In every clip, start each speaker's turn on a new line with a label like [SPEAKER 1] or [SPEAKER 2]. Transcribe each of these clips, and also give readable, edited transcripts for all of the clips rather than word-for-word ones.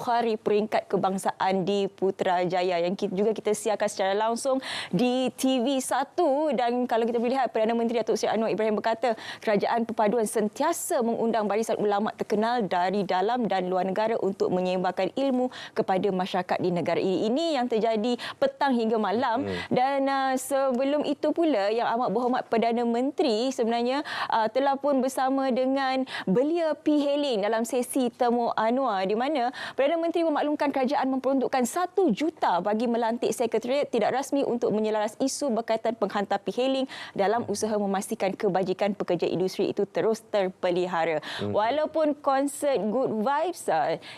[SPEAKER 1] Hari Peringkat Kebangsaan di Putrajaya yang kita siarkan secara langsung di TV1. Dan kalau kita melihat Perdana Menteri Datuk Seri Anwar Ibrahim berkata kerajaan perpaduan sentiasa mengundang barisan ulama terkenal dari dalam dan luar negara untuk menyebarkan ilmu kepada masyarakat di negara ini. Ini yang terjadi petang hingga malam. Dan sebelum itu pula Yang Amat Berhormat Perdana Menteri sebenarnya telah pun bersama dengan Belia P. Helen dalam sesi temu Anwar di mana Perdana Menteri memaklumkan kerajaan memperuntukkan 1 juta bagi melantik sekretariat tidak rasmi untuk menyelaras isu berkaitan penghantar P. Helen dalam usaha memastikan kebajikan pekerja industri itu terus terpelihara. Walaupun konsert Good Vibes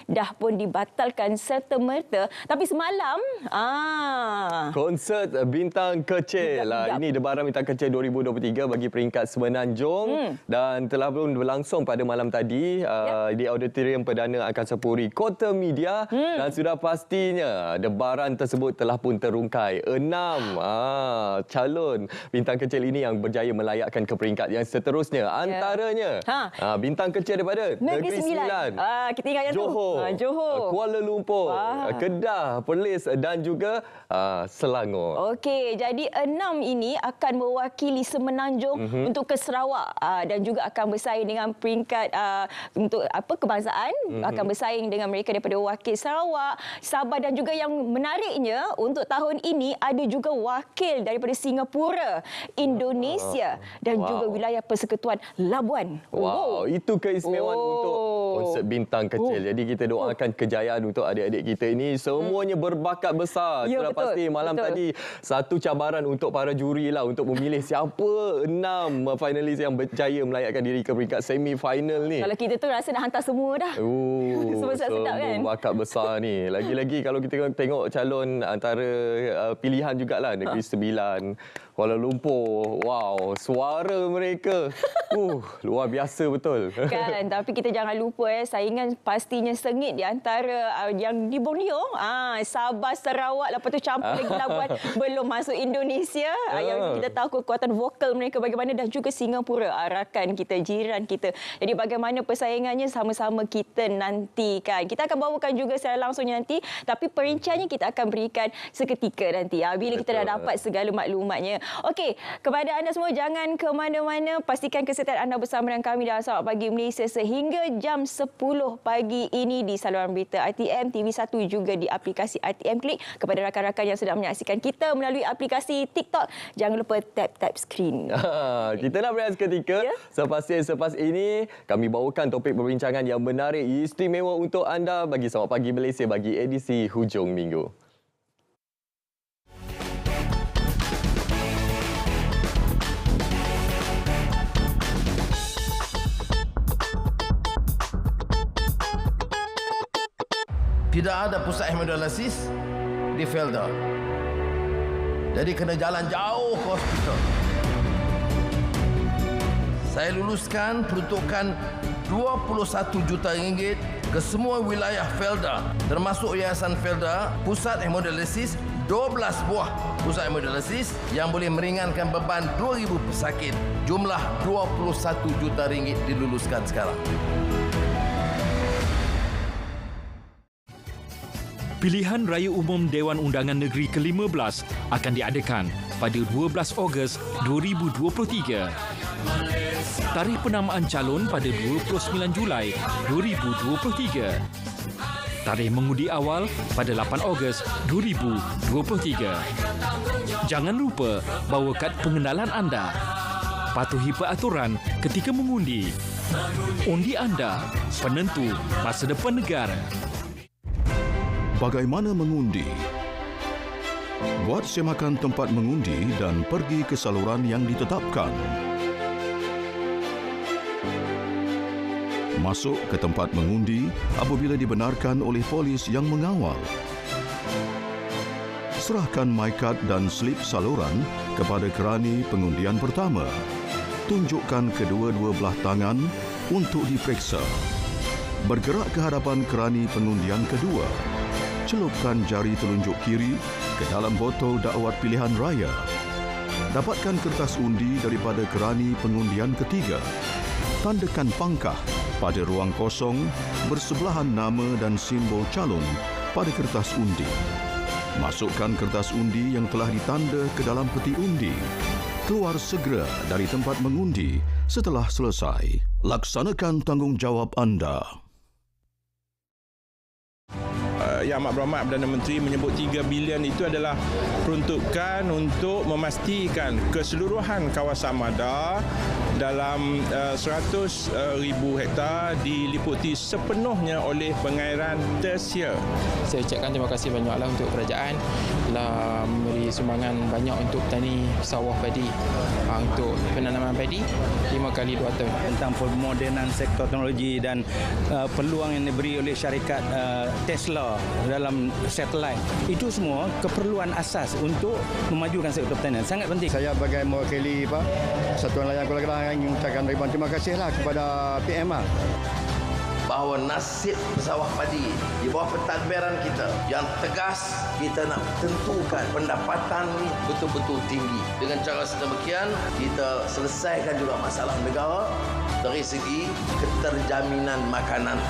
[SPEAKER 1] dah pun dibatalkan serta-merta, tapi semalam
[SPEAKER 2] konsert Bintang Kecil ini Debaran Bintang Kecil 2023 bagi peringkat Semenanjung dan telah pun berlangsung pada malam tadi di Auditorium Perdana Angkasa Puri Kota Media dan sudah pastinya debaran tersebut telah pun terungkai. 6 calon Bintang Kecil ini yang berjaya melayakkan ke peringkat yang seterusnya. Antaranya Bintang Kecil daripada Negeri Sembilan,
[SPEAKER 1] kita ingat yang
[SPEAKER 2] Johor, Kuala Lumpur, Kedah, Perlis dan juga Selangor.
[SPEAKER 1] Okey, jadi 6 ini akan mewakili Semenanjung untuk ke Sarawak dan juga akan bersaing dengan peringkat untuk kebangsaan, akan bersaing dengan mereka daripada wakil Sarawak, Sabah dan juga yang menariknya untuk tahun ini ada juga wakil daripada Singapura, Indonesia dan juga wilayah Persekutuan Labuan.
[SPEAKER 2] Itu keistimewaan untuk konsert Bintang Kecil. Jadi kita doakan kejayaan untuk adik-adik kita ini, semuanya berbakat besar. Sudah pasti malam tadi satu cabaran untuk para juri lah untuk memilih siapa 6 finalis yang berjaya melayakkan diri ke peringkat semi-final ni.
[SPEAKER 1] Kalau kita tu rasa nak hantar semua dah. Semua sedap kan?
[SPEAKER 2] Bakat besar ni. Lagi-lagi kalau kita tengok calon antara pilihan jugalah Negeri Sembilan, Kuala Lumpur. Wow, suara mereka luar biasa betul.
[SPEAKER 1] Kan, tapi kita jangan lupa saingan pastinya sengit di antara yang di Borneo, Sabah, Sarawak, lepas tu campur lagi Labuan, belum masuk Indonesia. Yang kita tahu kekuatan vokal mereka bagaimana dan juga Singapura, rakan kita, jiran kita. Jadi bagaimana persaingannya sama-sama kita nantikan. Kita akan bawakan juga secara langsung nanti, tapi perinciannya kita akan berikan seketika nanti bila kita dah dapat segala maklumatnya. Okey, kepada anda semua jangan ke mana-mana, pastikan kesertaan anda bersama dengan kami dalam Sarawak Pagi Malaysia sehingga jam 10 pagi ini di saluran berita ITM, TV1 juga di aplikasi ITM Klik. Kepada rakan-rakan yang sedang menyaksikan kita melalui aplikasi TikTok, jangan lupa tap skrin.
[SPEAKER 2] Kita nak berehat seketika. Selepas ini kami bawakan topik perbincangan yang menarik, istimewa untuk anda bagi Sarawak Pagi Malaysia bagi edisi hujung minggu.
[SPEAKER 3] Tidak ada pusat hemodialisis di Felda. Jadi kena jalan jauh ke hospital. Saya luluskan peruntukan 21 juta ringgit ke semua wilayah Felda, termasuk Yayasan Felda, pusat hemodialisis, 12 buah pusat hemodialisis yang boleh meringankan beban 2,000 pesakit. Jumlah 21 juta ringgit diluluskan sekarang.
[SPEAKER 4] Pilihan Raya Umum Dewan Undangan Negeri ke-15 akan diadakan pada 12 Ogos 2023. Tarikh penamaan calon pada 29 Julai 2023. Tarikh mengundi awal pada 8 Ogos 2023. Jangan lupa bawa kad pengenalan anda. Patuhi peraturan ketika mengundi. Undi anda, penentu masa depan negara.
[SPEAKER 5] Bagaimana mengundi? Buat semakan tempat mengundi dan pergi ke saluran yang ditetapkan. Masuk ke tempat mengundi apabila dibenarkan oleh polis yang mengawal. Serahkan MyCard dan slip saluran kepada kerani pengundian pertama. Tunjukkan kedua-dua belah tangan untuk diperiksa. Bergerak ke hadapan kerani pengundian kedua. Celupkan jari telunjuk kiri ke dalam botol dakwat pilihan raya. Dapatkan kertas undi daripada kerani pengundian ketiga. Tandakan pangkah pada ruang kosong bersebelahan nama dan simbol calon pada kertas undi. Masukkan kertas undi yang telah ditanda ke dalam peti undi. Keluar segera dari tempat mengundi setelah selesai. Laksanakan tanggungjawab anda.
[SPEAKER 6] Yang Amat Berhormat Perdana Menteri menyebut 3 bilion itu adalah peruntukan untuk memastikan keseluruhan kawasan Mada dalam 100,000 hektar diliputi sepenuhnya oleh pengairan tersier.
[SPEAKER 7] Saya ucapkan terima kasih banyaklah untuk kerajaan telah memberi sumbangan banyak untuk petani sawah padi, untuk penanaman padi 5 kali 2 tahun.
[SPEAKER 8] Tentang pemodenan sektor teknologi dan peluang yang diberi oleh syarikat Tesla dalam satelit. Itu semua keperluan asas untuk memajukan sektor pertanian. Sangat penting.
[SPEAKER 9] Saya sebagai mewakili Satuan Layan Kuala Kedah yang mengucapkan ribuan terima kasihlah kepada PMR.
[SPEAKER 3] Bahawa nasib sawah padi di bawah pentadbiran kita yang tegas, kita nak tentukan pendapatan ni betul-betul tinggi. Dengan cara sedemikian, kita selesaikan juga masalah negara dari segi keterjaminan makanan.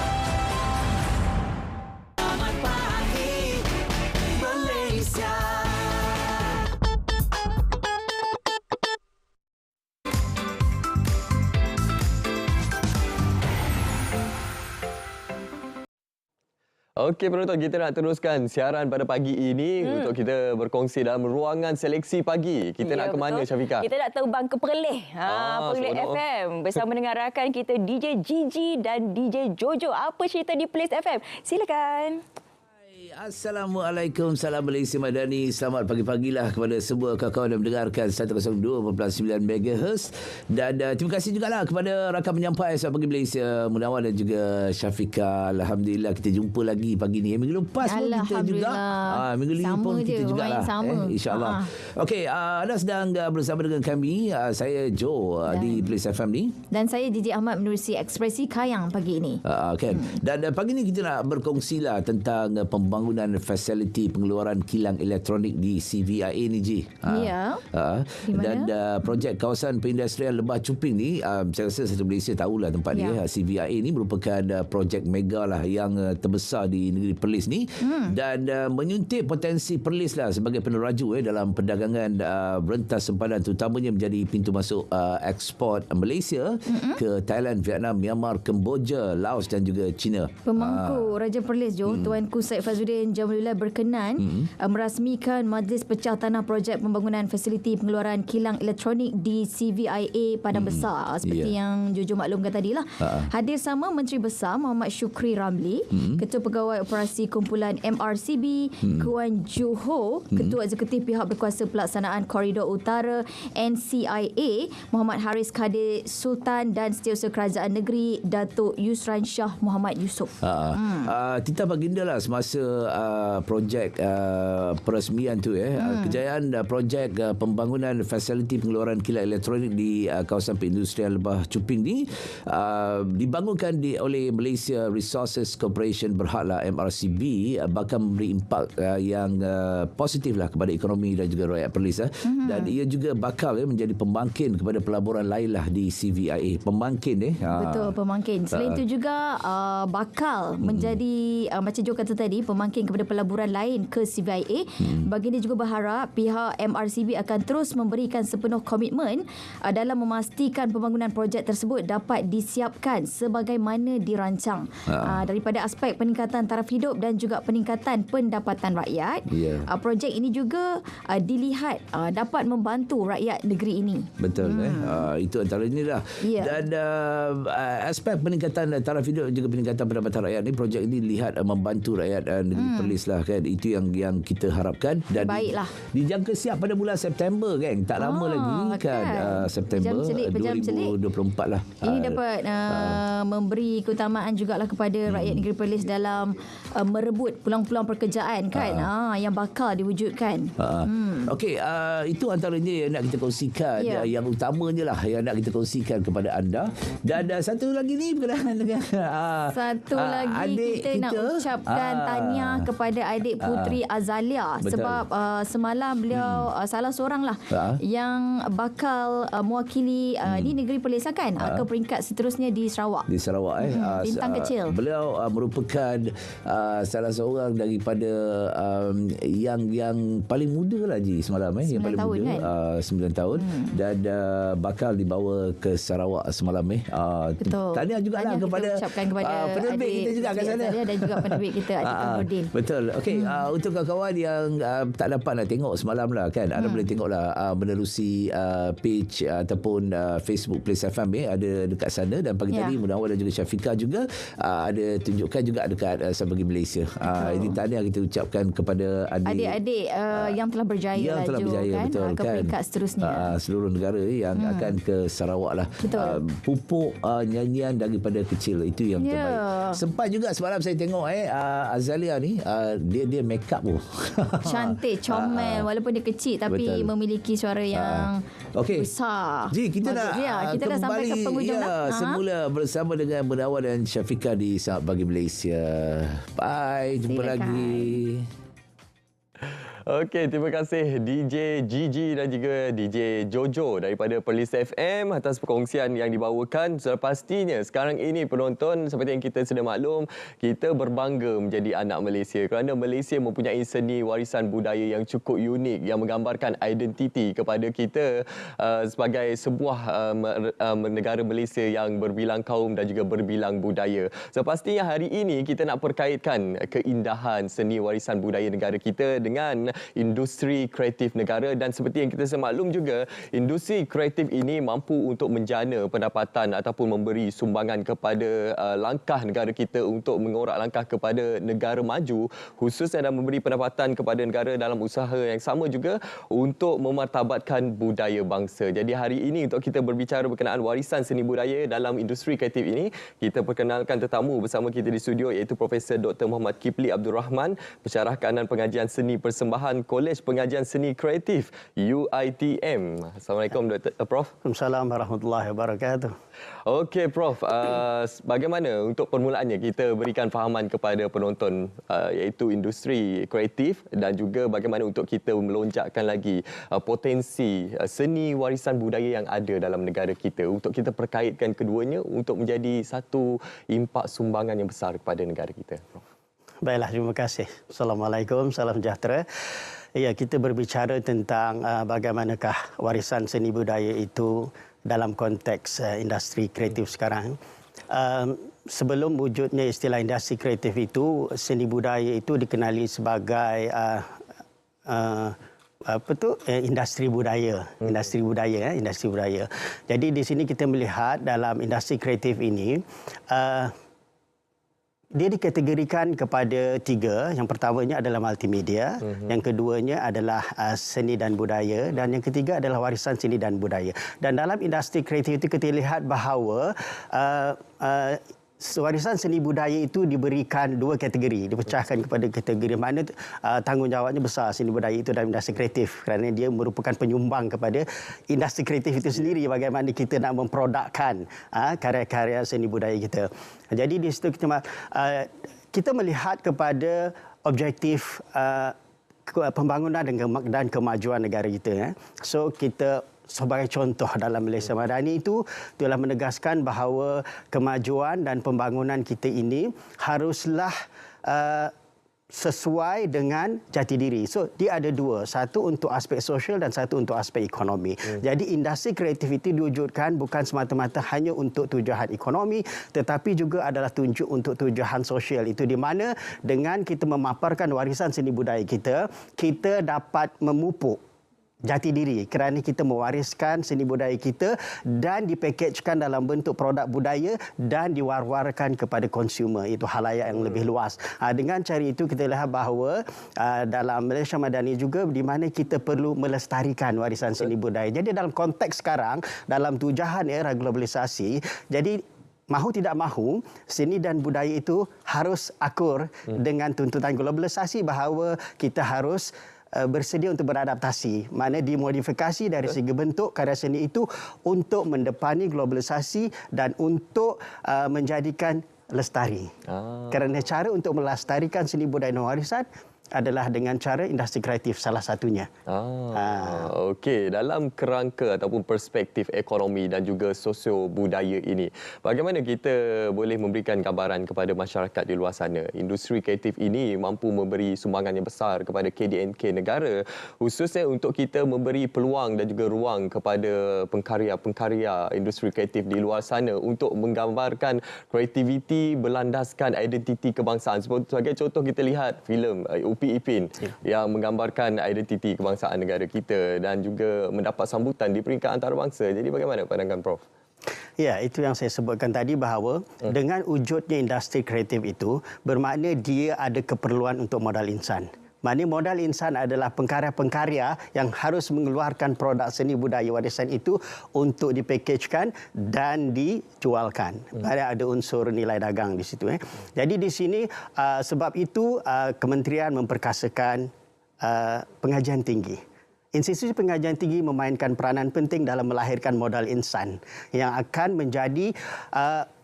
[SPEAKER 2] Okey penonton, kita nak teruskan siaran pada pagi ini untuk kita berkongsi dalam ruangan seleksi pagi. Kita nak ke mana, Syafiqah?
[SPEAKER 1] Kita nak terbang ke Perlis. Perlis FM bersama dengan rakan kita DJ Gigi dan DJ Jojo. Apa cerita di Perlis FM? Silakan.
[SPEAKER 10] Assalamualaikum, salam Malaysia Madani. Selamat pagi-pagilah kepada semua kawan-kawan yang mendengarkan 102.9 MHz. Dan terima kasih juga lah kepada rakan penyampai Selamat Pagi Malaysia, Munawan dan juga Syafiqah. Alhamdulillah kita jumpa lagi pagi ni. Minggu lepas pun kita juga. Minggu ni pun kita juga lah. InsyaAllah. Okey, anda sedang bersama dengan kami. Saya Joe di Place FM ni.
[SPEAKER 11] Dan saya DJ Ahmad menerusi Ekspresi Kayang pagi ini.
[SPEAKER 10] Okay. Dan pagi ni kita nak berkongsi lah tentang pembangunan fasiliti pengeluaran kilang elektronik di CVIA ni, Ji.
[SPEAKER 11] Ya.
[SPEAKER 10] Dan projek kawasan perindustrian Lebah Cuping ni, saya rasa satu Malaysia tahulah tempat ni. CVIA ni merupakan projek mega lah yang terbesar di negeri Perlis ni. Dan menyuntik potensi Perlis lah sebagai peneraju dalam perdagangan rentas sempadan, terutamanya menjadi pintu masuk ekspor Malaysia ke Thailand, Vietnam, Myanmar, Kemboja, Laos dan juga China.
[SPEAKER 11] Pemangku Raja Perlis, Tuanku Syed Fazudin Jamilullah berkenan merasmikan Majlis Pecah Tanah projek pembangunan fasiliti pengeluaran kilang elektronik di CVIA Padang Besar. Seperti yang Jojo maklumkan tadilah. Hadir sama Menteri Besar Muhammad Syukri Ramli, Ketua Pegawai Operasi Kumpulan MRCB, Kuan Johor, Ketua Eksekutif Pihak Berkuasa Pelaksanaan Koridor Utara NCIA Muhammad Haris Khadir Sultan dan Setiausaha Kerajaan Negeri Datuk Yusran Shah Muhammad Yusof.
[SPEAKER 10] Tita baginda lah semasa projek peresmian tu kejayaan projek pembangunan fasiliti pengeluaran kilang elektronik di kawasan perindustrian Lebah Cuping ni dibangunkan oleh Malaysia Resources Corporation berhadlah MRCB, bakal memberi impak yang positif lah kepada ekonomi dan juga rakyat Perlis dan ia juga bakal menjadi pembangkit kepada pelaburan lain lah di CVIA. Pembangkit
[SPEAKER 11] betul, pembangkit. Selain itu juga bakal menjadi macam Jo kata tadi, pembangkit kepada pelaburan lain ke CVIA. Baginda juga berharap pihak MRCB akan terus memberikan sepenuh komitmen dalam memastikan pembangunan projek tersebut dapat disiapkan sebagaimana dirancang. Daripada aspek peningkatan taraf hidup dan juga peningkatan pendapatan rakyat. Projek ini juga dilihat dapat membantu rakyat negeri ini.
[SPEAKER 10] Betul. Itu antaranya dah. Dan aspek peningkatan taraf hidup dan juga peningkatan pendapatan rakyat ni, projek ini dilihat membantu rakyat negeri Perlis lah kan. Itu yang kita harapkan dan dijangka siap pada bulan September kan. Tak lama lagi kan. September 2024 lah.
[SPEAKER 11] Ini dapat memberi keutamaan jugalah kepada rakyat negeri Perlis dalam merebut peluang-peluang pekerjaan kan. Yang bakal diwujudkan.
[SPEAKER 10] Okey, itu antaranya yang nak kita kongsikan. Yang utamanya lah yang nak kita kongsikan kepada anda. Dan satu lagi ni berkenaan dengan
[SPEAKER 11] satu lagi kita nak ucapkan tahniah tahniah kepada adik Putri Azalia.
[SPEAKER 10] Betul.
[SPEAKER 11] Sebab semalam beliau salah seorang lah yang bakal mewakili di Negeri Perlis kan ke peringkat seterusnya di Sarawak.
[SPEAKER 10] Di Sarawak
[SPEAKER 11] bintang kecil.
[SPEAKER 10] Beliau merupakan salah seorang daripada yang paling muda lah Ji semalam yang paling
[SPEAKER 11] tahun,
[SPEAKER 10] muda
[SPEAKER 11] kan?
[SPEAKER 10] 9 tahun dan bakal dibawa ke Sarawak semalam
[SPEAKER 11] Betul.
[SPEAKER 10] Tahniah juga lah kepada penerbit kita juga kat sana
[SPEAKER 11] dan juga penerbit kita Adik Kamrudin.
[SPEAKER 10] Betul. Okey, untuk kawan-kawan yang tak dapat nak tengok semalam lah kan, anda boleh tengoklah menerusi page ataupun Facebook Place FM ada dekat sana, dan pagi tadi Munawar dan juga Syafiqah juga ada tunjukkan juga dekat Sabagi Malaysia. Ini tahniah kita ucapkan kepada adik-adik
[SPEAKER 11] yang telah berjaya
[SPEAKER 10] yang telah berjaya kan? Betul,
[SPEAKER 11] ke peringkat seterusnya.
[SPEAKER 10] Seluruh negara yang akan ke Sarawak lah. Pupuk nyanyian daripada kecil itu yang terbaik. Sempat juga semalam saya tengok Azalia ni dia make up
[SPEAKER 11] cantik, comel walaupun dia kecil tapi memiliki suara yang besar.
[SPEAKER 10] Ji, kita nak
[SPEAKER 11] kita dah sampai ke penghujung dah.
[SPEAKER 10] Semula bersama dengan Munawar dan Syafiqah di Saat Pagi Malaysia. Bye, jumpa lagi.
[SPEAKER 2] Okey, terima kasih DJ Gigi dan juga DJ Jojo daripada Perlis FM atas perkongsian yang dibawakan. Pastinya sekarang ini penonton, seperti yang kita sudah maklum, kita berbangga menjadi anak Malaysia kerana Malaysia mempunyai seni warisan budaya yang cukup unik yang menggambarkan identiti kepada kita sebagai sebuah negara Malaysia yang berbilang kaum dan juga berbilang budaya. Pastinya hari ini kita nak perkaitkan keindahan seni warisan budaya negara kita dengan industri kreatif negara, dan seperti yang kita semaklum juga, industri kreatif ini mampu untuk menjana pendapatan ataupun memberi sumbangan kepada langkah negara kita untuk mengorak langkah kepada negara maju, khususnya dan memberi pendapatan kepada negara dalam usaha yang sama juga untuk memartabatkan budaya bangsa. Jadi hari ini untuk kita berbicara berkenaan warisan seni budaya dalam industri kreatif ini, kita perkenalkan tetamu bersama kita di studio iaitu Profesor Dr. Muhammad Kipli Abdul Rahman, Pensyarah Kanan Pengajian Seni Persembahan Kolej Pengajian Seni Kreatif UiTM. Assalamualaikum Prof.
[SPEAKER 12] Waalaikumsalam warahmatullahi wabarakatuh.
[SPEAKER 2] Okey Prof, bagaimana untuk permulaannya kita berikan fahaman kepada penonton iaitu industri kreatif dan juga bagaimana untuk kita melonjakkan lagi potensi seni warisan budaya yang ada dalam negara kita untuk kita perkaitkan keduanya untuk menjadi satu impak sumbangan yang besar kepada negara kita, Prof.
[SPEAKER 12] Baiklah, terima kasih. Assalamualaikum, salam sejahtera. Ya, kita berbicara tentang bagaimanakah warisan seni budaya itu dalam konteks industri kreatif sekarang. Sebelum wujudnya istilah industri kreatif itu, seni budaya itu dikenali sebagai industri budaya. Industri budaya. Jadi di sini kita melihat dalam industri kreatif ini dia dikategorikan kepada 3. Yang pertamanya adalah multimedia, yang keduanya adalah seni dan budaya, dan yang ketiga adalah warisan seni dan budaya. Dan dalam industri kreatif itu kita lihat bahawa warisan seni budaya itu diberikan 2 kategori, dipecahkan kepada kategori mana tanggungjawabnya besar seni budaya itu dalam industri kreatif kerana dia merupakan penyumbang kepada industri kreatif itu sendiri, bagaimana kita nak memprodukkan karya-karya seni budaya kita. Jadi di situ kita melihat kepada objektif pembangunan dan kemajuan negara kita. So kita sebagai contoh dalam Malaysia Madani itu telah menegaskan bahawa kemajuan dan pembangunan kita ini haruslah sesuai dengan jati diri. So, dia ada 2. Satu untuk aspek sosial dan satu untuk aspek ekonomi. Jadi, industri kreatif itu diwujudkan bukan semata-mata hanya untuk tujuan ekonomi, tetapi juga adalah untuk tujuan sosial. Itu di mana dengan kita memaparkan warisan seni budaya kita, kita dapat memupuk jati diri kerana kita mewariskan seni budaya kita dan dipakejkan dalam bentuk produk budaya dan diwar-warkan kepada konsumer, itu halayak yang lebih luas. Dengan cara itu kita lihat bahawa dalam Malaysia Madani juga di mana kita perlu melestarikan warisan seni budaya. Jadi dalam konteks sekarang, dalam tujahan era globalisasi, jadi mahu tidak mahu, seni dan budaya itu harus akur dengan tuntutan globalisasi bahawa kita harus bersedia untuk beradaptasi, mana dimodifikasi dari segi bentuk karya seni itu untuk mendepani globalisasi dan untuk menjadikan lestari. Kerana cara untuk melestarikan seni budaya dan warisan adalah dengan cara industri kreatif salah satunya.
[SPEAKER 2] Okey, dalam kerangka ataupun perspektif ekonomi dan juga sosio budaya ini, bagaimana kita boleh memberikan gambaran kepada masyarakat di luar sana? Industri kreatif ini mampu memberi sumbangan yang besar kepada KDNK negara, khususnya untuk kita memberi peluang dan juga ruang kepada pengkarya-pengkarya industri kreatif di luar sana untuk menggambarkan kreativiti berlandaskan identiti kebangsaan. Sebagai contoh, kita lihat filem Upin Ipin yang menggambarkan identiti kebangsaan negara kita dan juga mendapat sambutan di peringkat antarabangsa. Jadi bagaimana pandangan Prof?
[SPEAKER 12] Ya, itu yang saya sebutkan tadi bahawa dengan wujudnya industri kreatif itu bermakna dia ada keperluan untuk modal insan. Maknanya modal insan adalah pengkarya-pengkarya yang harus mengeluarkan produk seni budaya warisan itu untuk dipackagkan dan dijualkan. Ada unsur nilai dagang di situ. Jadi di sini sebab itu kementerian memperkasakan pengajian tinggi. Institusi pengajian tinggi memainkan peranan penting dalam melahirkan modal insan yang akan menjadi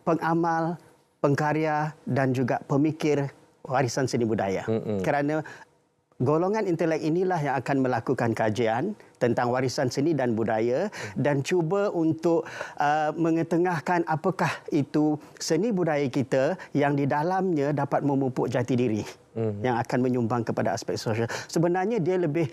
[SPEAKER 12] pengamal, pengkarya dan juga pemikir warisan seni budaya. Kerana golongan intelek inilah yang akan melakukan kajian tentang warisan seni dan budaya dan cuba untuk mengetengahkan apakah itu seni budaya kita yang di dalamnya dapat memupuk jati diri yang akan menyumbang kepada aspek sosial. Sebenarnya dia lebih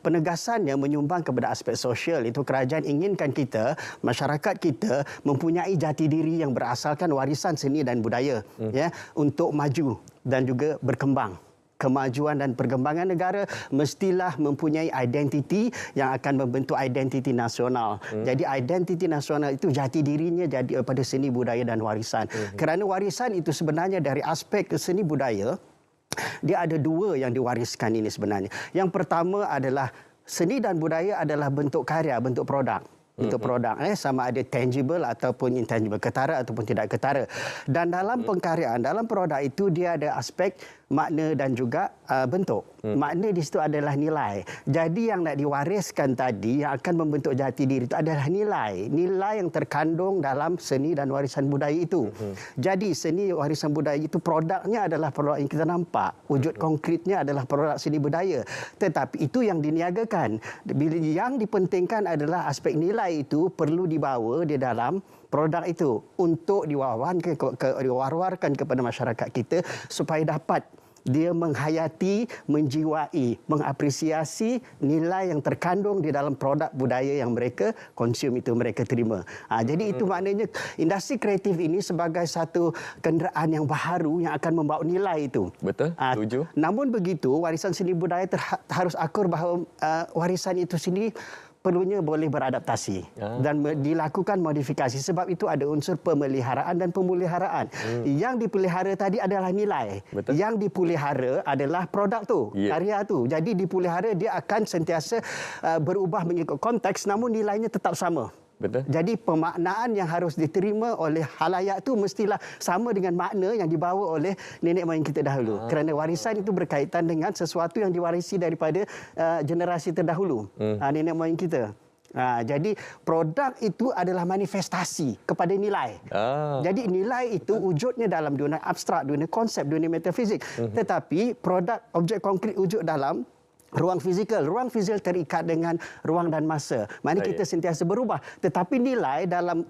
[SPEAKER 12] penegasannya menyumbang kepada aspek sosial. Itu kerajaan inginkan kita, masyarakat kita mempunyai jati diri yang berasalkan warisan seni dan budaya ya, untuk maju dan juga berkembang. Kemajuan dan perkembangan negara mestilah mempunyai identiti yang akan membentuk identiti nasional. Jadi identiti nasional itu jati dirinya jadi daripada seni budaya dan warisan. Kerana warisan itu sebenarnya dari aspek seni budaya, dia ada dua yang diwariskan ini sebenarnya. Yang pertama adalah seni dan budaya adalah bentuk karya, bentuk produk. Untuk produk sama ada tangible ataupun intangible, ketara ataupun tidak ketara. Dan dalam pengkaryaan, dalam produk itu dia ada aspek makna dan juga bentuk. Makna di situ adalah nilai. Jadi yang nak diwariskan tadi yang akan membentuk jati diri itu adalah nilai. Nilai yang terkandung dalam seni dan warisan budaya itu. Jadi seni warisan budaya itu produknya adalah produk yang kita nampak. Wujud konkretnya adalah produk seni budaya. Tetapi itu yang diniagakan. Yang dipentingkan adalah aspek nilai itu perlu dibawa di dalam produk itu untuk diwar-warkan kepada masyarakat kita supaya dapat dia menghayati, menjiwai, mengapresiasi nilai yang terkandung di dalam produk budaya yang mereka konsum itu, mereka terima. Jadi itu maknanya industri kreatif ini sebagai satu kenderaan yang baharu yang akan membawa nilai itu.
[SPEAKER 2] Betul, setuju.
[SPEAKER 12] Namun begitu, warisan seni budaya harus akur bahawa warisan itu sendiri perlunya boleh beradaptasi dan dilakukan modifikasi. Sebab itu ada unsur pemeliharaan dan pemuliharaan. Yang dipelihara tadi adalah nilai. Betul. Yang dipelihara adalah produk tu, karya tu. Jadi dipelihara dia akan sentiasa berubah mengikut konteks namun nilainya tetap sama.
[SPEAKER 2] Betul.
[SPEAKER 12] Jadi pemaknaan yang harus diterima oleh halayak itu mestilah sama dengan makna yang dibawa oleh nenek moyang kita dahulu. Kerana warisan itu berkaitan dengan sesuatu yang diwarisi daripada generasi terdahulu, nenek moyang kita. Jadi produk itu adalah manifestasi kepada nilai. Jadi nilai itu wujudnya dalam dunia abstrak, dunia konsep, dunia metafizik. Tetapi produk objek konkret wujud dalam ruang fizikal. Ruang fizikal terikat dengan ruang dan masa. Maknanya kita sentiasa berubah. Tetapi nilai dalam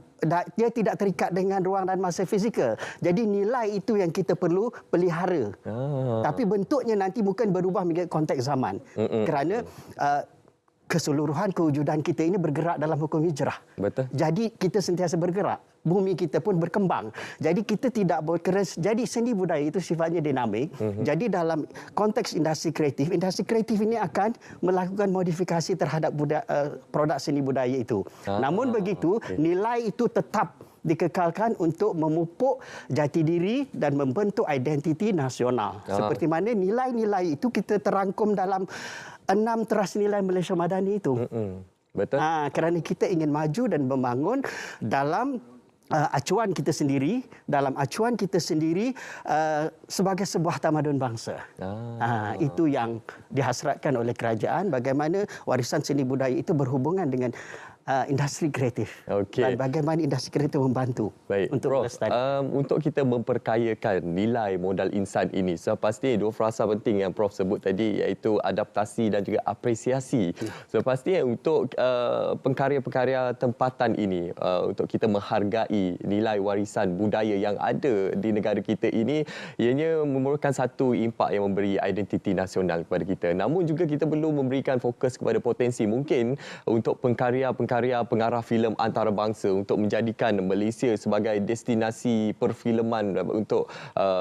[SPEAKER 12] dia tidak terikat dengan ruang dan masa fizikal. Jadi nilai itu yang kita perlu pelihara. Tapi bentuknya nanti bukan berubah mengikut konteks zaman. Kerana keseluruhan kewujudan kita ini bergerak dalam hukum hijrah. Betul. Jadi kita sentiasa bergerak. Bumi kita pun berkembang. Jadi kita tidak berkeras. Jadi seni budaya itu sifatnya dinamik. Jadi dalam konteks industri kreatif ini akan melakukan modifikasi terhadap produk seni budaya itu. Namun begitu, nilai itu tetap dikekalkan untuk memupuk jati diri dan membentuk identiti nasional. Seperti mana nilai-nilai itu kita terangkum dalam 6 teras nilai Malaysia Madani itu.
[SPEAKER 2] Betul.
[SPEAKER 12] Kerana kita ingin maju dan membangun dalam acuan kita sendiri, sebagai sebuah tamadun bangsa. Itu yang dihasratkan oleh kerajaan, bagaimana warisan seni budaya itu berhubungan dengan industri kreatif.
[SPEAKER 2] Okey.
[SPEAKER 12] Dan bagaimana industri kreatif membantu untuk
[SPEAKER 2] Prof, untuk kita memperkayakan nilai modal insan ini, so pasti dua frasa penting yang Prof sebut tadi, iaitu adaptasi dan juga apresiasi. So pasti untuk pengkarya-pengkarya tempatan ini, untuk kita menghargai nilai warisan budaya yang ada di negara kita ini, ianya memerlukan satu impak yang memberi identiti nasional kepada kita. Namun juga kita perlu memberikan fokus kepada potensi mungkin untuk pengkarya-pengkarya pengarah filem antarabangsa untuk menjadikan Malaysia sebagai destinasi perfilman untuk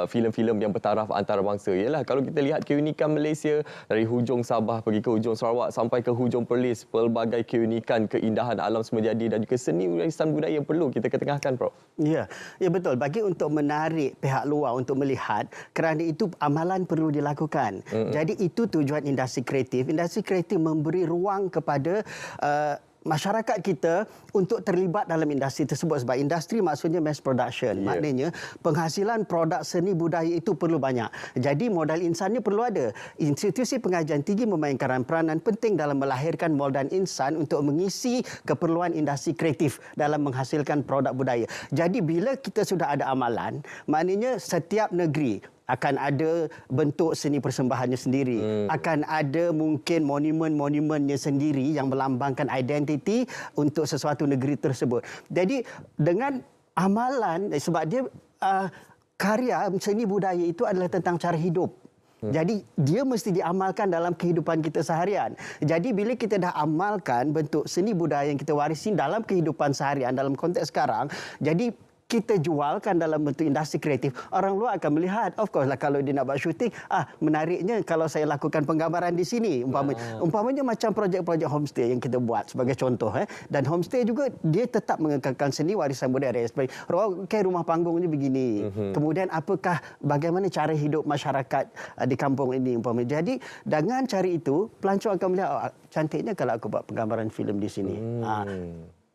[SPEAKER 2] filem-filem yang bertaraf antarabangsa. Yalah, kalau kita lihat keunikan Malaysia dari hujung Sabah pergi ke hujung Sarawak sampai ke hujung Perlis, pelbagai keunikan, keindahan alam semajadi dan juga seni warisan budaya yang perlu kita ketengahkan, Prof.
[SPEAKER 12] Ya, betul. Bagi untuk menarik pihak luar untuk melihat, kerana itu amalan perlu dilakukan. Jadi itu tujuan industri kreatif. Industri kreatif memberi ruang kepada masyarakat kita untuk terlibat dalam industri tersebut, sebab industri maksudnya mass production. Maknanya penghasilan produk seni budaya itu perlu banyak. Jadi modal insannya perlu ada. Institusi pengajian tinggi memainkan peranan penting dalam melahirkan modal insan untuk mengisi keperluan industri kreatif dalam menghasilkan produk budaya. Jadi bila kita sudah ada amalan, maknanya setiap negeri akan ada bentuk seni persembahannya sendiri. Akan ada mungkin monumen-monumennya sendiri yang melambangkan identiti untuk sesuatu negeri tersebut. Jadi dengan amalan, sebab dia karya seni budaya itu adalah tentang cara hidup. Jadi dia mesti diamalkan dalam kehidupan kita seharian. Jadi bila kita dah amalkan bentuk seni budaya yang kita warisi dalam kehidupan seharian, dalam konteks sekarang, jadi kita jualkan dalam bentuk industri kreatif, orang luar akan melihat. Of course lah, kalau dia nak buat syuting, menariknya kalau saya lakukan penggambaran di sini, umpamanya macam projek-projek homestay yang kita buat sebagai contoh. Dan homestay juga dia tetap mengekalkan seni warisan budaya. Seperti rumah panggungnya begini. Kemudian bagaimana cara hidup masyarakat di kampung ini umpamanya. Jadi dengan cara itu pelancong akan melihat, cantiknya kalau aku buat penggambaran filem di sini.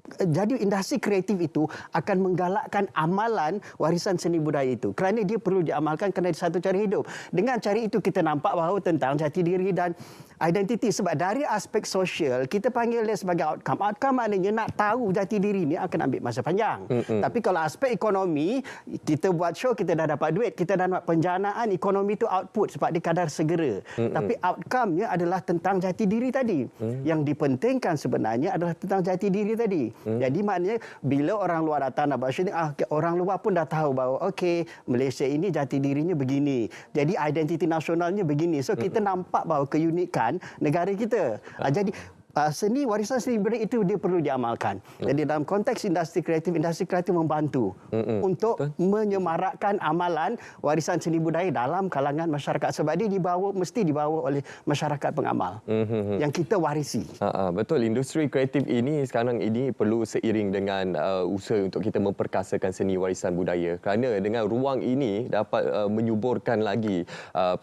[SPEAKER 12] Jadi industri kreatif itu akan menggalakkan amalan warisan seni budaya itu, kerana dia perlu diamalkan kerana satu cara hidup. Dengan cara itu kita nampak bahawa tentang jati diri dan identiti. Sebab dari aspek sosial kita panggil dia sebagai outcome. Outcome maknanya nak tahu jati diri ni akan ambil masa panjang. Tapi kalau aspek ekonomi, kita buat show, kita dah dapat duit, kita dah dapat penjanaan, ekonomi itu output sebab dia kadar segera. Tapi outcome-nya adalah tentang jati diri tadi. Yang dipentingkan sebenarnya adalah tentang jati diri tadi. Jadi maknanya bila orang luar datang nak buat syuting, orang luar pun dah tahu bahawa okey, Malaysia ini jati dirinya begini. Jadi identiti nasionalnya begini. So kita nampak bahawa keunikan negara kita. Jadi seni warisan seni budaya itu dia perlu diamalkan. Jadi dalam konteks industri kreatif membantu untuk menyemarakkan amalan warisan seni budaya dalam kalangan masyarakat, sebab dia mesti dibawa oleh masyarakat pengamal yang kita warisi.
[SPEAKER 2] Betul, industri kreatif ini sekarang ini perlu seiring dengan usaha untuk kita memperkasakan seni warisan budaya, kerana dengan ruang ini dapat menyuburkan lagi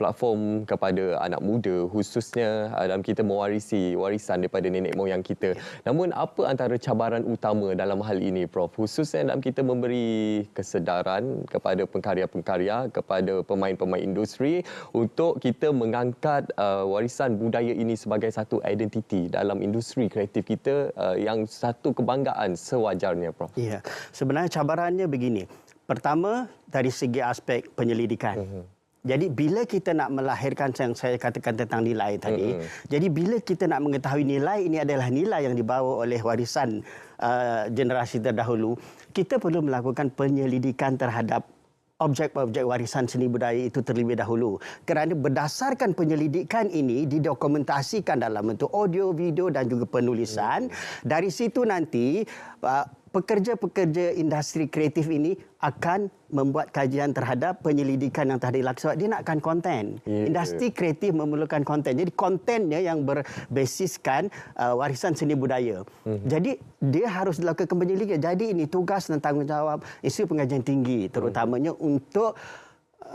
[SPEAKER 2] platform kepada anak muda, khususnya dalam kita mewarisi warisan daripada nenek moyang kita. Namun apa antara cabaran utama dalam hal ini, Prof? Khususnya dalam kita memberi kesedaran kepada pengkarya-pengkarya, kepada pemain-pemain industri untuk kita mengangkat warisan budaya ini sebagai satu identiti dalam industri kreatif kita, yang satu kebanggaan sewajarnya, Prof.
[SPEAKER 12] Ya, sebenarnya cabarannya begini. Pertama, dari segi aspek penyelidikan. Jadi bila kita nak melahirkan yang saya katakan tentang nilai tadi, jadi bila kita nak mengetahui nilai ini adalah nilai yang dibawa oleh warisan generasi terdahulu, kita perlu melakukan penyelidikan terhadap objek-objek warisan seni budaya itu terlebih dahulu. Kerana berdasarkan penyelidikan ini didokumentasikan dalam bentuk audio, video dan juga penulisan. Dari situ nanti pekerja-pekerja industri kreatif ini akan membuat kajian terhadap penyelidikan yang tadi dilakukan. Dia nakkan konten. Industri kreatif memerlukan konten. Jadi kontennya yang berbasiskan warisan seni budaya. Jadi dia harus dilakukan penyelidikan. Jadi ini tugas dan tanggungjawab Institusi Pengajian Tinggi, terutamanya untuk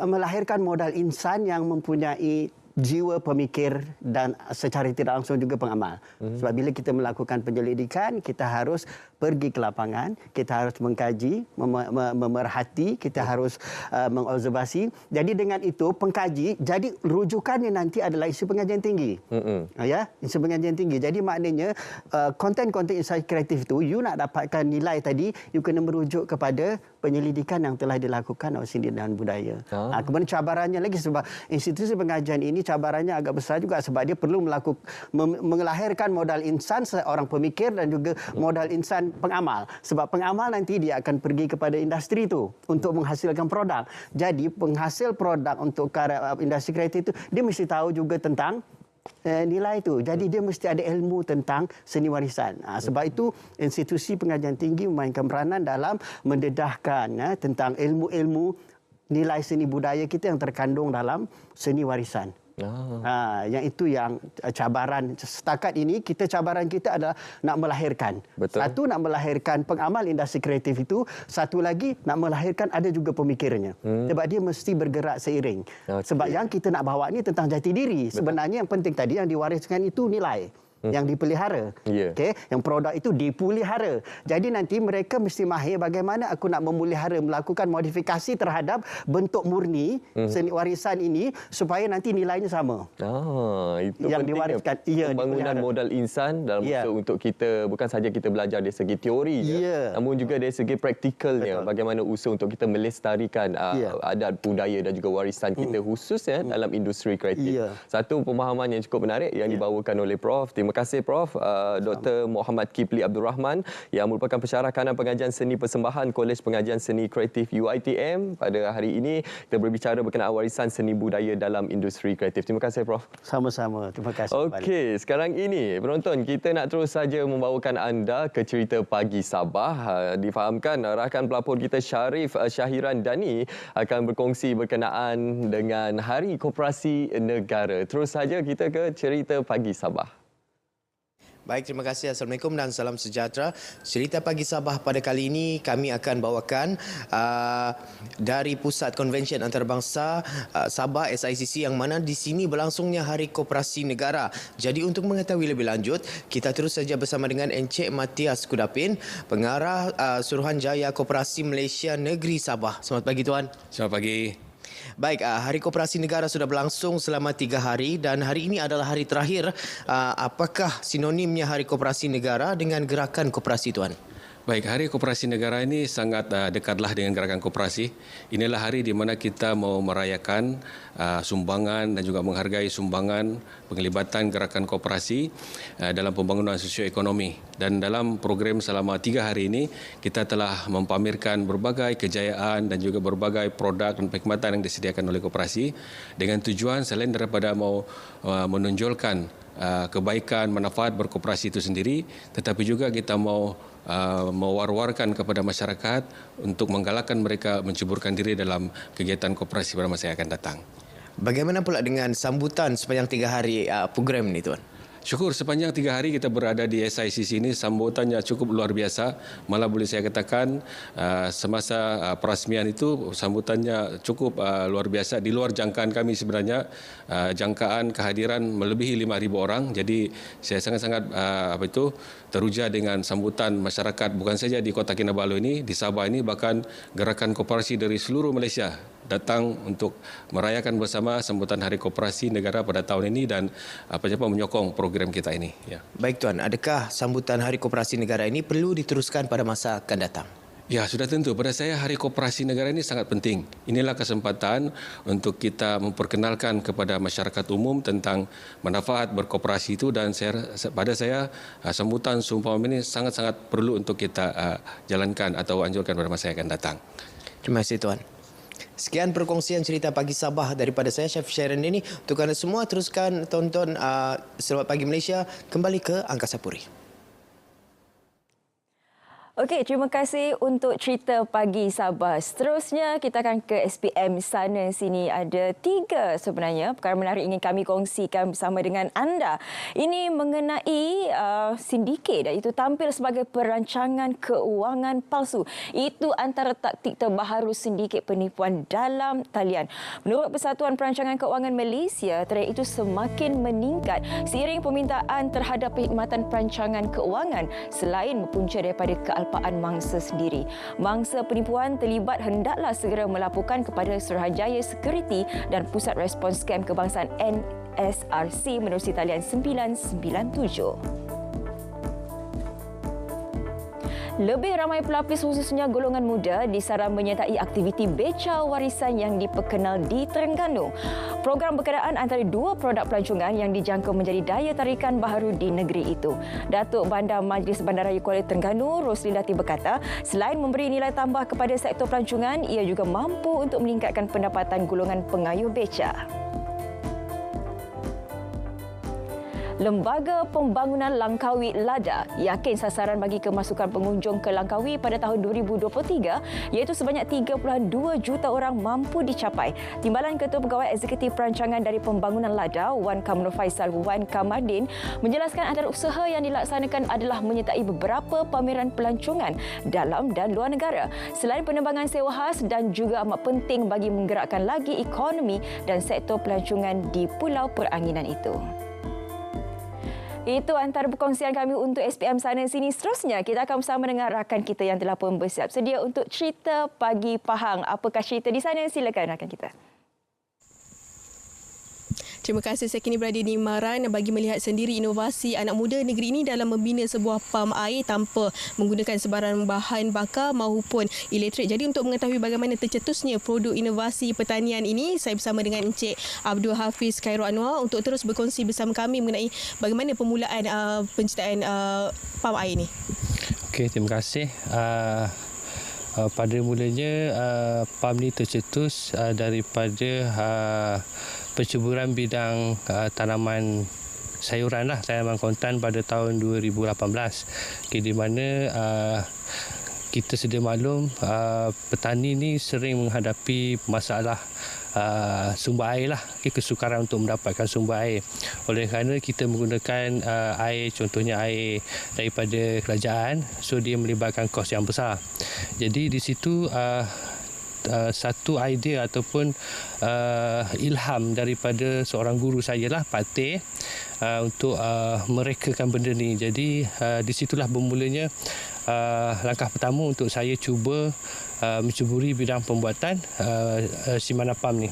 [SPEAKER 12] melahirkan modal insan yang mempunyai jiwa pemikir dan secara tidak langsung juga pengamal. Sebab bila kita melakukan penyelidikan, kita harus pergi ke lapangan, kita harus mengkaji, memerhati, kita harus mengobservasi. Jadi dengan itu pengkaji, jadi rujukannya nanti adalah isu pengajian tinggi. Ya, isu pengajian tinggi. Jadi maknanya konten-konten insight kreatif itu, you nak dapatkan nilai tadi, you kena merujuk kepada penyelidikan yang telah dilakukan oleh Seni dan Budaya. Kemudian cabarannya lagi sebab institusi pengajian ini cabarannya agak besar juga sebab dia perlu melahirkan modal insan seorang pemikir dan juga modal insan pengamal. Sebab pengamal nanti dia akan pergi kepada industri itu untuk menghasilkan produk. Jadi penghasil produk untuk industri kreatif itu dia mesti tahu juga tentang nilai itu. Jadi dia mesti ada ilmu tentang seni warisan. Sebab itu institusi pengajian tinggi memainkan peranan dalam mendedahkan tentang ilmu-ilmu nilai seni budaya kita yang terkandung dalam seni warisan. Yang itu yang cabaran setakat ini. Cabaran kita adalah nak melahirkan.
[SPEAKER 2] Betul.
[SPEAKER 12] Satu, nak melahirkan pengamal industri kreatif itu. Satu lagi, nak melahirkan ada juga pemikirnya. Sebab dia mesti bergerak seiring. Sebab yang kita nak bawa ni tentang jati diri. Sebenarnya yang penting tadi yang diwariskan itu nilai. Yang dipelihara. Okay? Yang produk itu dipelihara. Jadi nanti mereka mesti mahir bagaimana aku nak memelihara, melakukan modifikasi terhadap bentuk murni seni warisan ini supaya nanti nilainya sama.
[SPEAKER 2] Itu
[SPEAKER 12] yang
[SPEAKER 2] pentingnya
[SPEAKER 12] diwariskan.
[SPEAKER 2] Pembangunan modal insan dalam untuk kita, bukan saja kita belajar dari segi teori, namun juga dari segi praktikalnya. Bagaimana usaha untuk kita melestarikan adat, budaya dan juga warisan kita khususnya dalam industri kreatif. Satu pemahaman yang cukup menarik yang dibawakan oleh Prof. Terima kasih Prof. Dr. Muhammad Kipli Abdul Rahman yang merupakan pensyarah kanan pengajian seni persembahan Kolej Pengajian Seni Kreatif UiTM. Pada hari ini kita berbicara berkenaan warisan seni budaya dalam industri kreatif. Terima kasih Prof.
[SPEAKER 12] Sama-sama. Terima kasih.
[SPEAKER 2] Okey, sekarang ini penonton, kita nak terus saja membawakan anda ke cerita Pagi Sabah. Difahamkan rakan pelapor kita Syarif Syahiran Dani akan berkongsi berkenaan dengan Hari Koperasi Negara. Terus saja kita ke cerita Pagi Sabah.
[SPEAKER 13] Baik, terima kasih. Assalamualaikum dan salam sejahtera. Cerita Pagi Sabah pada kali ini kami akan bawakan dari Pusat Konvensyen Antarabangsa Sabah SICC yang mana di sini berlangsungnya Hari Koperasi Negara. Jadi untuk mengetahui lebih lanjut, kita terus saja bersama dengan Encik Matias Kudapin, Pengarah Suruhanjaya Koperasi Malaysia Negeri Sabah. Selamat pagi Tuan.
[SPEAKER 14] Selamat pagi.
[SPEAKER 13] Baik, Hari Koperasi Negara sudah berlangsung selama 3 hari dan hari ini adalah hari terakhir. Apakah sinonimnya Hari Koperasi Negara dengan gerakan koperasi, Tuan?
[SPEAKER 14] Baik, Hari Koperasi Negara ini sangat dekatlah dengan gerakan koperasi. Inilah hari di mana kita mau merayakan sumbangan dan juga menghargai sumbangan penglibatan gerakan koperasi dalam pembangunan sosioekonomi. Dan dalam program selama 3 hari ini, kita telah mempamerkan berbagai kejayaan dan juga berbagai produk dan perkhidmatan yang disediakan oleh koperasi dengan tujuan selain daripada mau menonjolkan kebaikan, manfaat berkoperasi itu sendiri, tetapi juga kita mau mewar-warkan kepada masyarakat untuk menggalakkan mereka menceburkan diri dalam kegiatan koperasi pada masa yang akan datang.
[SPEAKER 13] Bagaimana pula dengan sambutan sepanjang 3 hari program ini, Tuan?
[SPEAKER 14] Syukur sepanjang 3 hari kita berada di SICC ini, sambutannya cukup luar biasa. Malah boleh saya katakan semasa perasmian itu sambutannya cukup luar biasa. Di luar jangkaan kami sebenarnya, jangkaan kehadiran melebihi 5,000 orang. Jadi saya sangat-sangat teruja dengan sambutan masyarakat bukan saja di Kota Kinabalu ini, di Sabah ini, bahkan gerakan koperasi dari seluruh Malaysia datang untuk merayakan bersama sambutan Hari Koperasi Negara pada tahun ini dan menyokong program kita ini. Ya.
[SPEAKER 13] Baik Tuan, adakah sambutan Hari Koperasi Negara ini perlu diteruskan pada masa akan datang?
[SPEAKER 14] Ya, sudah tentu. Pada saya Hari Koperasi Negara ini sangat penting. Inilah kesempatan untuk kita memperkenalkan kepada masyarakat umum tentang manfaat berkoperasi itu dan pada saya sambutan seumpama ini sangat-sangat perlu untuk kita jalankan atau anjurkan pada masa yang akan datang.
[SPEAKER 13] Terima kasih Tuan. Sekian perkongsian cerita Pagi Sabah daripada saya, Chef Sharon ini. Untuk anda semua, teruskan tonton Selamat Pagi Malaysia. Kembali ke Angkasa Puri.
[SPEAKER 1] Okey, terima kasih untuk cerita pagi Sabah. Seterusnya kita akan ke SPM sana sini. Ada 3 sebenarnya perkara menarik ingin kami kongsikan bersama dengan anda. Ini mengenai sindiket dan itu tampil sebagai perancangan keuangan palsu. Itu antara taktik terbaru sindiket penipuan dalam talian. Menurut Persatuan Perancangan Keuangan Malaysia, trend itu semakin meningkat seiring permintaan terhadap perkhidmatan perancangan keuangan selain mempunca daripada kealpaan mangsa sendiri. Mangsa penipuan terlibat hendaklah segera melaporkan kepada Suruhanjaya Sekuriti dan Pusat Respons Skam Kebangsaan NSRC menerusi talian 997. Lebih ramai pelapis khususnya golongan muda disaran menyertai aktiviti beca warisan yang diperkenal di Terengganu. Program berkenaan antara 2 produk pelancongan yang dijangka menjadi daya tarikan baharu di negeri itu. Datuk Bandar Majlis Bandaraya Kuala Terengganu, Roslindati berkata, selain memberi nilai tambah kepada sektor pelancongan, ia juga mampu untuk meningkatkan pendapatan golongan pengayuh beca. Lembaga Pembangunan Langkawi LADA yakin sasaran bagi kemasukan pengunjung ke Langkawi pada tahun 2023 iaitu sebanyak 3.2 juta orang mampu dicapai. Timbalan Ketua Pegawai Eksekutif Perancangan dari Pembangunan LADA, Wan Kamrul Faisal Wan Kamardin, menjelaskan antara usaha yang dilaksanakan adalah menyertai beberapa pameran pelancongan dalam dan luar negara. Selain penerbangan sewa khas dan juga amat penting bagi menggerakkan lagi ekonomi dan sektor pelancongan di Pulau Peranginan itu. Itu antara perkongsian kami untuk SPM sana sini. Seterusnya kita akan bersama dengan rakan kita yang telah pun bersiap sedia untuk cerita pagi Pahang. Apakah cerita di sana? Silakan rakan kita.
[SPEAKER 15] Terima kasih. Saya kini berada di Maran bagi melihat sendiri inovasi anak muda negeri ini dalam membina sebuah pam air tanpa menggunakan sebarang bahan bakar maupun elektrik. Jadi untuk mengetahui bagaimana tercetusnya produk inovasi pertanian ini, saya bersama dengan Encik Abdul Hafiz Khairul Anwar untuk terus berkongsi bersama kami mengenai bagaimana permulaan penciptaan pam air ini.
[SPEAKER 16] Okey, terima kasih. Pada mulanya pam ini tercetus daripada penceburan bidang tanaman sayuran tanaman kontan pada tahun 2018. Di mana kita sedia maklum petani ni sering menghadapi masalah sumber air kesukaran untuk mendapatkan sumber air. Oleh kerana kita menggunakan air, contohnya air daripada kerajaan, so dia melibatkan kos yang besar. Jadi di situ satu idea ataupun ilham daripada seorang guru saya Pak Teh untuk merekakan benda ni. Jadi di situlah bermulanya langkah pertama untuk saya cuba mencuburi bidang pembuatan Simana Pam ni.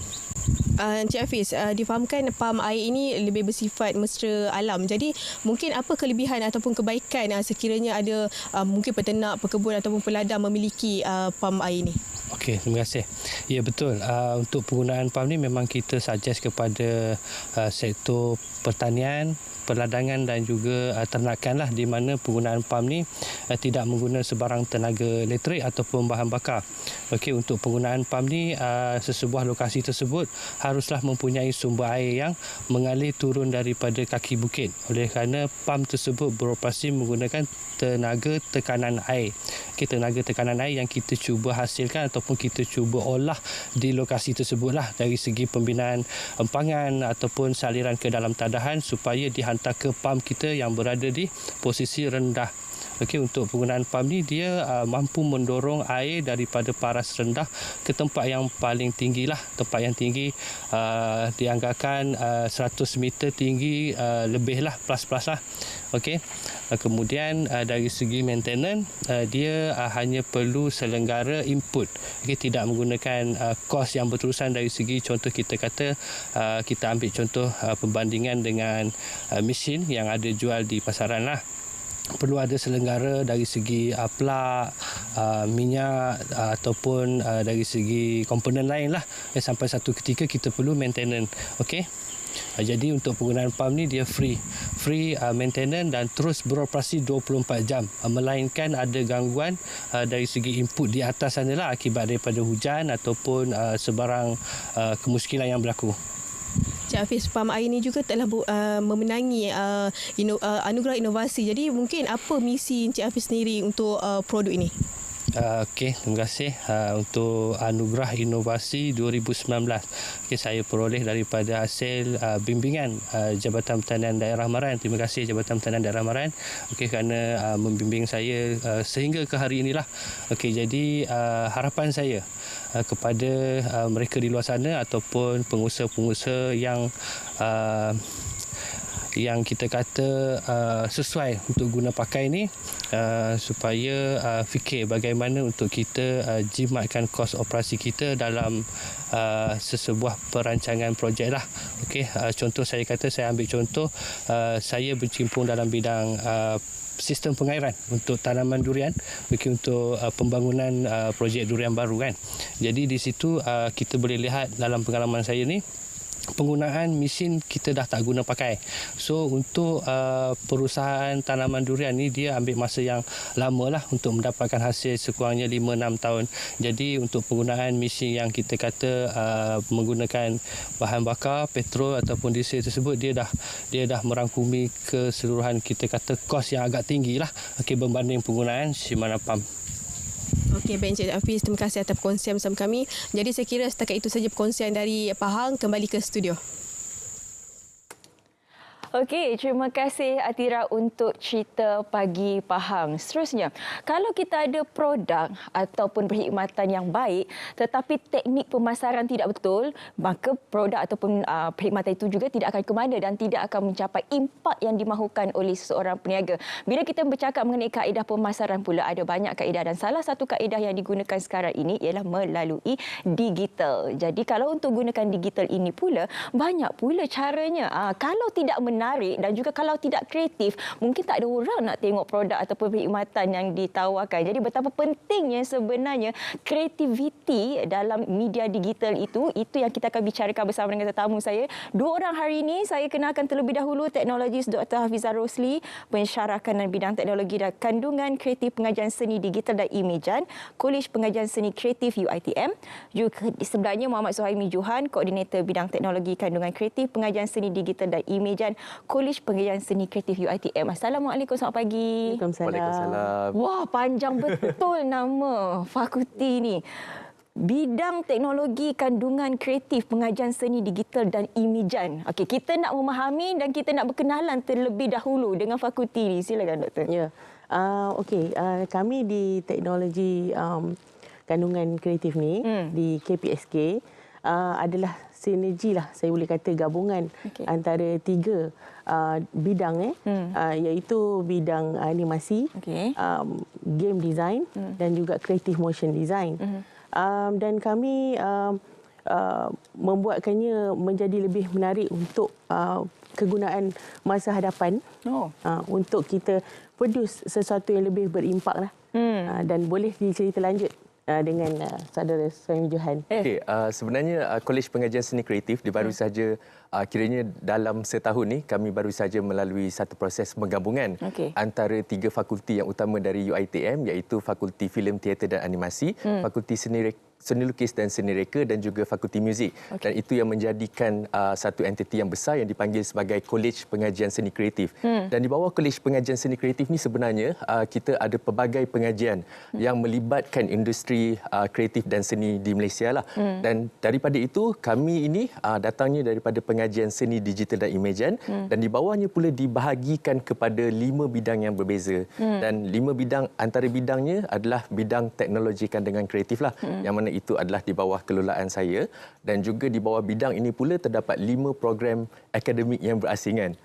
[SPEAKER 15] Encik Hafiz, difahamkan pam air ini lebih bersifat mesra alam. Jadi mungkin apa kelebihan ataupun kebaikan sekiranya ada mungkin peternak, pekebun ataupun peladang memiliki pam air ini?
[SPEAKER 16] Okey, terima kasih. Ya, betul. Untuk penggunaan pam ni memang kita suggest kepada sektor pertanian, perladangan dan juga ternakan di mana penggunaan pam ni tidak menggunakan sebarang tenaga elektrik ataupun bahan bakar. Okey, untuk penggunaan pam ni sesebuah lokasi tersebut haruslah mempunyai sumber air yang mengalir turun daripada kaki bukit. Oleh kerana pam tersebut beroperasi menggunakan tenaga tekanan air. Tenaga tekanan air yang kita cuba hasilkan ataupun kita cuba olah di lokasi tersebutlah dari segi pembinaan empangan ataupun saliran ke dalam tadahan supaya dihantar ke pam kita yang berada di posisi rendah. Okey, untuk penggunaan pam ni dia mampu mendorong air daripada paras rendah ke tempat yang paling tinggi tempat yang tinggi dianggarkan 100 meter tinggi lebih plus okey. Kemudian dari segi maintenance dia hanya perlu selenggara input. Okey, tidak menggunakan kos yang berterusan dari segi contoh kita kata kita ambil contoh perbandingan dengan mesin yang ada jual di pasaran perlu ada selenggara dari segi plug, minyak ataupun dari segi komponen lain sampai satu ketika kita perlu maintenance. Okey. Jadi untuk penggunaan pam ni dia free maintenance dan terus beroperasi 24 jam melainkan ada gangguan dari segi input di atas sana akibat daripada hujan ataupun sebarang kemuskilan yang berlaku.
[SPEAKER 15] Cik Hafiz, PAM-I ini juga telah memenangi anugerah inovasi. Jadi mungkin apa misi Cik Hafiz sendiri untuk produk ini?
[SPEAKER 16] Okey, terima kasih untuk anugerah inovasi 2019. Okey, saya peroleh daripada hasil bimbingan Jabatan Pertanian Daerah Maran. Terima kasih Jabatan Pertanian Daerah Maran okey kerana membimbing saya sehingga ke hari inilah. Okey, jadi harapan saya kepada mereka di luar sana ataupun pengusaha-pengusaha yang kita kata sesuai untuk guna pakai ini supaya fikir bagaimana untuk kita jimatkan kos operasi kita dalam sesebuah perancangan projek lah. Okey, contoh saya ambil contoh saya bercimpung dalam bidang sistem pengairan untuk tanaman durian, untuk pembangunan projek durian baru kan. Jadi di situ kita boleh lihat dalam pengalaman saya ni penggunaan mesin kita dah tak guna pakai. So untuk perusahaan tanaman durian ni dia ambil masa yang lama lah untuk mendapatkan hasil sekurangnya 5-6 tahun. Jadi untuk penggunaan mesin yang kita kata menggunakan bahan bakar petrol ataupun diesel tersebut dia dah merangkumi keseluruhan kita kata kos yang agak tinggi lah berbanding penggunaan Shimano pump.
[SPEAKER 15] Okey, baik Encik Hafiz, terima kasih atas perkongsian bersama kami. Jadi saya kira setakat itu saja perkongsian dari Pahang. Kembali ke studio.
[SPEAKER 1] Okey, terima kasih Atira untuk cerita pagi Pahang. Seterusnya, kalau kita ada produk ataupun perkhidmatan yang baik tetapi teknik pemasaran tidak betul, maka produk ataupun perkhidmatan itu juga tidak akan ke mana dan tidak akan mencapai impak yang dimahukan oleh seseorang peniaga. Bila kita bercakap mengenai kaedah pemasaran pula, ada banyak kaedah dan salah satu kaedah yang digunakan sekarang ini ialah melalui digital. Jadi kalau untuk gunakan digital ini pula, banyak pula caranya. Kalau tidak menarik dan juga kalau tidak kreatif, mungkin tak ada orang nak tengok produk ataupun perkhidmatan yang ditawarkan. Jadi betapa pentingnya sebenarnya kreativiti dalam media digital itu yang kita akan bicarakan bersama dengan tetamu saya. Dua orang hari ini saya kenalkan terlebih dahulu teknologis Dr. Hafizah Rosli, pensyarah kanan bidang teknologi dan kandungan kreatif pengajian seni digital dan imejan, Kolej Pengajian Seni Kreatif UiTM. Juga di sebelahnya Muhammad Suhaimi Johan, koordinator bidang teknologi kandungan kreatif pengajian seni digital dan imejan, Kolej Pengajian Seni Kreatif UiTM. Assalamualaikum, selamat pagi.
[SPEAKER 2] Waalaikumsalam.
[SPEAKER 1] Wah, panjang betul nama fakulti ni. Bidang teknologi kandungan kreatif pengajian seni digital dan imejan. Okey, kita nak memahami dan kita nak berkenalan terlebih dahulu dengan fakulti ni. Silakan doktor.
[SPEAKER 17] Ya. Okey, kami di teknologi kandungan kreatif ni di KPSK adalah sinergi lah, saya boleh kata gabungan antara tiga bidang iaitu bidang animasi, game design dan juga creative motion design. Dan kami membuatkannya menjadi lebih menarik untuk kegunaan masa hadapan untuk kita produce sesuatu yang lebih berimpak lah. Dan boleh dicerita lanjut dengan saudara Suhaimi Johan.
[SPEAKER 2] Okey, sebenarnya Kolej Pengajian Seni Kreatif baru saja kiranya dalam setahun ni kami baru saja melalui satu proses penggabungan antara tiga fakulti yang utama dari UiTM, iaitu Fakulti Filem, Teater dan Animasi, Fakulti Seni Lukis dan Seni Reka dan juga Fakulti Muzik. Dan itu yang menjadikan satu entiti yang besar yang dipanggil sebagai Kolej Pengajian Seni Kreatif. Dan di bawah Kolej Pengajian Seni Kreatif ni sebenarnya kita ada pelbagai pengajian yang melibatkan industri kreatif dan seni di Malaysia lah. Dan daripada itu kami ini datangnya daripada pengajian seni digital dan imejan, dan di bawahnya pula dibahagikan kepada 5 bidang yang berbeza. Dan 5 bidang, antara bidangnya adalah bidang teknologi kandungan kreatif lah, yang mana itu adalah di bawah kelolaan saya. Dan juga di bawah bidang ini pula terdapat 5 program akademik yang berasingan.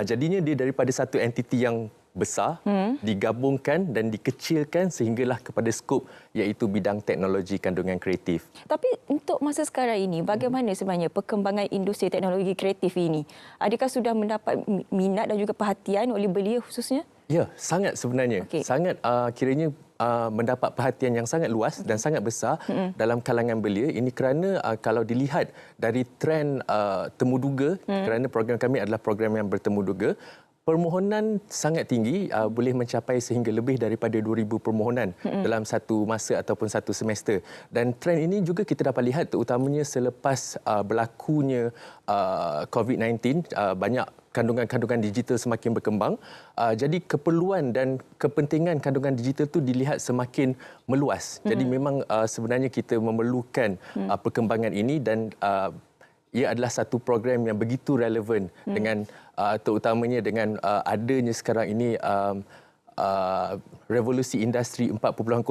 [SPEAKER 2] Jadinya dia daripada satu entiti yang besar digabungkan dan dikecilkan sehinggalah kepada skop iaitu bidang teknologi kandungan kreatif.
[SPEAKER 1] Tapi untuk masa sekarang ini, bagaimana sebenarnya perkembangan industri teknologi kreatif ini? Adakah sudah mendapat minat dan juga perhatian oleh belia khususnya?
[SPEAKER 2] Ya, sangat sebenarnya. Sangat kiranya mendapat perhatian yang sangat luas dan sangat besar dalam kalangan belia. Ini kerana kalau dilihat dari trend temuduga, kerana program kami adalah program yang bertemuduga,
[SPEAKER 18] Permohonan sangat tinggi, boleh mencapai sehingga lebih daripada 2,000 permohonan dalam satu masa ataupun satu semester. Dan trend ini juga kita dapat lihat terutamanya selepas berlakunya COVID-19, banyak kandungan-kandungan digital semakin berkembang. Jadi keperluan dan kepentingan kandungan digital itu dilihat semakin meluas. Jadi memang sebenarnya kita memerlukan perkembangan ini dan ia adalah satu program yang begitu relevan dengan terutamanya dengan adanya sekarang ini revolusi industri 4.0.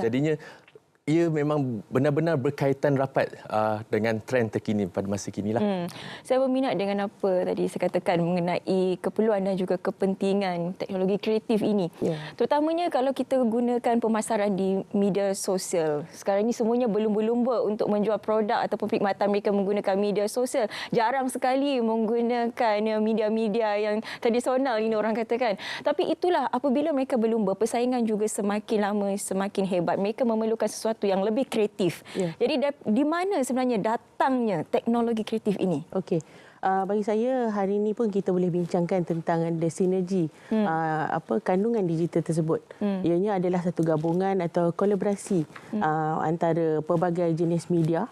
[SPEAKER 18] Jadinya ia memang benar-benar berkaitan rapat dengan trend terkini pada masa kini lah.
[SPEAKER 1] Saya berminat dengan apa tadi saya katakan mengenai keperluan dan juga kepentingan teknologi kreatif ini. Terutamanya kalau kita gunakan pemasaran di media sosial. Sekarang ini semuanya berlumba-lumba untuk menjual produk ataupun perkhidmatan mereka menggunakan media sosial. Jarang sekali menggunakan media-media yang tradisional ini orang katakan. Tapi itulah apabila mereka berlumba, persaingan juga semakin lama semakin hebat. Mereka memerlukan sesuatu yang lebih kreatif. Jadi di mana sebenarnya datangnya teknologi kreatif ini?
[SPEAKER 17] Okey. Bagi saya hari ini pun kita boleh bincangkan tentang ada sinergi kandungan digital tersebut. Ianya adalah satu gabungan atau kolaborasi antara pelbagai jenis media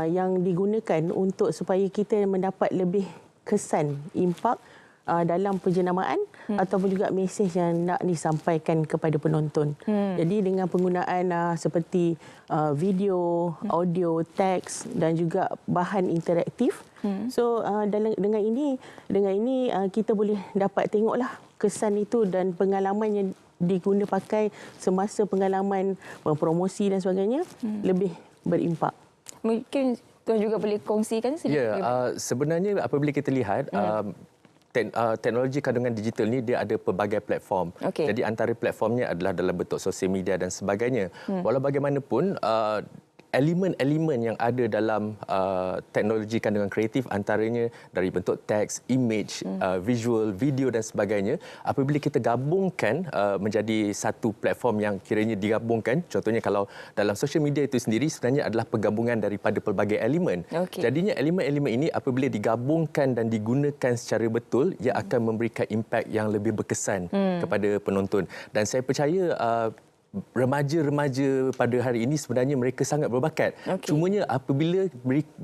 [SPEAKER 17] yang digunakan untuk supaya kita mendapat lebih kesan, impak dalam penjenamaan ataupun juga mesej yang nak disampaikan kepada penonton. Jadi dengan penggunaan seperti video, audio, teks dan juga bahan interaktif. So dengan ini kita boleh dapat tengoklah kesan itu dan pengalaman yang diguna pakai semasa pengalaman mempromosi dan sebagainya lebih berimpak.
[SPEAKER 1] Mungkin tuan juga boleh kongsikan sedikit.
[SPEAKER 18] Sebenarnya apabila kita lihat teknologi kandungan digital ni dia ada pelbagai platform. Jadi antara platformnya adalah dalam bentuk sosial media dan sebagainya. Walau bagaimanapun elemen-elemen yang ada dalam teknologi kandungan kreatif antaranya dari bentuk teks, image, visual, video dan sebagainya. Apabila kita gabungkan menjadi satu platform yang kiranya digabungkan, contohnya kalau dalam social media itu sendiri sebenarnya adalah penggabungan daripada pelbagai elemen. Jadinya elemen-elemen ini apabila digabungkan dan digunakan secara betul, ia akan memberikan impak yang lebih berkesan kepada penonton. Dan saya percaya remaja-remaja pada hari ini sebenarnya mereka sangat berbakat. Cumanya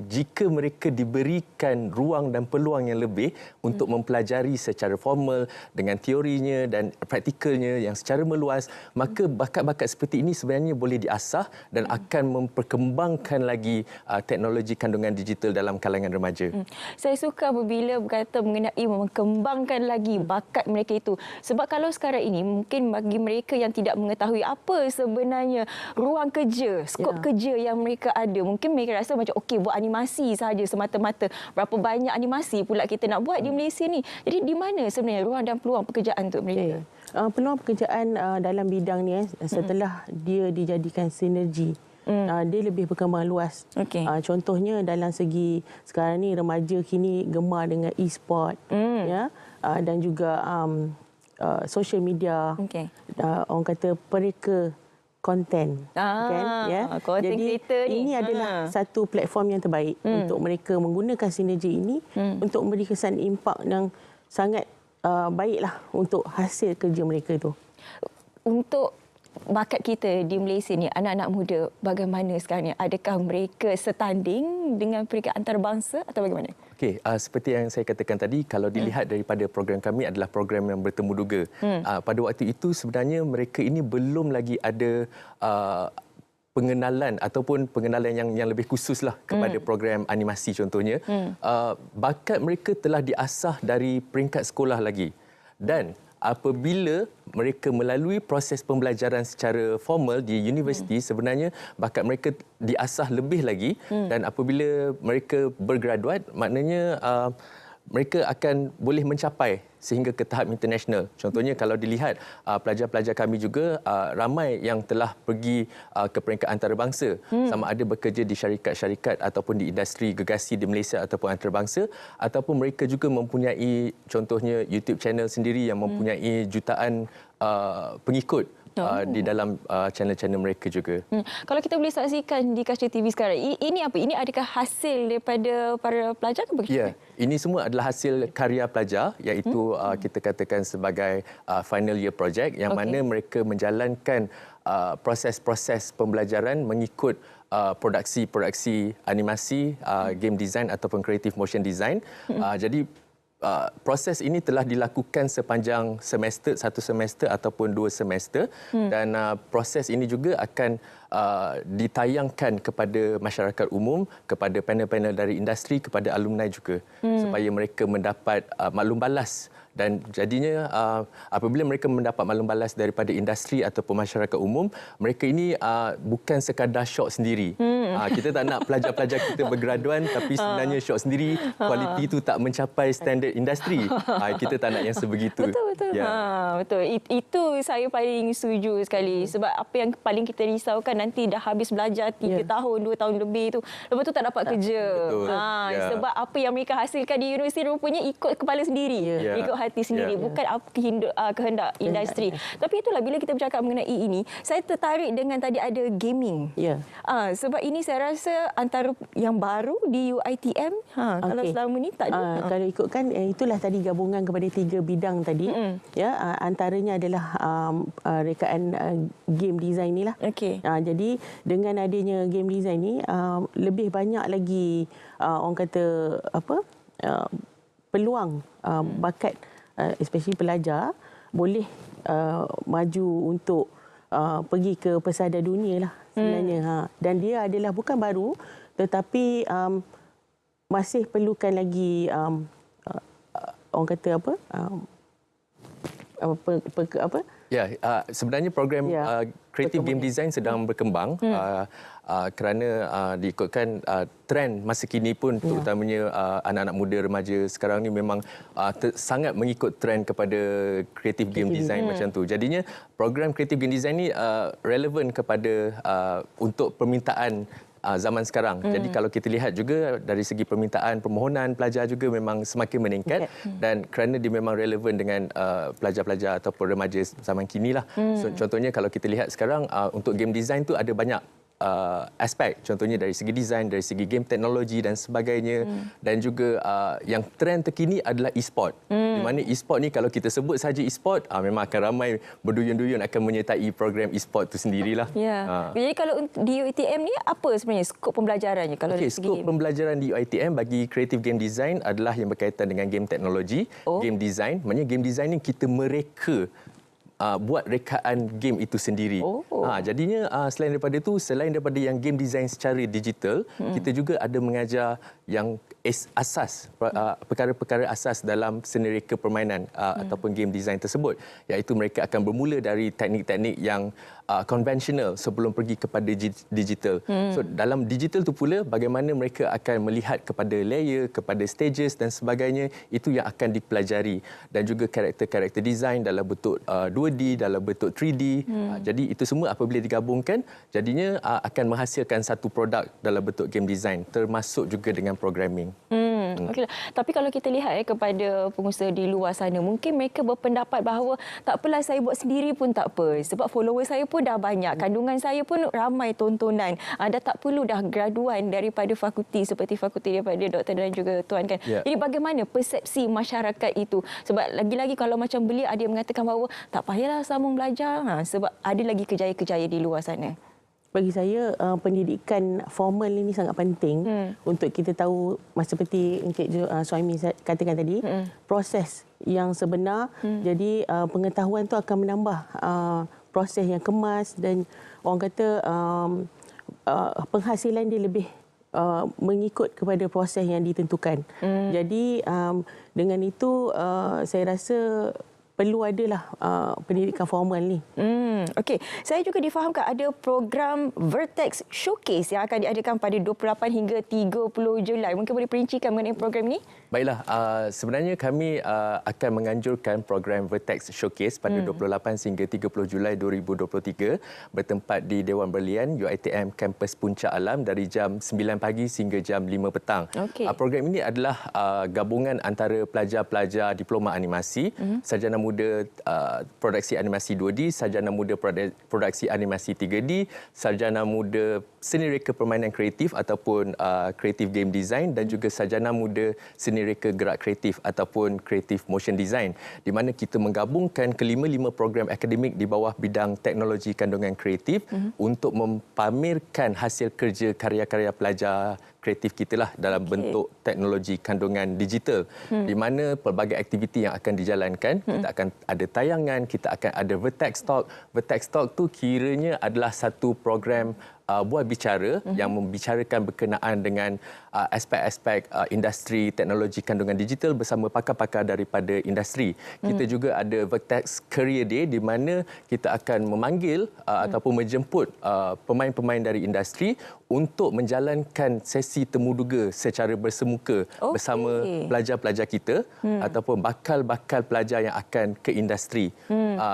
[SPEAKER 18] jika mereka diberikan ruang dan peluang yang lebih untuk mempelajari secara formal dengan teorinya dan praktikalnya yang secara meluas, maka bakat-bakat seperti ini sebenarnya boleh diasah dan akan memperkembangkan lagi teknologi kandungan digital dalam kalangan remaja.
[SPEAKER 1] Saya suka apabila berkata mengenai mengembangkan lagi bakat mereka itu. Sebab kalau sekarang ini mungkin bagi mereka yang tidak mengetahui apa sebenarnya ruang kerja, skop kerja yang mereka ada. Mungkin mereka rasa macam okey buat animasi sahaja semata-mata. Berapa banyak animasi pula kita nak buat di Malaysia ni. Jadi di mana sebenarnya ruang dan peluang pekerjaan untuk mereka?
[SPEAKER 17] Peluang pekerjaan dalam bidang ni setelah dia dijadikan sinergi. Dia lebih berkembang luas. Contohnya dalam segi sekarang ni remaja kini gemar dengan e-sport dan juga social media, orang kata pereka konten,
[SPEAKER 1] konten
[SPEAKER 17] jadi ini adalah satu platform yang terbaik untuk mereka menggunakan sinergi ini untuk memberi kesan impak yang sangat baiklah untuk hasil kerja mereka itu.
[SPEAKER 1] Untuk bakat kita di Malaysia ni, anak-anak muda bagaimana sekarang ni? Adakah mereka setanding dengan peringkat antarabangsa atau bagaimana?
[SPEAKER 18] Okey, seperti yang saya katakan tadi, kalau dilihat daripada program kami adalah program yang bertemu duga. Pada waktu itu sebenarnya mereka ini belum lagi ada pengenalan ataupun pengenalan yang lebih khususlah kepada program animasi contohnya. Bakat mereka telah diasah dari peringkat sekolah lagi. Dan apabila mereka melalui proses pembelajaran secara formal di universiti, sebenarnya bakat mereka diasah lebih lagi dan apabila mereka bergraduat, maknanya mereka akan boleh mencapai sehingga ke tahap international. Contohnya kalau dilihat pelajar-pelajar kami juga ramai yang telah pergi ke peringkat antarabangsa, sama ada bekerja di syarikat-syarikat ataupun di industri gergasi di Malaysia ataupun antarabangsa, ataupun mereka juga mempunyai contohnya YouTube channel sendiri yang mempunyai jutaan pengikut di dalam channel-channel mereka juga.
[SPEAKER 1] Kalau kita boleh saksikan di kaca TV sekarang, ini apa? Ini adakah hasil daripada para pelajar ke begitu?
[SPEAKER 18] Ya, ini semua adalah hasil karya pelajar, iaitu kita katakan sebagai final year project yang mana mereka menjalankan proses-proses pembelajaran mengikut produksi animasi, game design ataupun creative motion design. Jadi proses ini telah dilakukan sepanjang satu semester ataupun 2 semester dan proses ini juga akan ditayangkan kepada masyarakat umum, kepada panel-panel dari industri, kepada alumni juga supaya mereka mendapat maklum balas. Dan jadinya apabila mereka mendapat maklum balas daripada industri ataupun masyarakat umum, mereka ini bukan sekadar syok sendiri. Kita tak nak pelajar-pelajar kita bergraduan tapi sebenarnya syok sendiri, kualiti itu tak mencapai standard industri. Kita tak nak yang sebegitu.
[SPEAKER 1] Betul. Betul. Itu saya paling setuju sekali. Sebab apa yang paling kita risaukan nanti dah habis belajar 3 tahun, 2 tahun lebih tu, lepas tu tak dapat kerja. Sebab apa yang mereka hasilkan di universiti rupanya ikut kepala sendiri, ikut hati sendiri, bukan apa kehendak industri. Tapi itulah, bila kita bercakap mengenai ini, saya tertarik dengan tadi ada gaming. Sebab ini saya rasa antara yang baru di UiTM. Kalau selama ni tak ada.
[SPEAKER 17] Kalau ikutkan, itulah tadi gabungan kepada 3 bidang tadi. Antaranya adalah rekaan game design ni lah. Jadi dengan adanya game design ni, lebih banyak lagi orang kata peluang bakat, especially pelajar boleh maju untuk pergi ke pesada dunia lah sebenarnya. Dan dia adalah bukan baru, tetapi masih perlukan lagi orang kata
[SPEAKER 18] sebenarnya program Creative Game Design sedang berkembang kerana diikutkan trend masa kini pun terutamanya anak-anak muda remaja sekarang ni memang sangat mengikut trend kepada Creative Game Design macam tu. Jadinya program Creative Game Design ni relevan kepada untuk permintaan zaman sekarang. Jadi kalau kita lihat juga dari segi permintaan permohonan pelajar juga memang semakin meningkat dan kerana dia memang relevan dengan pelajar-pelajar ataupun remaja zaman kini lah. So, contohnya kalau kita lihat sekarang untuk game design tu ada banyak aspek, contohnya dari segi design, dari segi game teknologi dan sebagainya, dan juga yang trend terkini adalah e-sport. Di mana e-sport ni kalau kita sebut saja e-sport, memang akan ramai berduyun-duyun akan menyertai program e-sport tu sendirilah.
[SPEAKER 1] Jadi kalau di UiTM ni apa sebenarnya skop pembelajarannya kalau dari segi
[SPEAKER 18] skop pembelajaran di UiTM bagi Creative Game Design adalah yang berkaitan dengan game teknologi, game design. Maknanya game design ni kita mereka buat rekaan game itu sendiri. Jadinya selain daripada yang game design secara digital, kita juga ada mengajar yang asas, perkara-perkara asas dalam seni reka permainan ataupun game design tersebut, iaitu mereka akan bermula dari teknik-teknik yang konvensional sebelum pergi kepada digital. So dalam digital tu pula bagaimana mereka akan melihat kepada layer, kepada stages dan sebagainya, itu yang akan dipelajari, dan juga karakter-karakter design dalam bentuk 2D, dalam bentuk 3D. Jadi itu semua apabila digabungkan jadinya akan menghasilkan satu produk dalam bentuk game design, termasuk juga dengan programming.
[SPEAKER 1] Okeylah. Tapi kalau kita lihat kepada pengusaha di luar sana, mungkin mereka berpendapat bahawa tak apalah saya buat sendiri pun tak apa, sebab follower saya pun dah banyak, kandungan saya pun ramai tontonan, dah tak perlu dah graduan daripada fakulti seperti fakulti daripada doktor dan juga tuan kan. Jadi bagaimana persepsi masyarakat itu? Sebab lagi-lagi kalau macam beliau ada yang mengatakan bahawa tak payahlah sambung belajar sebab ada lagi kejaya-kejaya di luar sana.
[SPEAKER 17] Bagi saya, pendidikan formal ini sangat penting untuk kita tahu, seperti Encik Suhaimi katakan tadi, proses yang sebenar. Jadi pengetahuan tu akan menambah proses yang kemas, dan orang kata penghasilan dia lebih mengikut kepada proses yang ditentukan. Jadi dengan itu saya rasa perlu adalah pendidikan formal ni.
[SPEAKER 1] Okey, saya juga difahamkan ada program Vertex Showcase yang akan diadakan pada 28 hingga 30 Julai. Mungkin boleh perincikan mengenai program ini?
[SPEAKER 18] Baiklah, sebenarnya kami akan menganjurkan program Vertex Showcase pada 28 hingga 30 Julai 2023 bertempat di Dewan Berlian UiTM Kampus Puncak Alam dari jam 9 pagi hingga jam 5 petang. Program ini adalah gabungan antara pelajar-pelajar diploma animasi, sarjana muda muda produksi animasi 2D, sarjana muda produksi animasi 3D, sarjana muda seni reka permainan kreatif ataupun creative game design dan juga sarjana muda seni reka gerak kreatif ataupun creative motion design, di mana kita menggabungkan kelima-lima program akademik di bawah bidang teknologi kandungan kreatif untuk mempamerkan hasil kerja karya-karya pelajar kreatif kita lah dalam bentuk teknologi kandungan digital, di mana pelbagai aktiviti yang akan dijalankan. Kita akan ada tayangan, kita akan ada Vertex Talk. Vertex Talk tu kiranya adalah satu program buah bicara yang membicarakan berkenaan dengan aspek-aspek industri teknologi kandungan digital bersama pakar-pakar daripada industri. Kita juga ada Vertex Career Day, di mana kita akan memanggil ataupun menjemput pemain-pemain dari industri untuk menjalankan sesi temuduga secara bersemuka bersama pelajar-pelajar kita ataupun bakal-bakal pelajar yang akan ke industri.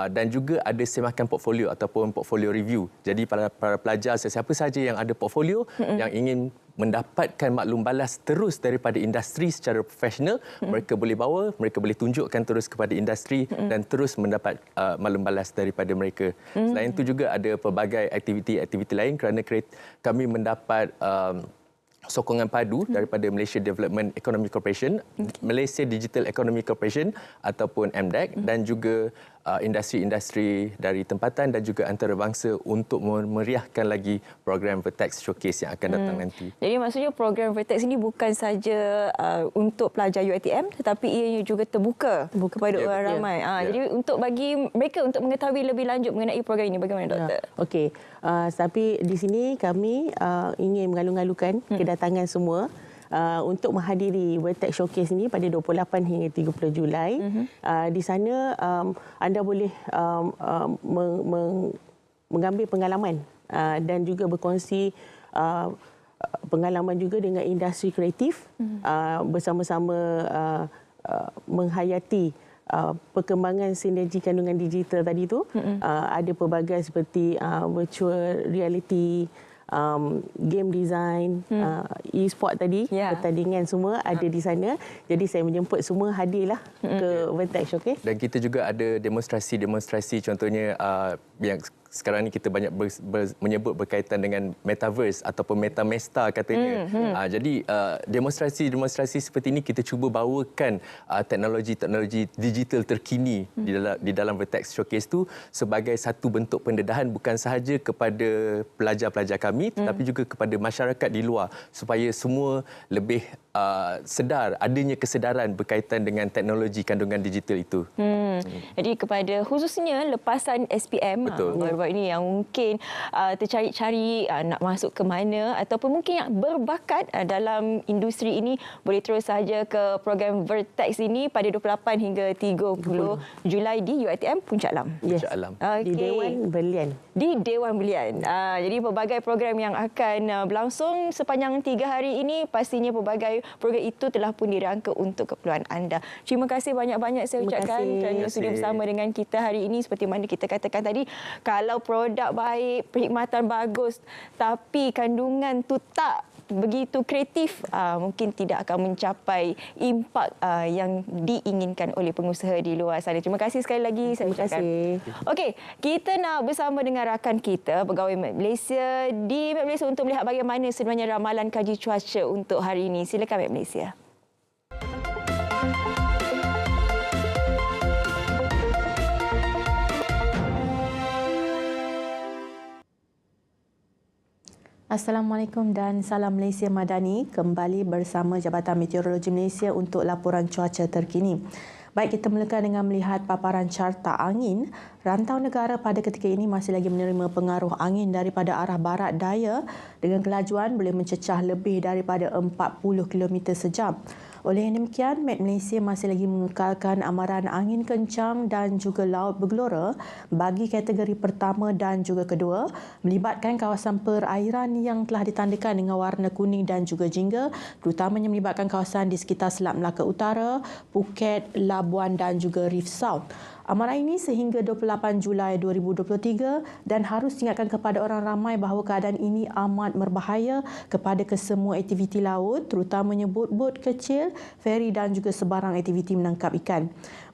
[SPEAKER 18] Dan juga ada semakan portfolio ataupun portfolio review. Jadi para pelajar, sesiapa saja yang ada portfolio yang ingin mendapatkan maklum balas terus daripada industri secara profesional, mereka boleh bawa, mereka boleh tunjukkan terus kepada industri dan terus mendapat maklum balas daripada mereka. Selain itu juga ada pelbagai aktiviti-aktiviti lain kerana kami mendapat sokongan padu daripada Malaysia Development Economic Corporation, Malaysia Digital Economy Corporation ataupun MDEC dan juga industri-industri dari tempatan dan juga antarabangsa untuk memeriahkan lagi program Vertex Showcase yang akan datang nanti.
[SPEAKER 1] Jadi maksudnya program Vertex ini bukan saja untuk pelajar UiTM tetapi ianya juga terbuka kepada orang ramai. Jadi untuk bagi mereka untuk mengetahui lebih lanjut mengenai program ini, bagaimana Doktor?
[SPEAKER 17] Okey. Tapi di sini kami ingin mengalu-alukan kedatangan semua untuk menghadiri Vertex Showcase ini pada 28 hingga 30 Julai. Di sana anda boleh mengambil pengalaman dan juga berkongsi pengalaman juga dengan industri kreatif bersama-sama menghayati perkembangan sinergi kandungan digital tadi tu. Ada pelbagai seperti virtual reality, game design, e-sport tadi, pertandingan semua ada di sana. Jadi saya menjemput semua hadirlah ke Vertex Showcase.
[SPEAKER 18] Dan kita juga ada demonstrasi-demonstrasi, contohnya yang sekarang ni kita banyak menyebut berkaitan dengan metaverse ataupun metamesta katanya. Jadi demonstrasi-demonstrasi seperti ini kita cuba bawakan teknologi-teknologi digital terkini di dalam Vertex Showcase tu sebagai satu bentuk pendedahan bukan sahaja kepada pelajar-pelajar kami tetapi juga kepada masyarakat di luar supaya semua lebih sedar, adanya kesedaran berkaitan dengan teknologi kandungan digital itu.
[SPEAKER 1] Jadi kepada khususnya lepasan SPM baru-baru ini yang mungkin tercari-cari nak masuk ke mana ataupun mungkin yang berbakat dalam industri ini, boleh terus saja ke program Vertex ini pada 28 hingga 30 Julai di UiTM Puncak Lam.
[SPEAKER 17] Puncak Lam. Di Dewan Belian.
[SPEAKER 1] Di Dewan Belian. Jadi pelbagai program yang akan berlangsung sepanjang 3 hari ini, pastinya pelbagai program itu telah pun dirangka untuk keperluan anda. Terima kasih banyak-banyak saya ucapkan kerana sudi bersama dengan kita hari ini. Seperti mana kita katakan tadi, kalau produk baik, perkhidmatan bagus tapi kandungan tu tak begitu kreatif, mungkin tidak akan mencapai impak yang diinginkan oleh pengusaha di luar sana. Terima kasih sekali lagi saya ucapkan. Okey, kita nak bersama dengan rakan kita pegawai Met Malaysia di Met Malaysia untuk melihat bagaimana sebenarnya ramalan kaji cuaca untuk hari ini. Silakan Met Malaysia.
[SPEAKER 19] Assalamualaikum dan salam Malaysia Madani, kembali bersama Jabatan Meteorologi Malaysia untuk laporan cuaca terkini. Baik, kita mulakan dengan melihat paparan carta angin. Rantau negara pada ketika ini masih lagi menerima pengaruh angin daripada arah barat daya dengan kelajuan boleh mencecah lebih daripada 40 km sejam. Oleh yang demikian, Met Malaysia masih lagi mengekalkan amaran angin kencang dan juga laut bergelora bagi kategori pertama dan juga kedua, melibatkan kawasan perairan yang telah ditandakan dengan warna kuning dan juga jingga, terutamanya melibatkan kawasan di sekitar Selat Melaka Utara, Phuket, Labuan dan juga Reef South. Amaran ini sehingga 28 Julai 2023 dan harus diingatkan kepada orang ramai bahawa keadaan ini amat berbahaya kepada kesemua aktiviti laut, terutamanya bot-bot kecil, feri dan juga sebarang aktiviti menangkap ikan.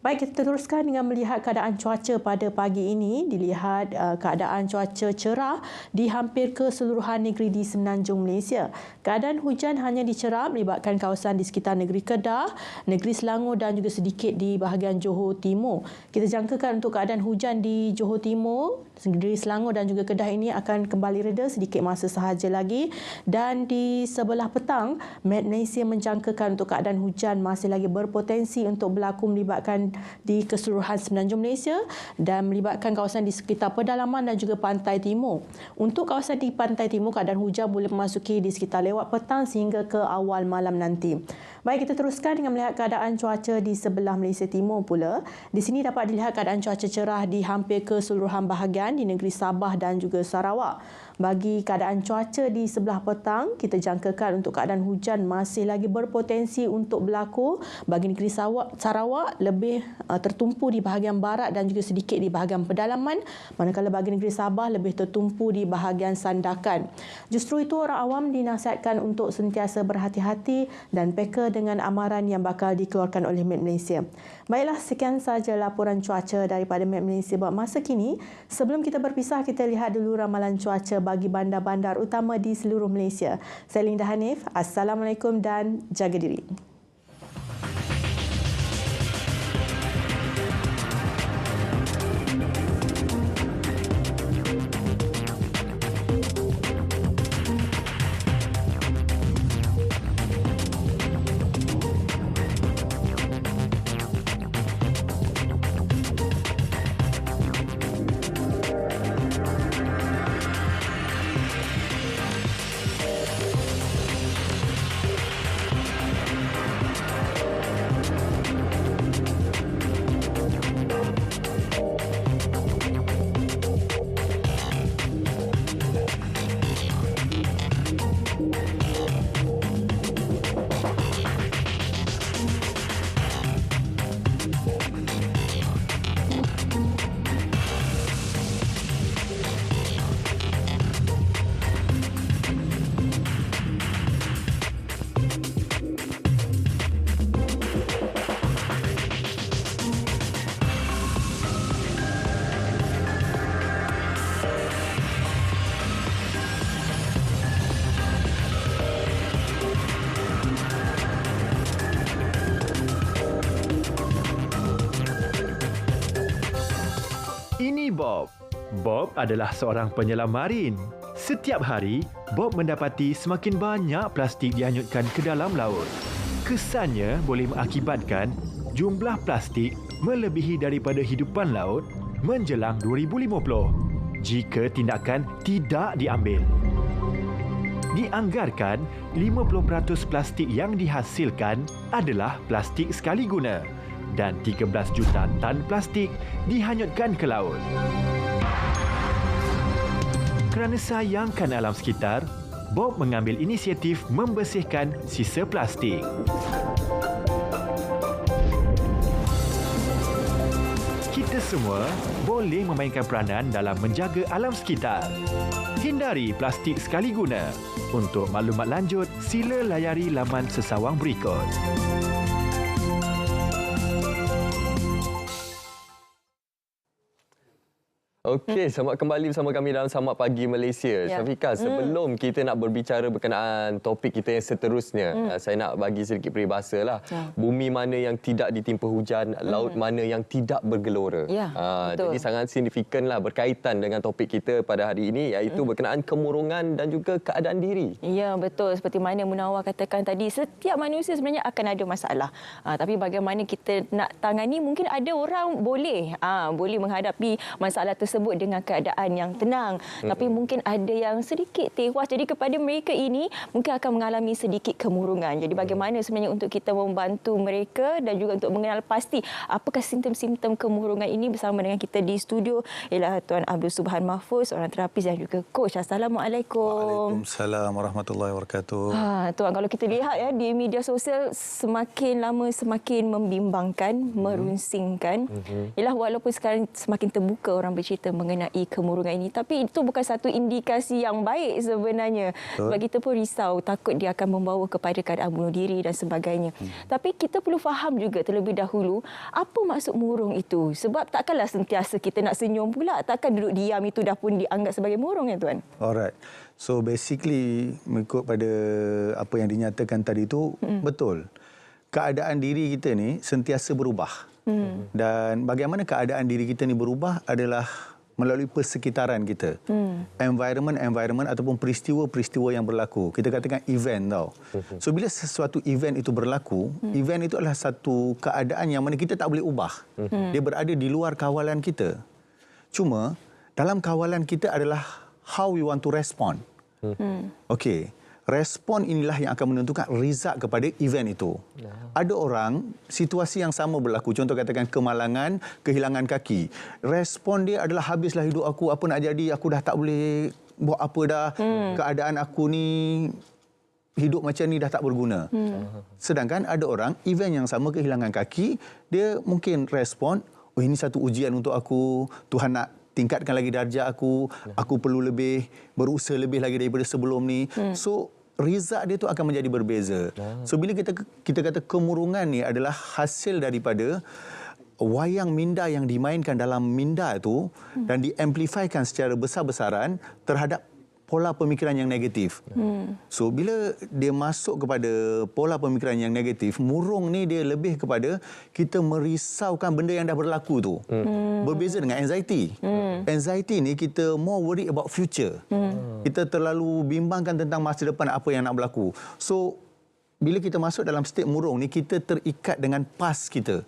[SPEAKER 19] Baik, kita teruskan dengan melihat keadaan cuaca pada pagi ini. Dilihat keadaan cuaca cerah di hampir keseluruhan negeri di Semenanjung Malaysia. Keadaan hujan hanya dicerap melibatkan kawasan di sekitar negeri Kedah, negeri Selangor dan juga sedikit di bahagian Johor Timur. Kita jangkakan untuk keadaan hujan di Johor Timur, negeri Selangor dan juga Kedah ini akan kembali reda sedikit masa sahaja lagi. Dan di sebelah petang, Met Malaysia menjangkakan untuk keadaan hujan masih lagi berpotensi untuk berlaku melibatkan di keseluruhan Semenanjung Malaysia dan melibatkan kawasan di sekitar pedalaman dan juga pantai timur. Untuk kawasan di pantai timur, keadaan hujan boleh memasuki di sekitar lewat petang sehingga ke awal malam nanti. Baik, kita teruskan dengan melihat keadaan cuaca di sebelah Malaysia Timur pula. Di sini dapat dilihat keadaan cuaca cerah di hampir keseluruhan bahagian di negeri Sabah dan juga Sarawak. Bagi keadaan cuaca di sebelah petang, kita jangkakan untuk keadaan hujan masih lagi berpotensi untuk berlaku bagi negeri Sarawak, lebih tertumpu di bahagian barat dan juga sedikit di bahagian pedalaman, manakala bagi negeri Sabah lebih tertumpu di bahagian Sandakan. Justru itu orang awam dinasihatkan untuk sentiasa berhati-hati dan peka dengan amaran yang bakal dikeluarkan oleh Met Malaysia. Baiklah, sekian sahaja laporan cuaca daripada Met Malaysia buat masa kini. Sebelum kita berpisah, kita lihat dulu ramalan cuaca bagi bandar-bandar utama di seluruh Malaysia. Saya Linda Hanif. Assalamualaikum dan jaga diri.
[SPEAKER 20] Ini Bob. Bob adalah seorang penyelam marin. Setiap hari, Bob mendapati semakin banyak plastik dihanyutkan ke dalam laut. Kesannya boleh mengakibatkan jumlah plastik melebihi daripada hidupan laut menjelang 2050 jika tindakan tidak diambil. Dianggarkan 50% plastik yang dihasilkan adalah plastik sekali guna dan 13 juta tan plastik dihanyutkan ke laut. Kerana sayangkan alam sekitar, Bob mengambil inisiatif membersihkan sisa plastik. Kita semua boleh memainkan peranan dalam menjaga alam sekitar. Hindari plastik sekali guna. Untuk maklumat lanjut, sila layari laman sesawang berikut.
[SPEAKER 2] Okey, selamat kembali bersama kami dalam Samak Pagi Malaysia.
[SPEAKER 1] Ya.
[SPEAKER 2] Syafiqah, sebelum kita nak berbicara berkenaan topik kita yang seterusnya, saya nak bagi sedikit peribahasa lah. Bumi mana yang tidak ditimpa hujan, laut mana yang tidak bergelora.
[SPEAKER 1] Ya, betul.
[SPEAKER 2] Jadi sangat signifikan lah berkaitan dengan topik kita pada hari ini, iaitu berkenaan kemurungan dan juga keadaan diri.
[SPEAKER 1] Ya, betul. Seperti mana Munawar katakan tadi, setiap manusia sebenarnya akan ada masalah. Tapi bagaimana kita nak tangani, mungkin ada orang boleh menghadapi masalah tersebut sebut dengan keadaan yang tenang. Tapi mungkin ada yang sedikit tewas. Jadi kepada mereka ini mungkin akan mengalami sedikit kemurungan. Jadi bagaimana sebenarnya untuk kita membantu mereka dan juga untuk mengenal pasti apakah simptom-simptom kemurungan ini, bersama dengan kita di studio ialah Tuan Abdul Subhan Mahfuz, seorang terapis dan juga coach. Assalamualaikum.
[SPEAKER 21] Waalaikumsalam warahmatullahi wabarakatuh.
[SPEAKER 1] Tuan, kalau kita lihat ya di media sosial semakin lama semakin membimbangkan, merunsingkan. Ialah walaupun sekarang semakin terbuka orang bercerita mengenai kemurungan ini, tapi itu bukan satu indikasi yang baik sebenarnya. Sebab kita pun risau, takut dia akan membawa kepada keadaan bunuh diri dan sebagainya. Tapi kita perlu faham juga terlebih dahulu apa maksud murung itu. Sebab takkanlah sentiasa kita nak senyum pula, takkan duduk diam itu dah pun dianggap sebagai murung ya Tuan.
[SPEAKER 21] Alright. So basically mengikut pada apa yang dinyatakan tadi itu betul. Keadaan diri kita ni sentiasa berubah. Dan bagaimana keadaan diri kita ni berubah adalah melalui persekitaran kita. Environment ataupun peristiwa-peristiwa yang berlaku. Kita katakan event tau. So bila sesuatu event itu berlaku, event itu adalah satu keadaan yang mana kita tak boleh ubah. Dia berada di luar kawalan kita. Cuma dalam kawalan kita adalah how we want to respond. Okey. Respon inilah yang akan menentukan result kepada event itu. Ada orang, situasi yang sama berlaku. Contoh katakan kemalangan, kehilangan kaki. Respon dia adalah habislah hidup aku, apa nak jadi, aku dah tak boleh buat apa dah. Keadaan aku ni, hidup macam ni dah tak berguna. Sedangkan ada orang, event yang sama, kehilangan kaki, dia mungkin respon, oh ini satu ujian untuk aku, Tuhan nak tingkatkan lagi darjah aku perlu lebih, berusaha lebih lagi daripada sebelum ni. So, result dia tu akan menjadi berbeza. So, bila kita kata kemurungan ni adalah hasil daripada wayang minda yang dimainkan dalam minda tu dan diamplifikan secara besar-besaran terhadap pola pemikiran yang negatif. So, bila dia masuk kepada pola pemikiran yang negatif, murung ni dia lebih kepada kita merisaukan benda yang dah berlaku tu. Berbeza dengan anxiety. Anxiety ni kita more worried about future. Kita terlalu bimbangkan tentang masa depan apa yang nak berlaku. So, bila kita masuk dalam state murung ni, kita terikat dengan past kita.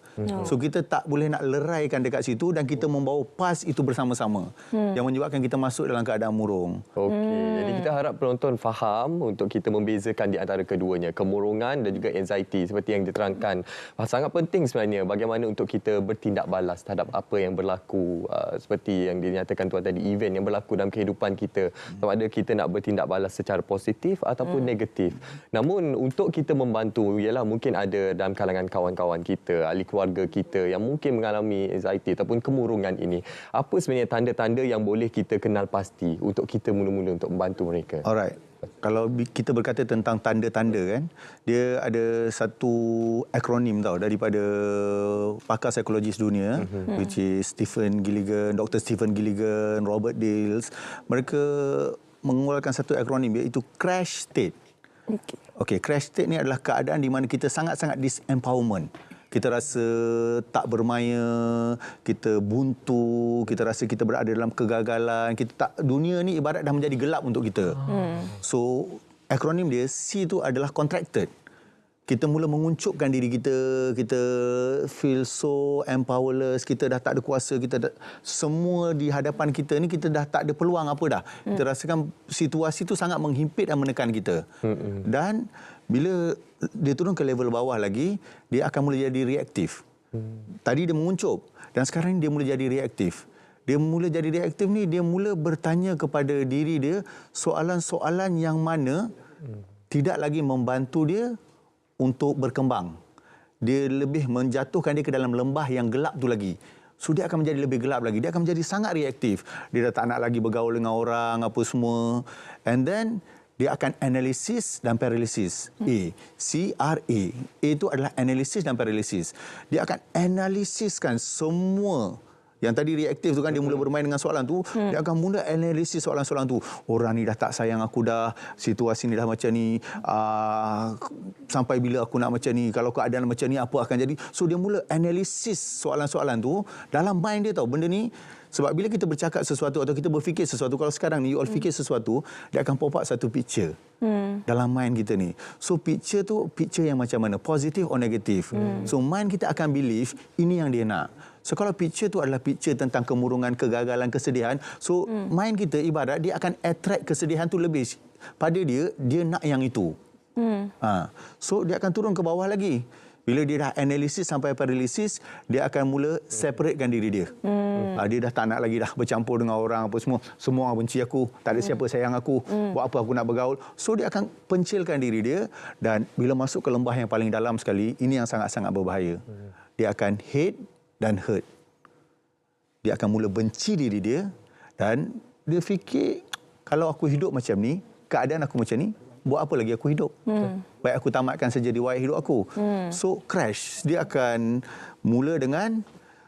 [SPEAKER 21] So, kita tak boleh nak leraikan dekat situ dan kita membawa past itu bersama-sama. Yang menyebabkan kita masuk dalam keadaan murung.
[SPEAKER 2] Okey. Jadi kita harap penonton faham untuk kita membezakan di antara keduanya. Kemurungan dan juga anxiety seperti yang diterangkan. Sangat penting sebenarnya bagaimana untuk kita bertindak balas terhadap apa yang berlaku. Seperti yang dinyatakan tuan tadi, event yang berlaku dalam kehidupan kita. Sama ada kita nak bertindak balas secara positif ataupun negatif. Namun untuk kita membantu, ialah mungkin ada dalam kalangan kawan-kawan kita, ahli keluarga kita yang mungkin mengalami anxiety ataupun kemurungan ini. Apa sebenarnya tanda-tanda yang boleh kita kenal pasti untuk kita mula-mula untuk membantu mereka?
[SPEAKER 21] Alright. Kalau kita berkata tentang tanda-tanda kan, dia ada satu akronim tau daripada pakar psikologis dunia, which is Dr. Stephen Gilligan, Robert Dills. Mereka mengeluarkan satu akronim iaitu crash state. Okey, crash state ni adalah keadaan di mana kita sangat-sangat disempowerment. Kita rasa tak bermaya, kita buntu, kita rasa kita berada dalam kegagalan, dunia ni ibarat dah menjadi gelap untuk kita. So, akronim dia C tu adalah contracted. Kita mula menguncupkan diri kita, kita feel so empowerless, kita dah tak ada kuasa, semua di hadapan kita ni kita dah tak ada peluang apa dah. Kita rasakan situasi tu sangat menghimpit dan menekan kita. Dan bila dia turun ke level bawah lagi, dia akan mula jadi reaktif. Tadi dia menguncup dan sekarang dia mula jadi reaktif. Dia mula jadi reaktif ni, dia mula bertanya kepada diri dia soalan-soalan yang mana tidak lagi membantu dia untuk berkembang. Dia lebih menjatuhkan dia ke dalam lembah yang gelap tu lagi. So, dia akan menjadi lebih gelap lagi. Dia akan menjadi sangat reaktif. Dia dah tak nak lagi bergaul dengan orang, apa semua. And then, dia akan analisis dan paralisis. A. C-R-A. A itu adalah analisis dan paralisis. Dia akan analisiskan semua. Yang tadi reaktif tu kan, dia mula bermain dengan soalan tu, dia akan mula analisis soalan-soalan tu. Orang ni dah tak sayang aku dah, situasi ni dah macam ni, sampai bila aku nak macam ni, kalau keadaan macam ni apa akan jadi. So dia mula analisis soalan-soalan tu dalam mind dia tahu benda ni. Sebab bila kita bercakap sesuatu atau kita berfikir sesuatu, kalau sekarang ni you all fikir sesuatu, dia akan pop up satu picture dalam mind kita ni. So picture tu picture yang macam mana, positif or negatif. So mind kita akan believe ini yang dia nak. So kalau picture tu adalah picture tentang kemurungan, kegagalan, kesedihan, so mind kita ibarat dia akan attract kesedihan tu lebih pada dia nak yang itu. So dia akan turun ke bawah lagi. Bila dia dah analisis sampai paralisis, dia akan mula separatekan diri dia. Dia dah tak nak lagi dah bercampur dengan orang apa semua. Semua orang benci aku, tak ada siapa sayang aku. Buat apa aku nak bergaul? So dia akan pencilkan diri dia, dan bila masuk ke lembah yang paling dalam sekali, ini yang sangat-sangat berbahaya. Dia akan hate dan hurt. Dia akan mula benci diri dia, dan dia fikir kalau aku hidup macam ni, keadaan aku macam ni, buat apa lagi aku hidup? Baik aku tamatkan saja riwayat hidup aku. So crash. Dia akan mula dengan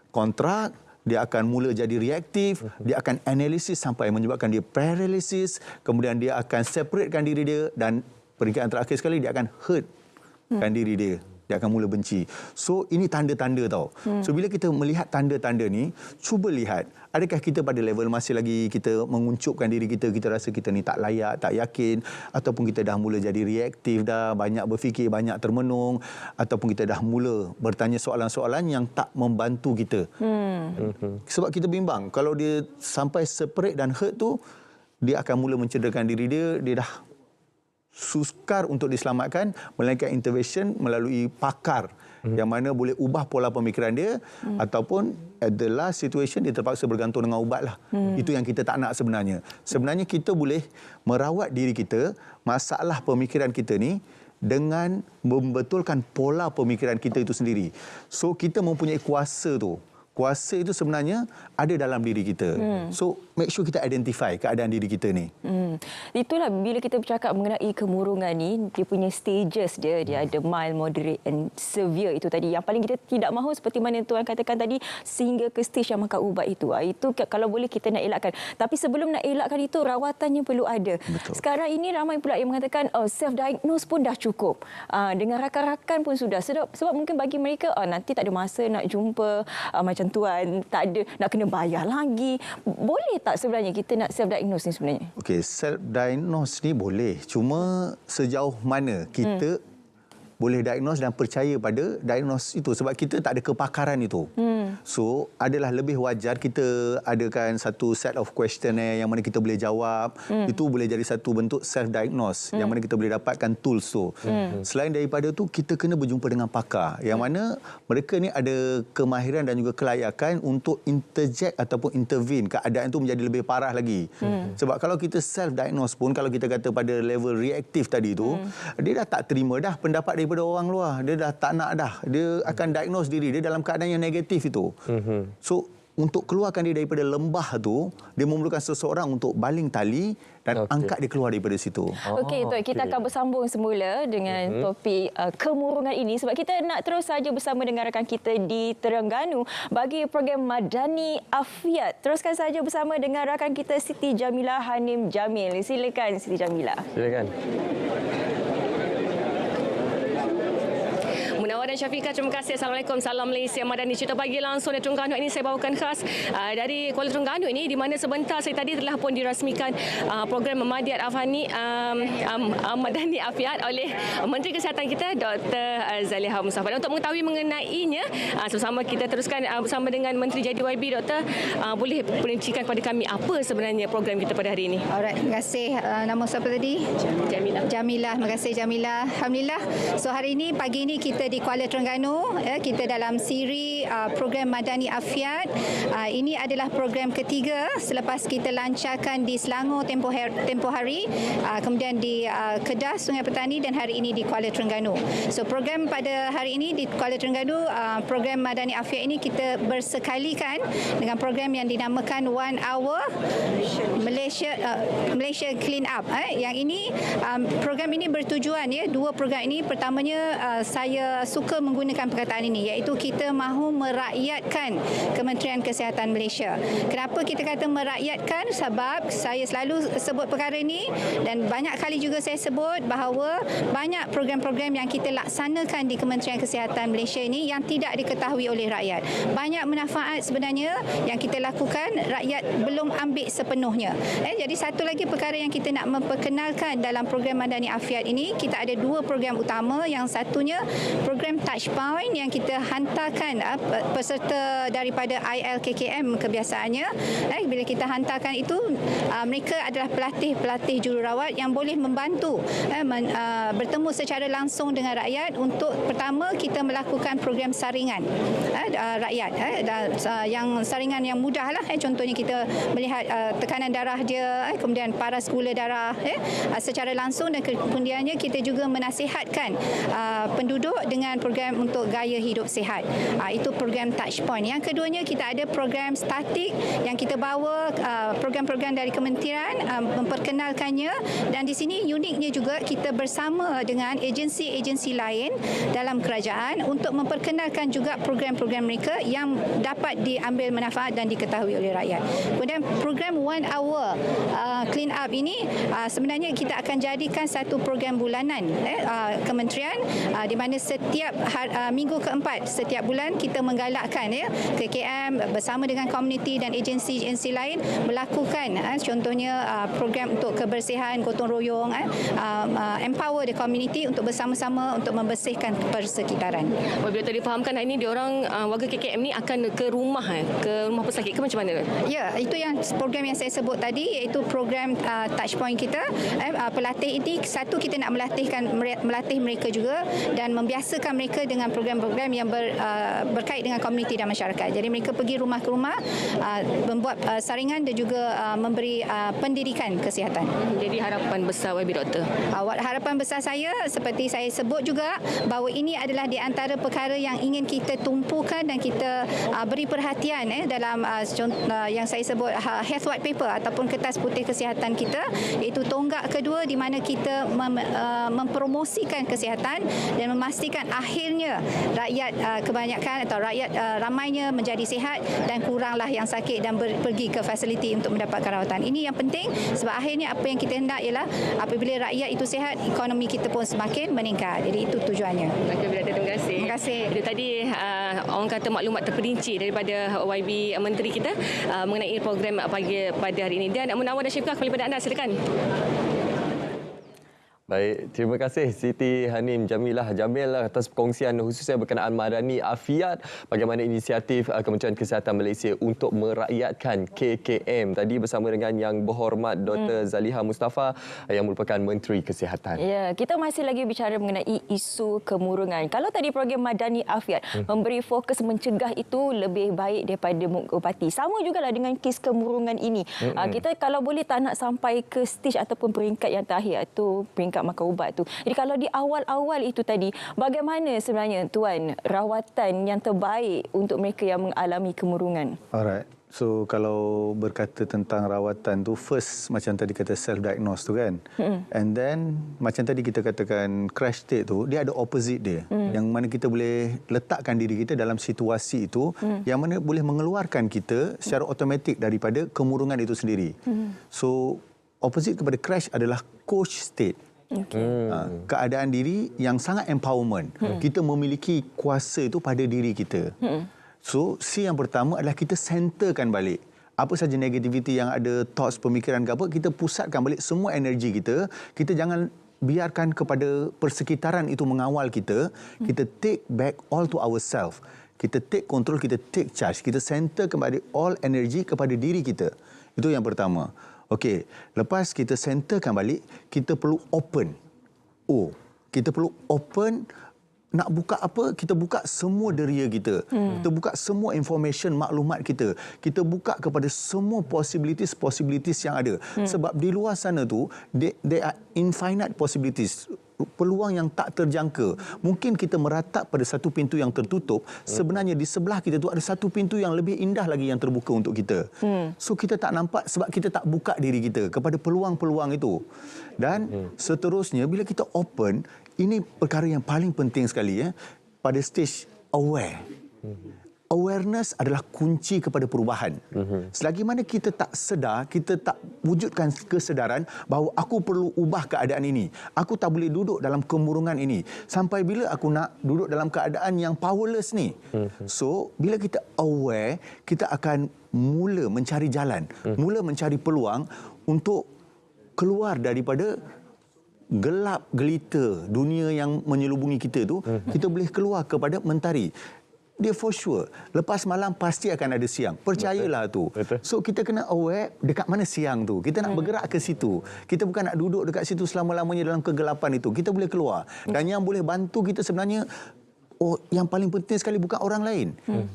[SPEAKER 21] kontrak, dia akan mula jadi reaktif, dia akan analisis sampai menyebabkan dia paralysis, kemudian dia akan separatekan diri dia, dan peringkat terakhir sekali dia akan hurtkan diri dia. Dia akan mula benci. So ini tanda-tanda tau. So bila kita melihat tanda-tanda ni, cuba lihat adakah kita pada level masih lagi kita menguncupkan diri kita, kita rasa kita ni tak layak, tak yakin, ataupun kita dah mula jadi reaktif dah, banyak berfikir, banyak termenung, ataupun kita dah mula bertanya soalan-soalan yang tak membantu kita. Sebab kita bimbang kalau dia sampai separate dan hurt tu, dia akan mula mencederakan diri dia, dia dah sukar untuk diselamatkan, melainkan intervention melalui pakar yang mana boleh ubah pola pemikiran dia, ataupun at the last situation dia terpaksa bergantung dengan ubat lah. Itu yang kita tak nak sebenarnya. Sebenarnya kita boleh merawat diri kita, masalah pemikiran kita ni, dengan membetulkan pola pemikiran kita itu sendiri. So kita mempunyai kuasa tu. Kuasa itu sebenarnya ada dalam diri kita. So, make sure kita identify keadaan diri kita ni.
[SPEAKER 1] Itulah bila kita bercakap mengenai kemurungan ni, dia punya stages dia. Dia ada mild, moderate and severe itu tadi. Yang paling kita tidak mahu seperti mana Tuan katakan tadi, sehingga ke stage yang makan ubat itu. Itu kalau boleh kita nak elakkan. Tapi sebelum nak elakkan itu, rawatannya perlu ada. Betul. Sekarang ini ramai pula yang mengatakan self-diagnose pun dah cukup. Dengan rakan-rakan pun sudah. Sebab mungkin bagi mereka, nanti tak ada masa nak jumpa macam Tuan, tak ada, nak kena bayar lagi. Boleh tak sebenarnya kita nak self-diagnose ni sebenarnya?
[SPEAKER 21] Okey, self-diagnose ni boleh. Cuma sejauh mana kita boleh diagnose dan percaya pada diagnose itu, sebab kita tak ada kepakaran itu. So, adalah lebih wajar kita adakan satu set of questionnaire yang mana kita boleh jawab. Itu boleh jadi satu bentuk self-diagnose yang mana kita boleh dapatkan tools tu. Selain daripada tu, kita kena berjumpa dengan pakar yang mana mereka ni ada kemahiran dan juga kelayakan untuk interject ataupun intervene keadaan itu menjadi lebih parah lagi. Sebab kalau kita self-diagnose pun, kalau kita kata pada level reaktif tadi tu, dia dah tak terima dah pendapat daripada orang luar. Dia dah tak nak dah. Dia akan diagnose diri dia dalam keadaan yang negatif itu. So, untuk keluarkan dia daripada lembah tu, dia memerlukan seseorang untuk baling tali dan angkat dia keluar daripada situ.
[SPEAKER 1] Okey, Tuan, kita akan bersambung semula dengan topik kemurungan ini sebab kita nak terus saja bersama dengan rakan kita di Terengganu bagi program Madani Afiat. Teruskan saja bersama dengan rakan kita Siti Jamilah Hanim Jamil. Silakan Siti Jamilah.
[SPEAKER 2] Silakan.
[SPEAKER 4] Munawar dan Syafiqah, terima kasih. Assalamualaikum. Salam Malaysia Madani. Cerita pagi langsung dari Terengganu ini saya bawakan khas dari Kuala Terengganu ini, di mana sebentar saya tadi telah pun dirasmikan program Madani Afiat oleh Menteri Kesihatan kita Dr. Zaliha Mustafa. Dan untuk mengetahui mengenainya, sama-sama kita teruskan bersama dengan Menteri JDYB. Doktor, boleh perincikan kepada kami apa sebenarnya program kita pada hari ini?
[SPEAKER 22] Alright, terima kasih. Nama siapa tadi?
[SPEAKER 4] Jamilah.
[SPEAKER 22] Jamilah, terima kasih Jamilah. Alhamdulillah. So hari ini, pagi ini kita di Kuala Terengganu, kita dalam siri program Madani Afiat. Ini adalah program ketiga selepas kita lancarkan di Selangor tempoh hari, kemudian di Kedah, Sungai Petani dan hari ini di Kuala Terengganu. So program pada hari ini di Kuala Terengganu, program Madani Afiat ini kita bersekalikan dengan program yang dinamakan One Hour Malaysia Clean Up. Yang ini program ini bertujuan, dua program ini. Pertamanya saya suka menggunakan perkataan ini, iaitu kita mahu merakyatkan Kementerian Kesihatan Malaysia. Kenapa kita kata merakyatkan? Sebab saya selalu sebut perkara ini dan banyak kali juga saya sebut bahawa banyak program-program yang kita laksanakan di Kementerian Kesihatan Malaysia ini yang tidak diketahui oleh rakyat. Banyak manfaat sebenarnya yang kita lakukan, rakyat belum ambil sepenuhnya. Jadi satu lagi perkara yang kita nak memperkenalkan dalam program Madani Afiat ini, kita ada dua program utama. Yang satunya program Touchpoint yang kita hantarkan peserta daripada ILKKM kebiasaannya, bila kita hantarkan itu, mereka adalah pelatih jururawat yang boleh membantu bertemu secara langsung dengan rakyat untuk pertama kita melakukan program saringan rakyat, yang saringan yang mudah lah. Contohnya kita melihat tekanan darah dia, kemudian paras gula darah secara langsung, dan kemudiannya kita juga menasihatkan penduduk dengan program untuk gaya hidup sihat. Itu program Touchpoint. Yang keduanya, kita ada program statik yang kita bawa program-program dari kementerian memperkenalkannya, dan di sini uniknya juga kita bersama dengan agensi-agensi lain dalam kerajaan untuk memperkenalkan juga program-program mereka yang dapat diambil manfaat dan diketahui oleh rakyat. Kemudian program 1 Hour Clean Up ini sebenarnya kita akan jadikan satu program bulanan kementerian, di mana setiap minggu keempat setiap bulan kita menggalakkan KKM bersama dengan komuniti dan agensi-agensi lain melakukan contohnya program untuk kebersihan, gotong royong, empower the community untuk bersama-sama untuk membersihkan persekitaran.
[SPEAKER 4] Bila tadi fahamkan ini diorang warga KKM ni akan ke rumah pesakit ke macam mana?
[SPEAKER 22] Ya, itu yang program yang saya sebut tadi, iaitu program Touchpoint kita. Pelatih ini, satu, kita nak melatih mereka juga dan membiasakan mereka dengan program-program yang berkait dengan komuniti dan masyarakat. Jadi mereka pergi rumah ke rumah, membuat saringan dan juga memberi pendidikan kesihatan.
[SPEAKER 4] Jadi harapan besar YB Doktor?
[SPEAKER 22] Harapan besar saya, seperti saya sebut juga, bahawa ini adalah di antara perkara yang ingin kita tumpukan dan kita beri perhatian dalam yang saya sebut health white paper ataupun kertas putih kesihatan kita, iaitu tonggak kedua di mana kita mempromosikan kesihatan dan memastikan akhirnya rakyat kebanyakan atau rakyat ramainya menjadi sihat dan kuranglah yang sakit dan pergi ke fasiliti untuk mendapatkan rawatan. Ini yang penting, sebab akhirnya apa yang kita hendak ialah apabila rakyat itu sihat, ekonomi kita pun semakin meningkat. Jadi itu tujuannya.
[SPEAKER 4] Terima kasih.
[SPEAKER 22] Terima kasih.
[SPEAKER 4] Itu tadi orang kata maklumat terperinci daripada YB Menteri kita mengenai program pada hari ini. Dan Munawar dan Syifqah, kembali pada anda, silakan.
[SPEAKER 2] Baik, terima kasih Siti Hanim Jamil atas perkongsian khususnya berkenaan Madani Afiat, bagaimana inisiatif Kementerian Kesihatan Malaysia untuk merakyatkan KKM tadi bersama dengan Yang Berhormat Dr. Zaliha Mustafa yang merupakan Menteri Kesihatan.
[SPEAKER 1] Ya, kita masih lagi bicara mengenai isu kemurungan. Kalau tadi program Madani Afiat memberi fokus mencegah itu lebih baik daripada mengobati. Sama jugalah dengan kes kemurungan ini. Kita kalau boleh tak nak sampai ke stage ataupun peringkat yang terakhir, itu peringkat makan ubat tu. Jadi kalau di awal-awal itu tadi, bagaimana sebenarnya Tuan rawatan yang terbaik untuk mereka yang mengalami kemurungan?
[SPEAKER 21] Alright. So kalau berkata tentang rawatan tu, first macam tadi kata self-diagnose tu kan. And then macam tadi kita katakan crash state tu, dia ada opposite dia. Yang mana kita boleh letakkan diri kita dalam situasi itu yang mana boleh mengeluarkan kita secara automatik daripada kemurungan itu sendiri. So opposite kepada crash adalah coach state. Keadaan diri yang sangat empowerment. Kita memiliki kuasa itu pada diri kita. So, C yang pertama adalah kita centerkan balik. Apa saja negativity yang ada, thoughts, pemikiran ke apa, kita pusatkan balik semua energi kita. Kita jangan biarkan kepada persekitaran itu mengawal kita. Kita take back all to ourselves. Kita take control, kita take charge. Kita center kembali all energy kepada diri kita. Itu yang pertama. Okey, lepas kita centerkan balik, kita perlu open. Kita perlu open. Nak buka apa? Kita buka semua deria kita. Kita buka semua information, maklumat kita. Kita buka kepada semua possibilities yang ada. Sebab di luar sana tu, there are infinite possibilities. Peluang yang tak terjangka. Mungkin kita meratap pada satu pintu yang tertutup, sebenarnya di sebelah kita tu ada satu pintu yang lebih indah lagi yang terbuka untuk kita. So kita tak nampak sebab kita tak buka diri kita kepada peluang-peluang itu. Dan seterusnya bila kita open, ini perkara yang paling penting sekali pada stage aware. Awareness adalah kunci kepada perubahan. Selagi mana kita tak sedar, kita tak wujudkan kesedaran bahawa aku perlu ubah keadaan ini. Aku tak boleh duduk dalam kemurungan ini. Sampai bila aku nak duduk dalam keadaan yang powerless ni? So, bila kita aware, kita akan mula mencari jalan, mula mencari peluang untuk keluar daripada gelap gelita dunia yang menyelubungi kita tu. Kita boleh keluar kepada mentari. dia for sure. Lepas malam pasti akan ada siang. Percayalah tu. So kita kena aware dekat mana siang tu. Kita nak bergerak ke situ. Kita bukan nak duduk dekat situ selama-lamanya dalam kegelapan itu. Kita boleh keluar. Dan yang boleh bantu kita sebenarnya, yang paling penting sekali bukan orang lain.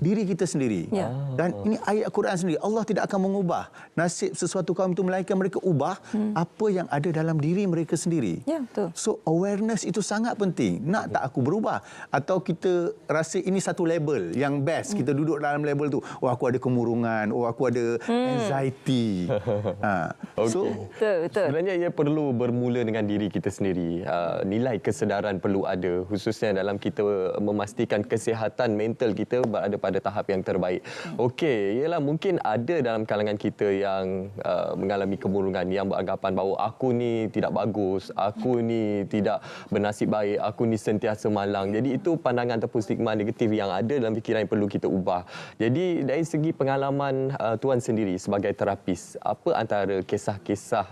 [SPEAKER 21] Diri kita sendiri. Dan ini ayat Quran sendiri. Allah tidak akan mengubah nasib sesuatu kaum itu melainkan mereka ubah apa yang ada dalam diri mereka sendiri.
[SPEAKER 1] Betul.
[SPEAKER 21] So awareness itu sangat penting. Nak tak aku berubah? Atau kita rasa ini satu label yang best. Kita duduk dalam label tu. Aku ada kemurungan. Aku ada anxiety.
[SPEAKER 2] So sebenarnya ia perlu bermula dengan diri kita sendiri. Nilai kesedaran perlu ada, khususnya dalam kita memastikan kesihatan mental kita berada pada tahap yang terbaik. Okey, ialah mungkin ada dalam kalangan kita yang mengalami kemurungan, yang beranggapan bahawa aku ni tidak bagus, aku ni tidak bernasib baik, aku ni sentiasa malang. Jadi itu pandangan ataupun stigma negatif yang ada dalam fikiran yang perlu kita ubah. Jadi dari segi pengalaman tuan sendiri sebagai terapis, apa antara kisah-kisah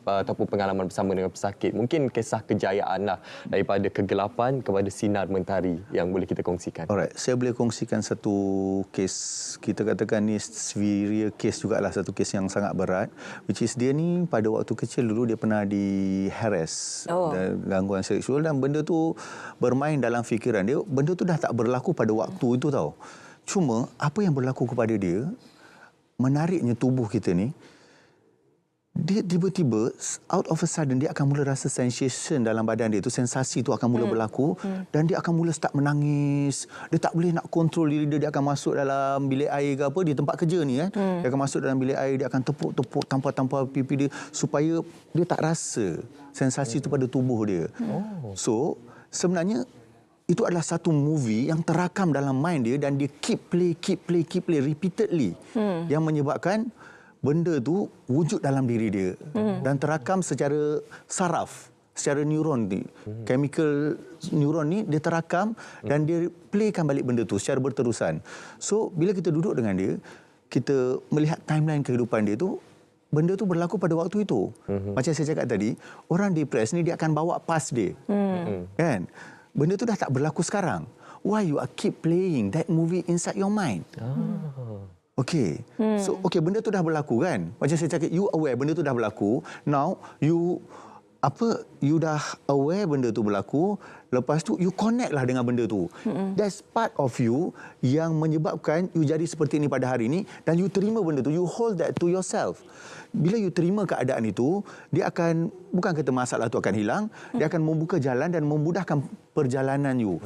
[SPEAKER 2] ataupun pengalaman bersama dengan pesakit? Mungkin kisah kejayaan lah, daripada kegelapan kepada sinar mentari yang boleh kita kongsikan.
[SPEAKER 21] Alright, saya boleh kongsikan satu kes, kita katakan ni severe case jugalah, satu kes yang sangat berat, which is dia ni pada waktu kecil dulu dia pernah di-harass, gangguan seksual, dan benda tu bermain dalam fikiran dia. Benda tu dah tak berlaku pada waktu itu tau. Cuma apa yang berlaku kepada dia, menariknya tubuh kita ni, dia tiba-tiba out of a sudden dia akan mula rasa sensation dalam badan dia tu, sensasi tu akan mula berlaku dan dia akan mula start menangis. Dia tak boleh nak kontrol diri dia, dia akan masuk dalam bilik air ke apa, di tempat kerja ni kan. Dia akan masuk dalam bilik air, dia akan tepuk-tepuk tampar-tampar pipi dia supaya dia tak rasa sensasi tu pada tubuh dia. So sebenarnya itu adalah satu movie yang terakam dalam mind dia dan dia keep play repeatedly, yang menyebabkan benda tu wujud dalam diri dia dan terakam secara saraf, secara neuron ni. Chemical neuron ni dia terakam dan dia playkan balik benda tu secara berterusan. So bila kita duduk dengan dia, kita melihat timeline kehidupan dia tu, benda tu berlaku pada waktu itu. Macam saya cakap tadi, orang depres ni dia akan bawa past dia. Kan? Benda tu dah tak berlaku sekarang. Why you are keep playing that movie inside your mind? Okey. So benda tu dah berlaku kan. Macam saya cakap, you aware benda tu dah berlaku. Now you dah aware benda tu berlaku, lepas tu you connect lah dengan benda tu. That's part of you yang menyebabkan you jadi seperti ini pada hari ini, dan you terima benda tu, you hold that to yourself. Bila you terima keadaan itu, dia akan, bukan kata masalah tu akan hilang, dia akan membuka jalan dan memudahkan perjalanan you.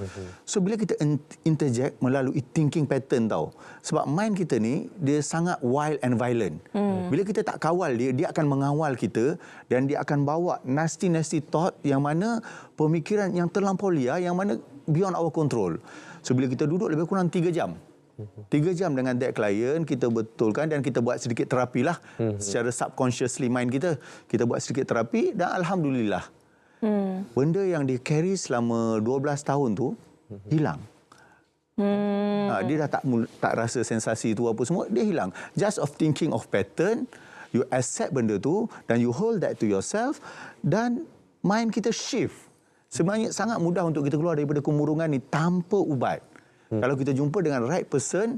[SPEAKER 21] So bila kita interject melalui thinking pattern tau, sebab mind kita ni dia sangat wild and violent. Bila kita tak kawal dia, dia akan mengawal kita dan dia akan bawa nasty thought yang mana pemikiran yang terlampau liar, yang mana beyond our control. So bila kita duduk lebih kurang 3 jam, 3 jam dengan that client, kita betulkan dan kita buat sedikit terapi lah. Secara subconsciously mind kita buat sedikit terapi dan Alhamdulillah. Benda yang dia carry selama 12 tahun tu hilang. Dia dah tak rasa sensasi tu apa semua, dia hilang. Just of thinking of pattern, you accept benda tu dan you hold that to yourself dan mind kita shift. Sebenarnya sangat mudah untuk kita keluar daripada kemurungan ni tanpa ubat. Kalau kita jumpa dengan right person,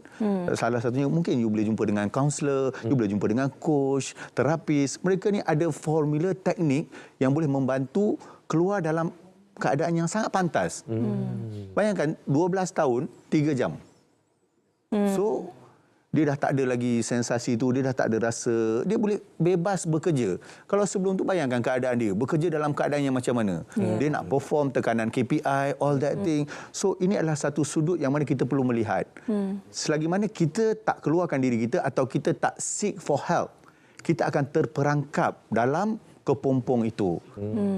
[SPEAKER 21] salah satunya mungkin you boleh jumpa dengan counselor, you boleh jumpa dengan coach, terapis. Mereka ni ada formula teknik yang boleh membantu keluar dalam keadaan yang sangat pantas. Bayangkan 12 tahun, 3 jam. So, dia dah tak ada lagi sensasi tu, dia dah tak ada rasa, dia boleh bebas bekerja. Kalau sebelum tu bayangkan keadaan dia, bekerja dalam keadaan yang macam mana. Dia nak perform, tekanan KPI, all that thing. So ini adalah satu sudut yang mana kita perlu melihat. Selagi mana kita tak keluarkan diri kita atau kita tak seek for help, kita akan terperangkap dalam kepompong itu.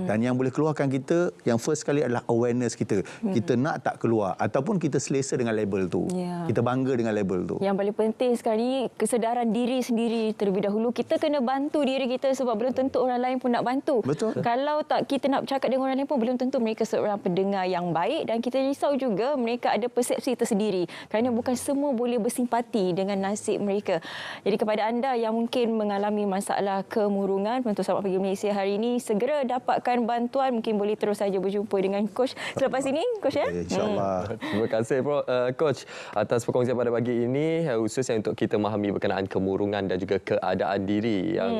[SPEAKER 21] Dan yang boleh keluarkan kita, yang first sekali adalah awareness kita. Kita nak tak keluar ataupun kita selesa dengan label tu. Kita bangga dengan label tu.
[SPEAKER 1] Yang paling penting sekali, kesedaran diri sendiri terlebih dahulu. Kita kena bantu diri kita sebab belum tentu orang lain pun nak bantu.
[SPEAKER 21] Betul.
[SPEAKER 1] Kalau tak kita nak bercakap dengan orang lain pun belum tentu mereka seorang pendengar yang baik, dan kita risau juga mereka ada persepsi tersendiri kerana bukan semua boleh bersimpati dengan nasib mereka. Jadi kepada anda yang mungkin mengalami masalah kemurungan, penonton Selamat Pagi Malaysia, Malaysia hari ini segera dapatkan bantuan. Mungkin boleh terus saja berjumpa dengan Coach selepas ini, Coach ya.
[SPEAKER 2] InsyaAllah. Terima kasih Coach atas perkongsian pada pagi ini, khususnya untuk kita memahami berkenaan kemurungan dan juga keadaan diri yang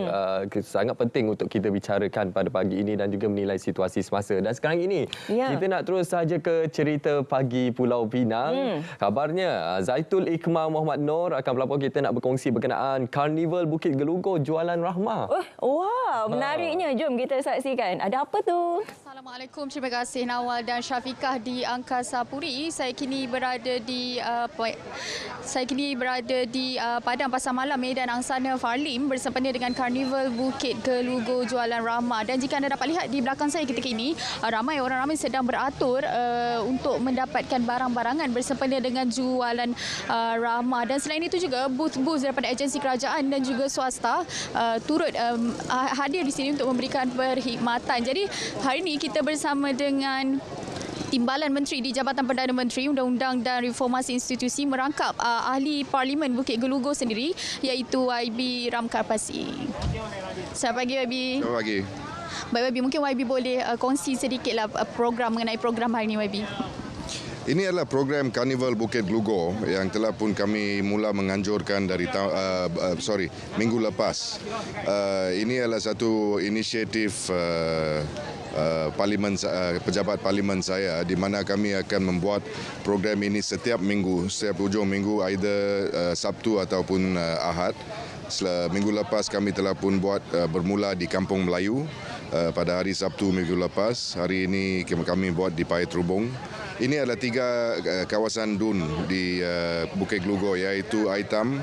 [SPEAKER 2] sangat penting untuk kita bicarakan pada pagi ini dan juga menilai situasi semasa. Dan sekarang ini kita nak terus saja ke cerita pagi Pulau Pinang. Kabarnya Zaitul Ikmal Muhammad Noor akan pelapor kita nak berkongsi berkenaan Karnival Bukit Gelugur Jualan Rahmah.
[SPEAKER 1] Wow, menariknya. Jom kita saksikan. Ada apa tu?
[SPEAKER 5] Assalamualaikum. Terima kasih Nawal dan Syafiqah di Angkasa Puri. Saya kini berada di Padang Pasar Malam Medan Angsana Farlim bersempena dengan Karnival Bukit Gelugur Jualan Rahmah. Dan jika anda dapat lihat di belakang saya ketika ini, ramai sedang beratur untuk mendapatkan barang-barangan bersempena dengan jualan rahmah. Dan selain itu juga booth-booth daripada agensi kerajaan dan juga swasta turut hadir di sini untuk memberikan perkhidmatan. Jadi hari ini kita bersama dengan Timbalan Menteri di Jabatan Perdana Menteri Undang-Undang dan Reformasi Institusi merangkap Ahli Parlimen Bukit Gelugur sendiri, iaitu YB Ramkarpasi. Selamat pagi YB.
[SPEAKER 6] Selamat pagi.
[SPEAKER 5] Baik YB, mungkin YB boleh kongsi sedikitlah mengenai program hari ini YB.
[SPEAKER 6] Ini adalah program Karnival Bukit Gelugur yang telah pun kami mula menganjurkan dari minggu lepas. Ini adalah satu inisiatif pejabat parlimen saya di mana kami akan membuat program ini setiap minggu, setiap hujung minggu, either Sabtu ataupun Ahad. Minggu lepas kami telah pun buat bermula di Kampung Melayu pada hari Sabtu minggu lepas. Hari ini kami buat di Paya Trubong. Ini adalah 3 kawasan DUN di Bukit Gelugur, iaitu Aitam,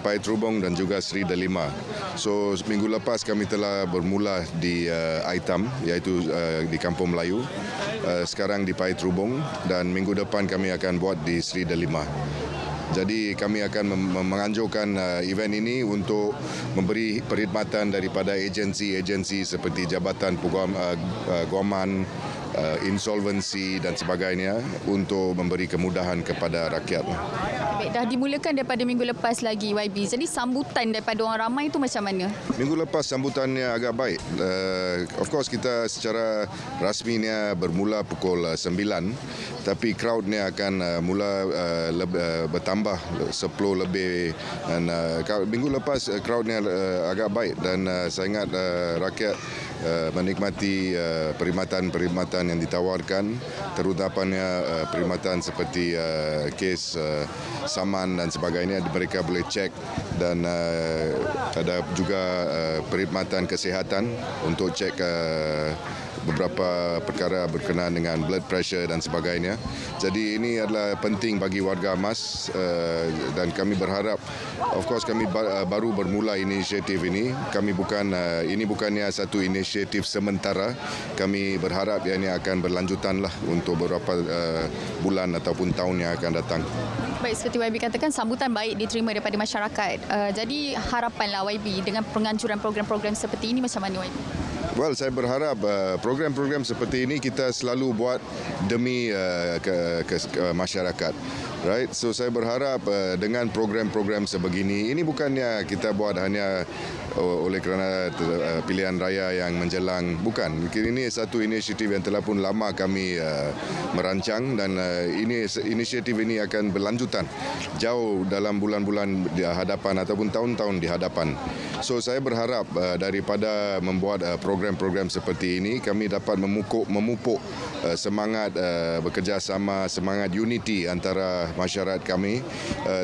[SPEAKER 6] Paya Trubong dan juga Seri Delima. So minggu lepas kami telah bermula di Aitam, iaitu di Kampung Melayu. Sekarang di Paya Trubong dan minggu depan kami akan buat di Seri Delima. Jadi kami akan menganjurkan event ini untuk memberi perkhidmatan daripada agensi-agensi seperti Jabatan Guaman, insolvensi dan sebagainya untuk memberi kemudahan kepada rakyat.
[SPEAKER 5] Baik, dah dimulakan daripada minggu lepas lagi YB. Jadi sambutan daripada orang ramai itu macam mana?
[SPEAKER 6] Minggu lepas sambutannya agak baik. Of course kita secara rasminya bermula pukul 9, tapi crowdnya akan mula bertambah 10 lebih. Dan minggu lepas crowdnya agak baik dan saya ingat rakyat menikmati perkhidmatan yang ditawarkan, terutamanya perkhidmatan seperti kes saman dan sebagainya. Mereka boleh cek dan ada juga perkhidmatan kesihatan untuk cek beberapa perkara berkenaan dengan blood pressure dan sebagainya. Jadi ini adalah penting bagi warga Mas dan kami berharap, of course kami baru bermula inisiatif ini. Ini bukannya satu inisiatif sementara. Kami berharap ini akan berlanjutanlah untuk beberapa bulan ataupun tahun yang akan datang.
[SPEAKER 5] Baik, seperti YB katakan, sambutan baik diterima daripada masyarakat. Jadi harapanlah YB dengan penganjuran program-program seperti ini macam mana YB?
[SPEAKER 6] Well, saya berharap program-program seperti ini kita selalu buat demi ke masyarakat. Right? So saya berharap dengan program-program sebegini, ini bukannya kita buat hanya oleh kerana pilihan raya yang menjelang. Bukan. Ini satu inisiatif yang telah pun lama kami merancang dan inisiatif ini akan berlanjutan jauh dalam bulan-bulan di hadapan ataupun tahun-tahun di hadapan. So saya berharap daripada membuat program-program seperti ini, kami dapat memupuk semangat bekerjasama, semangat unity antara masyarakat kami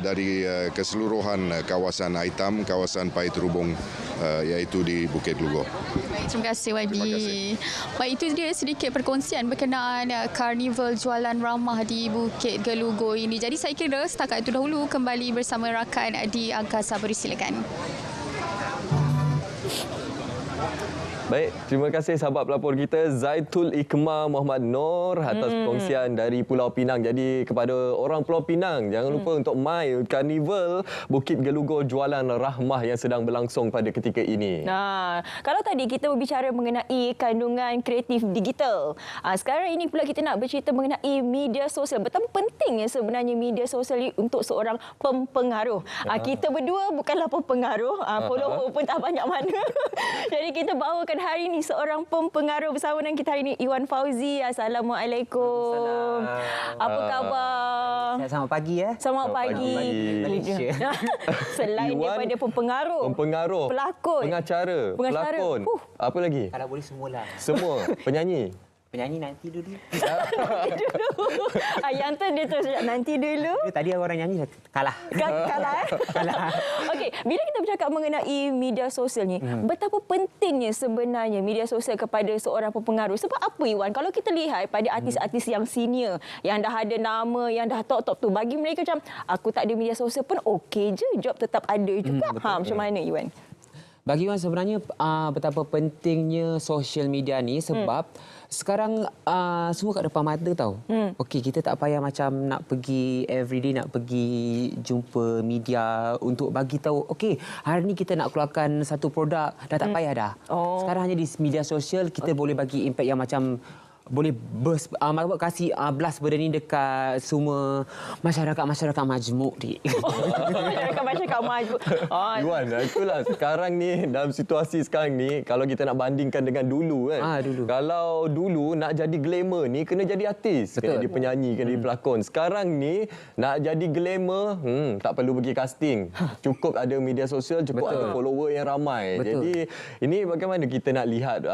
[SPEAKER 6] dari keseluruhan kawasan Aitam, kawasan Paya Trubong, iaitu di Bukit Gelugur.
[SPEAKER 5] Baik, terima kasih YB. Baik, itu dia sedikit perkongsian berkenaan Karnival Jualan Rahmah di Bukit Gelugur ini. Jadi saya kira setakat itu dahulu, kembali bersama rakan di Angkasa Puri, silakan.
[SPEAKER 2] Baik, terima kasih sahabat pelapor kita Zaitul Ikmah Muhammad Noor atas perkongsian dari Pulau Pinang. Jadi kepada orang Pulau Pinang, jangan lupa untuk mai Karnival Bukit Gelugur Jualan Rahmah yang sedang berlangsung pada ketika ini.
[SPEAKER 1] Nah, kalau tadi kita berbicara mengenai kandungan kreatif digital, sekarang ini pula kita nak bercerita mengenai media sosial. Betapa pentingnya sebenarnya media sosial ini untuk seorang pempengaruh. Kita berdua bukanlah pempengaruh, follower pun tak banyak mana. Jadi kita bawakan hari ini seorang pempengaruh bersama dengan kita hari ini, Iwan Fauzi. Assalamualaikum. Apa khabar?
[SPEAKER 7] Selamat pagi ya.
[SPEAKER 1] Selamat pagi. Selain
[SPEAKER 2] Iwan,
[SPEAKER 1] daripada pempengaruh, pelakon,
[SPEAKER 2] pengacara, pelakon. Apa lagi?
[SPEAKER 7] Kalau boleh semualah.
[SPEAKER 2] Semua. Penyanyi.
[SPEAKER 7] Penyanyi nanti dulu.
[SPEAKER 1] Yang tu dia terus nanti dulu.
[SPEAKER 7] Tadi orang nyanyi kalah.
[SPEAKER 1] Kalah. Okey, bila kita bercakap mengenai media sosial ni, betapa pentingnya sebenarnya media sosial kepada seorang pempengaruh. Sebab apa Iwan? Kalau kita lihat pada artis-artis yang senior, yang dah ada nama, yang dah top tu, bagi mereka macam aku tak ada media sosial pun okey je, job tetap ada juga. Macam mana Iwan?
[SPEAKER 7] Bagi Iwan sebenarnya betapa pentingnya social media ni sebab sekarang semua kat depan mata tau. Okey, kita tak payah macam nak pergi everyday, nak pergi jumpa media untuk bagi tahu okey, hari ni kita nak keluarkan satu produk, dah tak payah dah. Sekarang hanya di media sosial kita boleh bagi impact yang macam boleh kasih blast benda ni dekat semua masyarakat majmuk ni.
[SPEAKER 1] Masyarakat majmuk.
[SPEAKER 2] Iwan, itulah sekarang ni, dalam situasi sekarang ni, kalau kita nak bandingkan dengan dulu kan.
[SPEAKER 7] Dulu.
[SPEAKER 2] Kalau dulu nak jadi glamour ni kena jadi artis, kena jadi penyanyi, kena jadi pelakon. Sekarang ni nak jadi glamour, tak perlu pergi casting. Cukup ada media sosial, cukup ada follower yang ramai. Jadi ini bagaimana kita nak lihat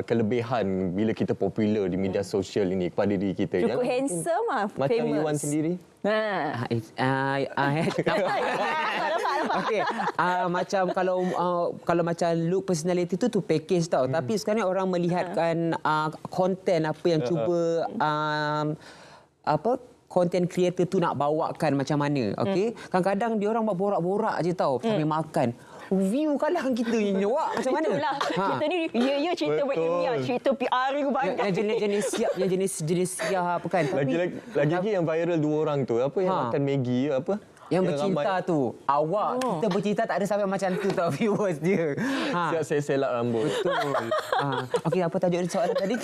[SPEAKER 2] kelebihan bila kita popular di media sosial ini kepada diri kita.
[SPEAKER 1] Cukup handsome
[SPEAKER 2] macam
[SPEAKER 1] famous.
[SPEAKER 2] Iwan sendiri.
[SPEAKER 7] Okey, macam kalau macam look personality tu package tau. Tapi sekarang orang melihatkan konten apa yang cuba content creator tu nak bawakan macam mana. Okey, kadang-kadang dia orang buat borak-borak je tau sambil makan. View kalahkan kita ni awak macam mana?
[SPEAKER 1] Itulah. Kita ni cerita berilmiah, cerita PR banyak.
[SPEAKER 7] Yang jenis siap apa kan.
[SPEAKER 2] Lagi yang viral dua orang tu, apa yang makan Maggi apa?
[SPEAKER 7] Yang bercinta tu, awak kita bercinta tak ada sampai macam tu tau viewers dia.
[SPEAKER 2] Siap saya selak rambut.
[SPEAKER 7] Betul. Okey, apa tajuk soalan tadi?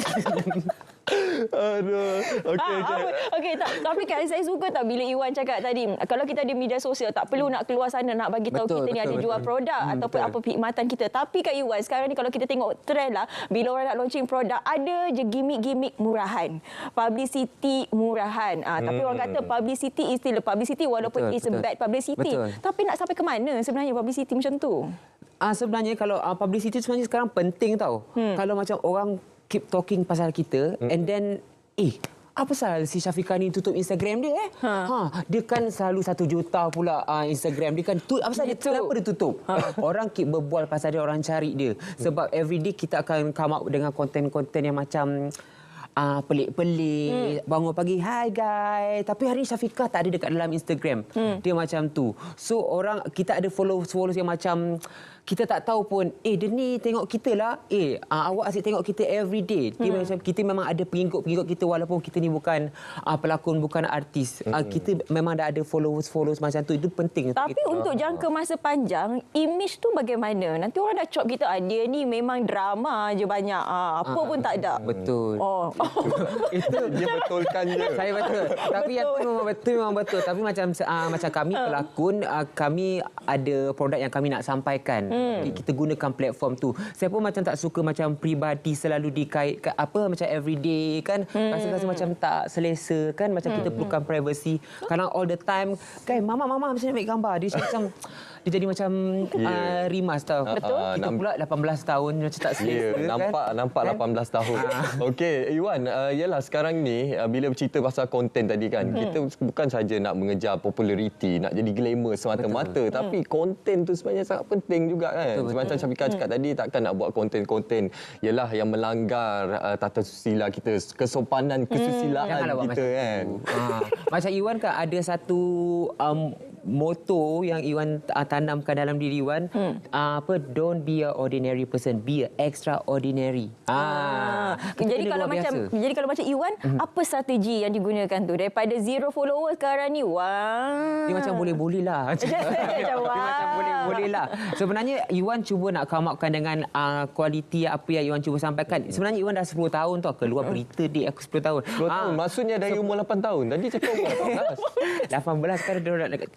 [SPEAKER 2] Aduh.
[SPEAKER 1] Okey, tapi kan saya suka tak bila Iwan cakap tadi, kalau kita ada media sosial tak perlu nak keluar sana nak bagi tahu kita ni ada jual produk ataupun apa perkhidmatan kita. Tapi Kak Iwan, sekarang ni kalau kita tengok trend lah, bila orang nak launching produk ada je gimmick-gimmick murahan. Publicity murahan. Tapi orang kata publicity is still publicity walaupun it's a bad publicity. Tapi nak sampai ke mana sebenarnya publicity macam tu?
[SPEAKER 7] Sebenarnya kalau publicity sebenarnya sekarang penting tau. Kalau macam orang keep talking pasal kita and then apa pasal si Syafiqah ni tutup Instagram dia dia kan selalu 1 juta pula Instagram dia kan apa pasal dia kenapa dia tutup. Orang keep berbual pasal dia, orang cari dia sebab everyday kita akan come up dengan konten-konten yang macam pelik-pelik. Bangun pagi, hi guys. Tapi hari ni Syafiqah tak ada dekat dalam Instagram. Dia macam tu. So kita ada followers yang macam kita tak tahu pun, dia ni tengok kita lah. Awak asyik tengok kita every day. Dia macam kita memang ada pengikut-pengikut kita walaupun kita ni bukan pelakon, bukan artis. Kita memang dah ada followers macam tu. Itu penting.
[SPEAKER 1] Tapi untuk jangka masa panjang, image tu bagaimana? Nanti orang dah cop kita, dia ni memang drama je banyak. Apa pun tak ada.
[SPEAKER 7] Betul.
[SPEAKER 2] Itu dia betulkan je.
[SPEAKER 7] Saya betul. Tapi yang tu memang betul. Tapi macam kami pelakon, kami ada produk yang kami nak sampaikan. Kita gunakan platform tu. Saya pun macam tak suka macam peribadi selalu dikaitkan macam everyday kan. Rasa-rasa macam tak selesa kan. Macam kita perlukan privacy. Kadang all the time kan mama macam nak ambil gambar. Dia macam dia jadi macam rimas tau.
[SPEAKER 1] Betul.
[SPEAKER 7] Kita pula 18 tahun macam tak selesa kan.
[SPEAKER 2] Nampak 18 tahun. Okey, Iwan, yalah sekarang ni bila bercerita pasal konten tadi kan, kita bukan saja nak mengejar populariti, nak jadi glamour semata-mata, tapi konten tu sebenarnya sangat penting juga kan. Macam Syafiqah cakap tadi, takkan nak buat konten-konten yalah yang melanggar tata susila kita, kesopanan kesusilaan kita kan.
[SPEAKER 7] Macam Iwan kan ada satu moto yang Iwan tanamkan dalam diri Iwan, don't be a ordinary person, be a extraordinary.
[SPEAKER 1] Jadi kalau macam Iwan, apa strategi yang digunakan tu daripada 0 followers sekarang ni? Wah.
[SPEAKER 7] Dia macam boleh-boleh lah. Dia macam boleh-boleh lah. Sebenarnya Iwan cuba nak come upkan dengan kualiti apa yang Iwan cuba sampaikan. Sebenarnya Iwan dah 10 tahun tau keluar berita dek aku 10 tahun.
[SPEAKER 2] 10 tahun. Maksudnya dari umur 8 tahun. Tadi cakap umur
[SPEAKER 7] 18 sekarang dia dah dekat.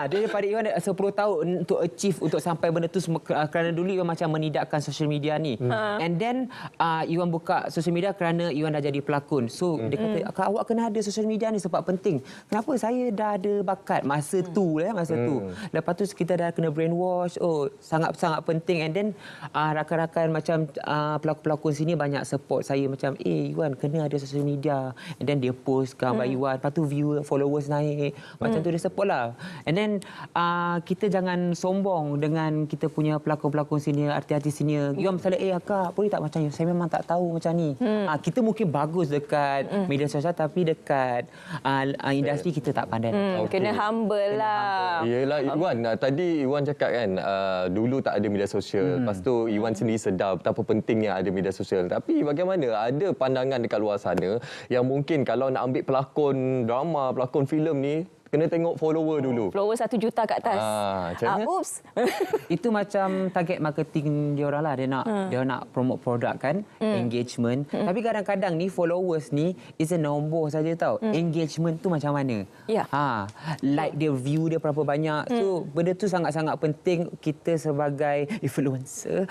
[SPEAKER 7] Dia daripada Iwan 10 tahun untuk achieve, untuk sampai benda tu kerana dulu Iwan macam menidakkan social media ni. And then Iwan buka social media kerana Iwan dah jadi pelakon. So dia kata awak kena ada social media ni sebab penting. Kenapa? Saya dah ada bakat masa tu. Lepas tu kita dah kena brainwash. Oh, sangat-sangat penting. And then rakan-rakan macam pelakon-pelakon sini banyak support saya macam Iwan kena ada social media. And then dia post gambar Iwan. Lepas tu viewer followers naik. Macam tu dia support lah. And then kita jangan sombong dengan kita punya pelakon-pelakon senior, artis-artis senior. Iwan misalnya akak boleh tak macam ni? Saya memang tak tahu macam ni. Kita mungkin bagus dekat media sosial tapi dekat industri kita tak pandai.
[SPEAKER 1] Kena humble lah.
[SPEAKER 2] Yelah Iwan, tadi Iwan cakap kan dulu tak ada media sosial. Lepas tu Iwan sendiri sedar betapa pentingnya ada media sosial. Tapi bagaimana ada pandangan dekat luar sana yang mungkin kalau nak ambil pelakon drama, pelakon filem ni kena tengok follower dulu.
[SPEAKER 1] Follower 1 juta kat atas. Oops.
[SPEAKER 7] Itu macam target marketing dia orang lah. Dia nak promote produk kan, engagement. Tapi kadang-kadang ni followers ni is a nombor saja tau. Engagement tu macam mana? Like dia, view dia berapa banyak. So benda tu sangat-sangat penting kita sebagai influencer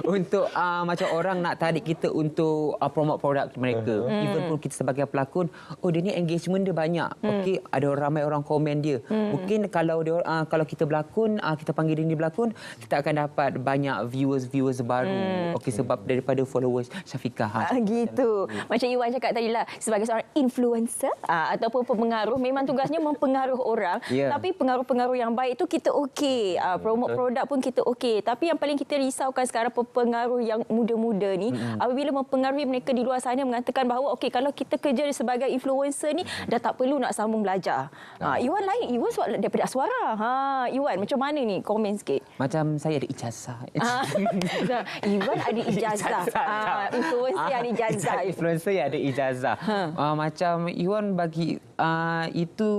[SPEAKER 7] untuk macam orang nak tarik kita untuk promote produk mereka. Even pun kita sebagai pelakon, dia ni engagement dia banyak. Okey, ada ramai orang komen dia. Mungkin kalau dia kalau kita berlakon, kita panggil dia berlakon, kita akan dapat banyak viewers baru. Okey, sebab daripada followers Syafiqah.
[SPEAKER 1] Gitu. Macam Iwan cakap tadi lah, sebagai seorang influencer ataupun pemengaruh, memang tugasnya mempengaruh orang. Tapi pengaruh-pengaruh yang baik tu kita okey. Promote produk pun kita okey. Tapi yang paling kita risaukan sekarang pengaruh yang muda-muda ni, apabila mempengaruhi mereka di luar sana mengatakan bahawa okey, kalau kita kerja sebagai influencer ni dah tak perlu nak sambung belajar. Iwan lain. Iwan daripada suara. Iwan, macam mana ni? Komen sikit.
[SPEAKER 7] Macam saya ada ijazah.
[SPEAKER 1] Iwan ada ijazah. Influencer yang ada ijazah.
[SPEAKER 7] Influencer yang ada ijazah. Macam Iwan bagi itu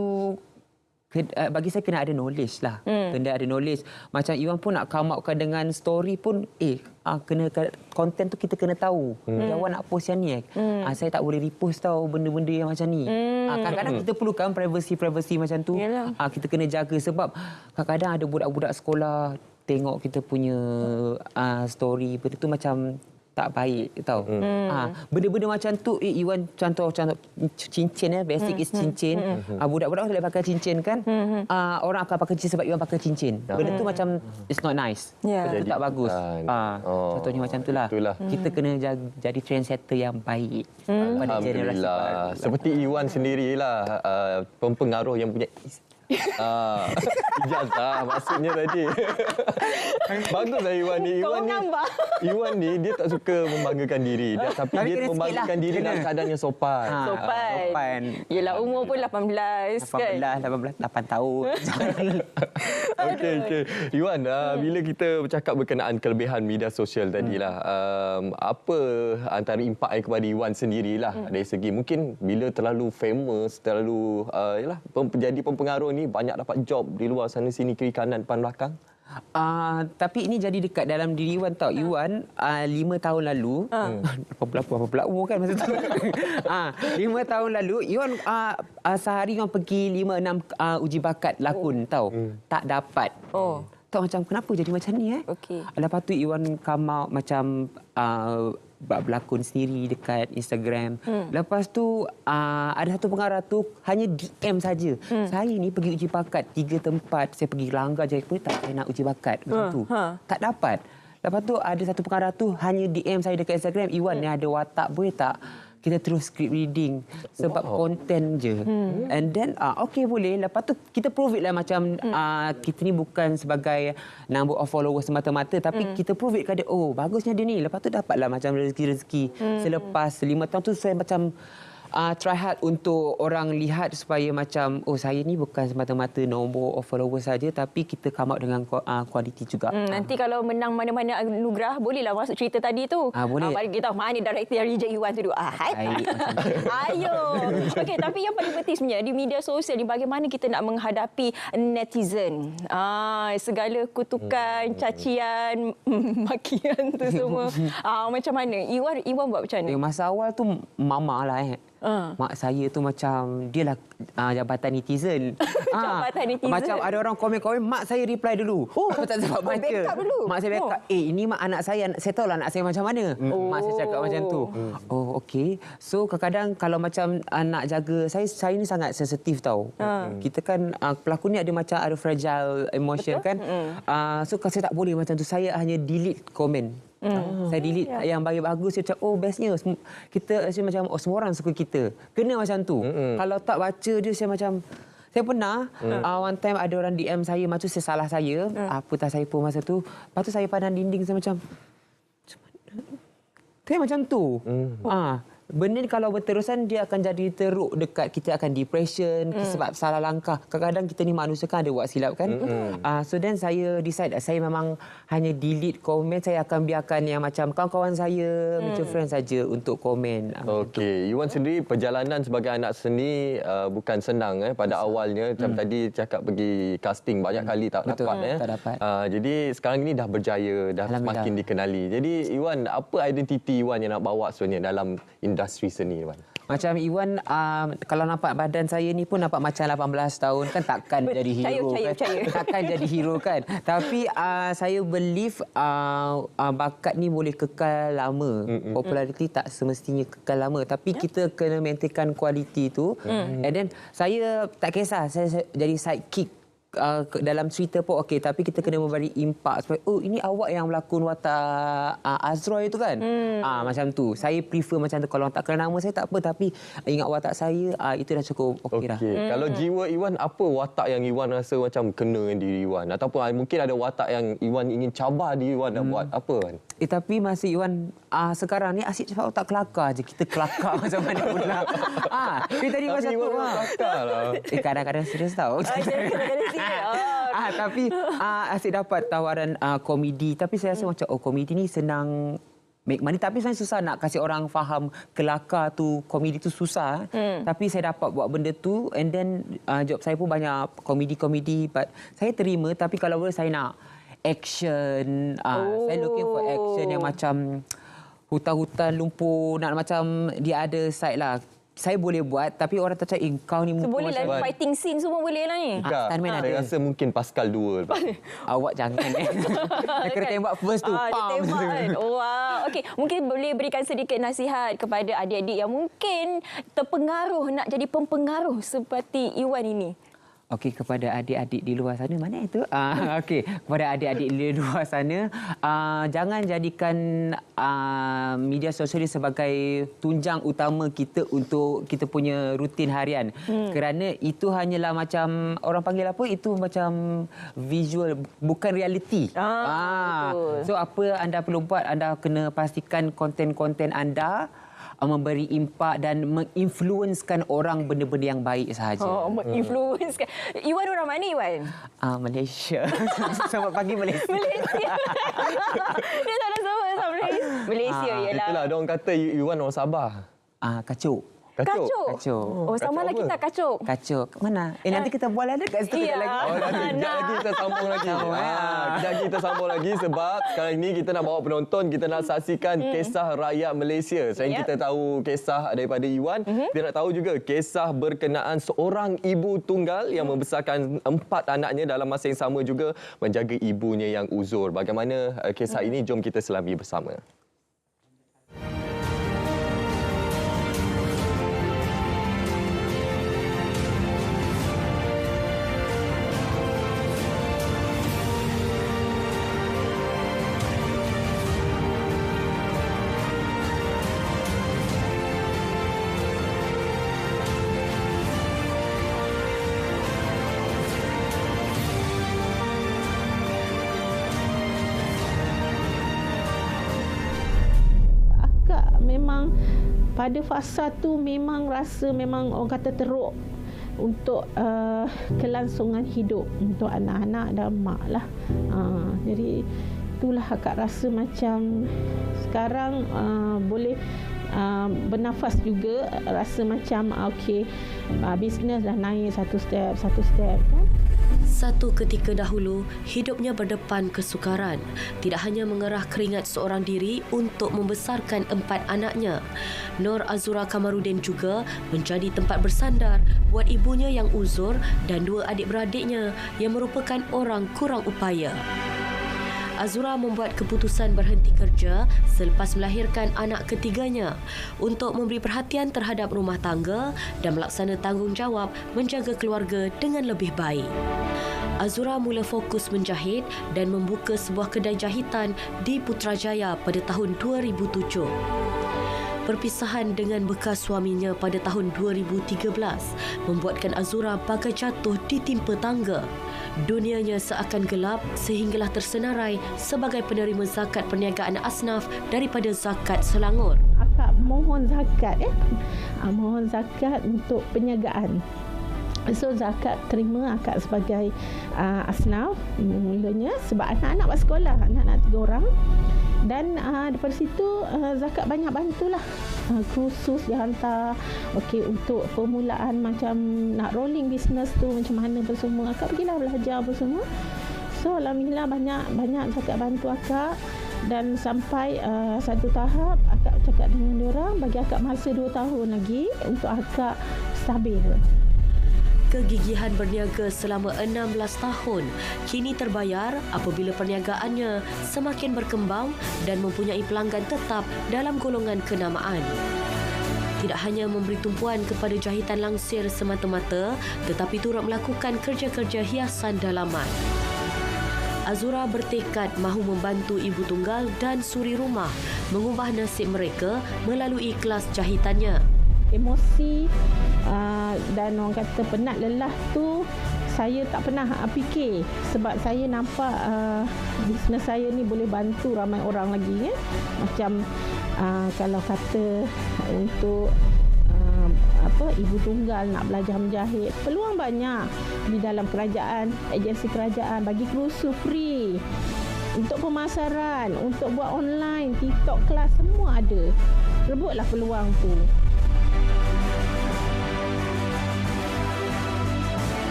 [SPEAKER 7] bagi saya kena ada knowledge lah. Kena ada knowledge. Macam Iwan pun nak come upkan dengan story pun kena konten tu kita kena tahu. Awak nak post yang ni saya tak boleh repost tau benda-benda yang macam ni. Kadang-kadang kita perlukan privacy macam tu. Kita kena jaga sebab kadang-kadang ada budak-budak sekolah tengok kita punya story, benda tu macam tak baik tau. Benda-benda macam tu Iwan contoh cincin basic is cincin. Budak-budak boleh pakai cincin kan. Orang akan pakai cincin sebab Iwan pakai cincin. Benda tu macam it's not nice. Itu tak bagus. Contohnya macam itulah. Kita kena jadi trendsetter yang baik pada generasi baru.
[SPEAKER 2] Seperti Iwan sendirilah pempengaruh yang punya ijazah maksudnya tadi. Baguslah Iwan ni. Iwan ni dia tak suka membanggakan diri. Tapi dia membanggakan diri dalam keadaan yang sopan.
[SPEAKER 1] Sopan. Yelah, umur pun 18 kan.
[SPEAKER 7] 8 tahun.
[SPEAKER 2] Okey. Iwan, bila kita bercakap berkenaan kelebihan media sosial tadilah, apa antara impak kepada Iwan sendirilah dari segi mungkin bila terlalu famous, terlalu jadi pempengaruh ni banyak dapat job di luar sana sini, kiri kanan depan belakang.
[SPEAKER 7] Tapi ini jadi dekat dalam diri Iwan tau. Iwan 5 tahun lalu berapa umur kan masa tu. 5 tahun lalu Iwan sehari Iwan pergi 5-6 uji bakat lakon tau. Tak dapat. Tahu macam kenapa jadi macam ni Lepas tu Iwan come out macam berlakon sendiri dekat Instagram. Lepas tu ada satu pengarah tu hanya DM saja. Saya ni pergi uji bakat 3 tempat. Saya pergi langgar je. Boleh tak saya nak uji bakat macam tu? Tak dapat. Lepas tu ada satu pengarah tu hanya DM saya dekat Instagram. Iwan ni ada watak, boleh tak kita terus script reading sebab konten je. And then okey boleh. Lepas tu kita prove it lah macam kita ni bukan sebagai number of followers semata-mata tapi kita prove it kepada bagusnya dia ni. Lepas tu dapatlah macam rezeki-rezeki. Selepas 5 tahun tu saya macam try hard untuk orang lihat supaya macam saya ni bukan semata-mata nombor of followers saja, tapi kita come out dengan kualiti juga.
[SPEAKER 1] Nanti kalau menang mana-mana anugerah, bolehlah masuk cerita tadi tu.
[SPEAKER 7] Boleh.
[SPEAKER 1] Bagi kita tahu mana director yang reject Iwan tu. Ayo. Okey, tapi yang paling penting sebenarnya di media sosial ni, bagaimana kita nak menghadapi netizen. Segala kutukan, cacian, makian tu semua. Macam mana? Iwan buat macam mana?
[SPEAKER 7] Masa awal tu mama lah mak saya tu macam dia lah jabatan netizen.
[SPEAKER 1] Jabatan netizen.
[SPEAKER 7] Macam ada orang komen-komen, mak saya reply dulu. Aku tak sempat baca.
[SPEAKER 1] Backup dulu.
[SPEAKER 7] Mak saya backup. Ini mak anak saya tahu lah anak saya macam mana. Mak saya cakap macam tu. Okey. So kadang-kadang kalau macam nak jaga, saya ni sangat sensitif tau. Kita kan pelakon ni ada fragile emotion. Betul? Kan. So saya tak boleh macam tu. Saya hanya delete komen. Saya delete yang bagus, saya cakap bestnya kita macam semua orang suka kita, kena macam tu. Kalau tak baca dia, saya macam saya pernah one time ada orang DM saya, macam salah saya apa tak saya pun masa tu, lepas tu saya pandang dinding, saya macam dia macam tu. Benda ni kalau berterusan dia akan jadi teruk dekat kita, akan depression sebab salah langkah. Kadang-kadang kita ni manusia kan ada buat silap kan. So then saya decide saya memang hanya delete komen. Saya akan biarkan yang macam kawan-kawan saya, mutual friend saja untuk komen.
[SPEAKER 2] Okey, Iwan sendiri perjalanan sebagai anak seni bukan senang pada awalnya. Macam tadi cakap pergi casting banyak kali tak dapat.
[SPEAKER 7] Tak dapat.
[SPEAKER 2] Jadi sekarang ini dah berjaya, dah semakin dikenali. Jadi Iwan, apa identiti Iwan yang nak bawa sebenarnya dalam industri seni, Iwan?
[SPEAKER 7] Macam Iwan, kalau nampak badan saya ni pun nampak macam 18 tahun kan, takkan jadi hero kan. Takkan jadi hero kan. Tapi saya believe bakat ni boleh kekal lama. Populariti tak semestinya kekal lama, tapi kita kena maintainkan kualiti tu. And then saya tak kisah saya jadi sidekick dalam cerita pun okey, tapi kita kena memberi impak supaya ini awak yang berlakon watak Azroy itu kan. Macam tu. Saya prefer macam tu. Kalau tak kenal nama saya tak apa, tapi ingat watak saya itu dah cukup okey dah.
[SPEAKER 2] Kalau jiwa Iwan, apa watak yang Iwan rasa macam kena dengan diri Iwan, ataupun mungkin ada watak yang Iwan ingin cabar diri Iwan nak buat apa kan?
[SPEAKER 7] Tapi masa Iwan sekarang ni asyik cakap otak kelakar je. Kita kelakar macam mana pula. Tadi macam tu. Kadang-kadang serius tau. Tapi asyik dapat tawaran komedi. Tapi saya rasa macam komedi ni senang make money. Tapi saya susah nak kasih orang faham kelakar tu, komedi tu susah. Tapi saya dapat buat benda tu. And then job saya pun banyak komedi-komedi. But saya terima. Tapi kalau boleh saya nak action. Saya looking for action yang macam hutan-hutan lumpur. Nak macam dia ada side lah. Saya boleh buat, tapi orang tak cakap kau ni muka
[SPEAKER 1] boleh lah, fighting scene semua boleh lah ni.
[SPEAKER 2] Saya rasa mungkin Pascal 2.
[SPEAKER 7] Awak jangan. Dia kena tembak first tu.
[SPEAKER 1] Dia tembak kan. Wow. Okey, mungkin boleh berikan sedikit nasihat kepada adik-adik yang mungkin terpengaruh nak jadi pempengaruh seperti Iwan ini.
[SPEAKER 7] Okey, kepada adik-adik di luar sana, mana itu? Okey, kepada adik-adik di luar sana, jangan jadikan media sosial sebagai tunjang utama kita untuk kita punya rutin harian. Kerana itu hanyalah macam orang panggil apa? Itu macam visual, bukan realiti. So apa anda perlu buat? Anda kena pastikan konten-konten anda memberi impak dan menginfluenskan orang benda-benda yang baik sahaja.
[SPEAKER 1] Menginfluenskan. Iwan orang mana, Iwan?
[SPEAKER 7] Malaysia. Selamat pagi Malaysia.
[SPEAKER 1] Malaysia. Dia tak ada sama Malaysia ialah.
[SPEAKER 2] Itulah dia orang kata Iwan orang Sabah.
[SPEAKER 7] Kacuk.
[SPEAKER 1] Kacuk. Samalah kita kacuk.
[SPEAKER 7] Kacuk. Mana? Nanti kita buat ada kat situ lagi.
[SPEAKER 2] Kejap lagi kita sambung lagi. Kejap lagi kita sambung lagi sebab sekarang ini kita nak bawa penonton, kita nak saksikan kisah rakyat Malaysia. Selain kita tahu kisah daripada Iwan, kita nak tahu juga kisah berkenaan seorang ibu tunggal yang membesarkan 4 anaknya dalam masa yang sama juga menjaga ibunya yang uzur. Bagaimana kisah ini? Jom kita selami bersama.
[SPEAKER 8] memang pada fasa tu memang rasa memang orang kata teruk untuk kelangsungan hidup untuk anak-anak dan mak lah. Jadi itulah akak rasa macam sekarang boleh bernafas juga, rasa macam okey, bisnes dah naik satu step kan.
[SPEAKER 9] Satu ketika dahulu, hidupnya berdepan kesukaran. Tidak hanya mengerah keringat seorang diri untuk membesarkan 4 anaknya, Nur Azura Kamarudin juga menjadi tempat bersandar buat ibunya yang uzur dan 2 adik-beradiknya yang merupakan orang kurang upaya. Azura membuat keputusan berhenti kerja selepas melahirkan anak ketiganya untuk memberi perhatian terhadap rumah tangga dan melaksana tanggungjawab menjaga keluarga dengan lebih baik. Azura mula fokus menjahit dan membuka sebuah kedai jahitan di Putrajaya pada tahun 2007. Perpisahan dengan bekas suaminya pada tahun 2013 membuatkan Azura bagai jatuh ditimpa tangga. Dunianya seakan gelap sehinggalah tersenarai sebagai penerima zakat perniagaan asnaf daripada Zakat Selangor.
[SPEAKER 8] Akak mohon zakat mohon zakat untuk perniagaan. So zakat terima akak sebagai asnaf mulanya sebab anak-anak buat sekolah, anak-anak 3 orang. Dan daripada situ zakat banyak bantulah. Kursus dihantar untuk permulaan macam nak rolling business tu macam mana apa semua. Akak pergilah belajar apa semua. So alhamdulillah banyak zakat bantu akak. Dan sampai satu tahap akak cakap dengan diorang bagi akak masa 2 tahun lagi untuk akak stabil.
[SPEAKER 9] Kegigihan berniaga selama 16 tahun kini terbayar apabila perniagaannya semakin berkembang dan mempunyai pelanggan tetap dalam golongan kenamaan. Tidak hanya memberi tumpuan kepada jahitan langsir semata-mata, tetapi turut melakukan kerja-kerja hiasan dalaman. Azura bertekad mahu membantu ibu tunggal dan suri rumah mengubah nasib mereka melalui kelas jahitannya.
[SPEAKER 8] Emosi dan orang kata penat lelah tu saya tak pernah fikir sebab saya nampak bisnes saya ni boleh bantu ramai orang lagi ya. Macam kalau kata untuk ibu tunggal nak belajar menjahit, peluang banyak di dalam kerajaan, agensi kerajaan bagi kursus free untuk pemasaran, untuk buat online, TikTok kelas semua ada. Rebutlah peluang tu.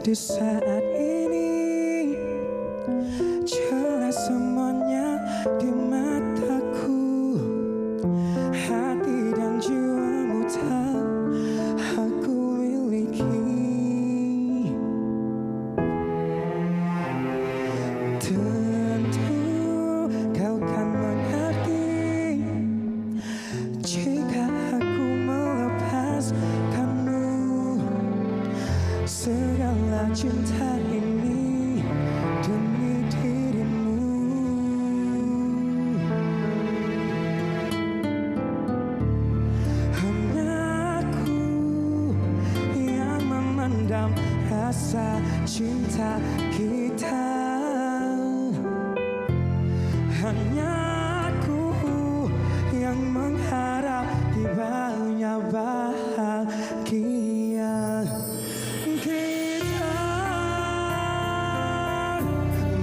[SPEAKER 23] Di saat ini jelas semuanya di mataku, hati dan jiwamu tak aku miliki. Tentu kau kan mengerti jika aku melepaskanmu. Segala cinta ini demi dirimu. Hanya aku yang memendam rasa cinta kita. Hanya aku yang mengharap tibanya bahagia.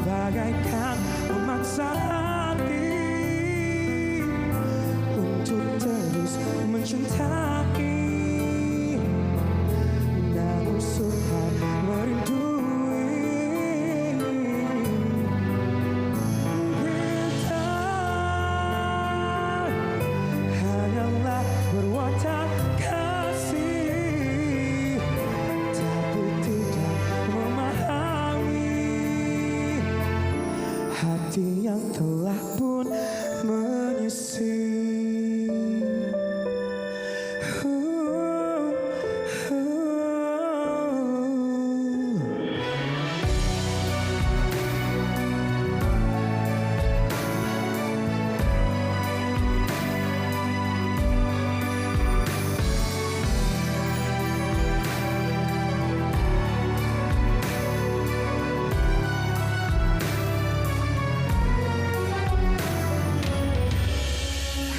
[SPEAKER 23] Bagaikan memaksa hati untuk terus mencintai, namun sukar merindui. Kita hanyalah hati yang telah pun menyisir.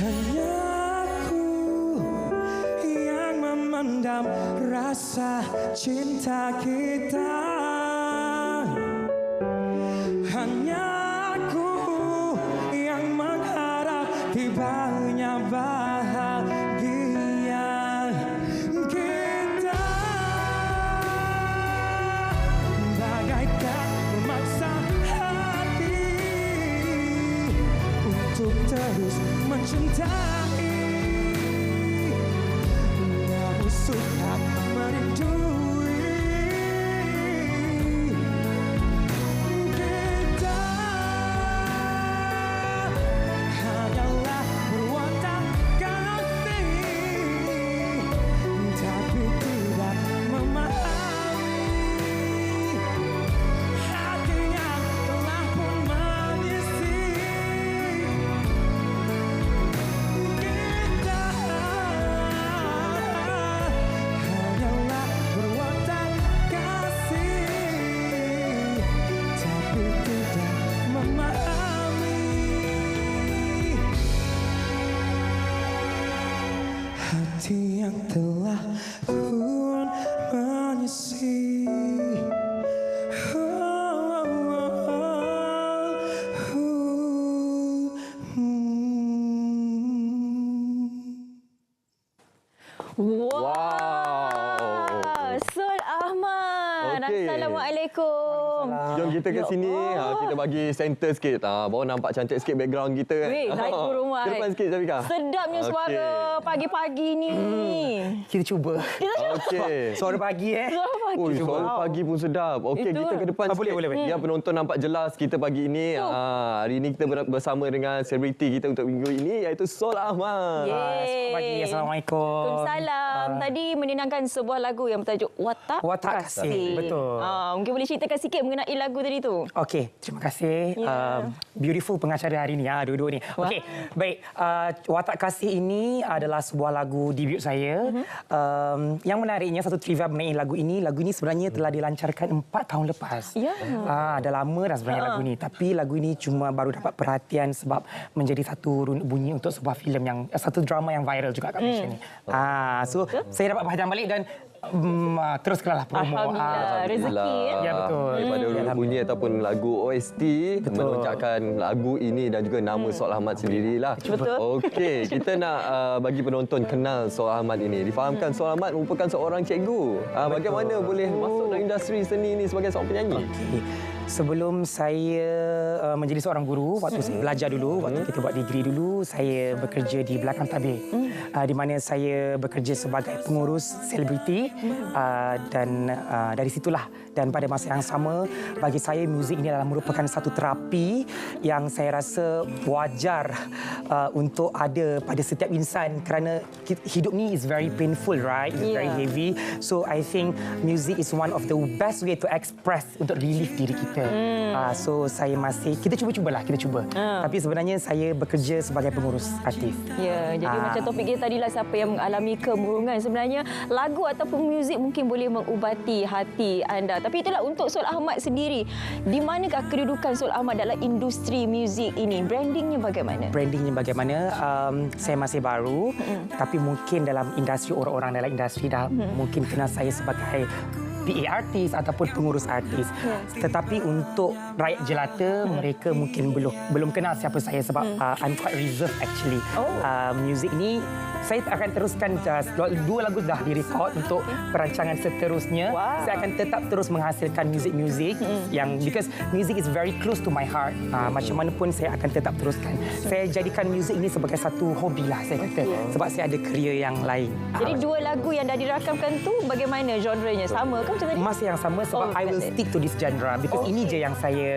[SPEAKER 23] Hanya aku yang memendam rasa cinta kita. Hanya aku yang mengharap tibanya bahagia kita. Bagaikan memaksa hati untuk terus mencintai, namun suka merindui kita. Hanyalah berwatak kasih, tapi tidak memahami hati yang telah pun mengisi. Hanyalah berwatak kasih, tapi tidak memahami hati yang telah pun menyisi.
[SPEAKER 1] Wow. Sol Ahmad.
[SPEAKER 2] Okey.
[SPEAKER 1] Assalamualaikum.
[SPEAKER 2] Jom kita ke sini. Kita bagi center sikit. Baru nampak cantik sikit background kita kan.
[SPEAKER 1] Weh, naik turun
[SPEAKER 2] Ke depan sikit Zafika.
[SPEAKER 1] Sedapnya suara pagi-pagi ni.
[SPEAKER 3] Kita cuba.
[SPEAKER 2] Okey.
[SPEAKER 3] Suara pagi
[SPEAKER 1] Suara pagi.
[SPEAKER 2] Oh, suara pagi pun sedap. Okey,
[SPEAKER 1] Itu.
[SPEAKER 2] kita ke depan sikit.
[SPEAKER 3] Boleh.
[SPEAKER 2] Biar penonton nampak jelas kita pagi ini. Hari ini kita bersama dengan selebriti kita untuk minggu ini iaitu Sol Ahmad.
[SPEAKER 3] Selamat pagi. Assalamualaikum.
[SPEAKER 1] Waalaikumsalam. Tadi menenangkan sebuah lagu yang bertajuk Watak
[SPEAKER 3] Kasih. Betul.
[SPEAKER 1] Mungkin boleh ceritakan sikit mengenai lagu tadi tu.
[SPEAKER 3] Okey, terima kasih. Beautiful pengacara hari ini dua-dua ni. Okey, baik. Watak Kasih ini adalah sebuah lagu debut saya. Yang menariknya satu trivia mengenai lagu ini sebenarnya telah dilancarkan 4 tahun lepas.
[SPEAKER 1] Ya.
[SPEAKER 3] Dah lama dah sebenarnya lagu ini, tapi lagu ini cuma baru dapat perhatian sebab menjadi satu runut bunyi untuk sebuah filem yang satu drama yang viral juga kat Malaysia ni. So saya dapat perhatian balik dan teruskanlah promo.
[SPEAKER 1] Alhamdulillah, rezeki
[SPEAKER 3] Ya betul.
[SPEAKER 2] Daripada runut bunyi ataupun lagu OST menunjukkan lagu ini dan juga nama Sol Ahmad sendirilah.
[SPEAKER 1] Betul.
[SPEAKER 2] Okey, kita nak bagi penonton kenal Sol Ahmad ini. Difahamkan Sol Ahmad merupakan seorang cikgu. Bagaimana boleh masuk dalam industri seni ini sebagai seorang penyanyi?
[SPEAKER 3] Okay. Sebelum saya menjadi seorang guru, waktu saya belajar dulu, waktu kita buat degree dulu, saya bekerja di belakang tabir. Di mana saya bekerja sebagai pengurus selebriti dan dari situlah. Dan pada masa yang sama, bagi saya muzik ini adalah merupakan satu terapi yang saya rasa wajar untuk ada pada setiap insan kerana hidup ni is very painful, right? It's very heavy. So I think music is one of the best way to express untuk relief diri kita. So saya kita cuba-cubalah, kita cuba. Tapi sebenarnya saya bekerja sebagai pengurus artis.
[SPEAKER 1] Ya, jadi macam topik kita tadilah siapa yang mengalami kemurungan. Sebenarnya lagu ataupun muzik mungkin boleh mengubati hati anda. Tapi itulah untuk Sol Ahmad sendiri. Di manakah kedudukan Sol Ahmad dalam industri muzik ini? Brandingnya bagaimana?
[SPEAKER 3] Brandingnya bagaimana? Saya masih baru, tapi mungkin dalam industri orang-orang dalam industri dah mungkin kenal saya sebagai PA artis ataupun pengurus artis. Tetapi untuk rakyat jelata, mereka mungkin belum kenal siapa saya sebab I'm quite reserved actually. Muzik ni saya akan teruskan 2 lagu dah direkod untuk perancangan seterusnya. Saya akan tetap terus menghasilkan muzik-muzik yang because music is very close to my heart. Macam mana pun saya akan tetap teruskan. Saya jadikan muzik ini sebagai satu hobi lah saya kata. Sebab saya ada kerja yang lain.
[SPEAKER 1] Jadi 2 lagu yang dah dirakamkan tu bagaimana genrenya? Sama ke macam tadi?
[SPEAKER 3] Masih yang sama sebab I will stick to this genre because ini je yang saya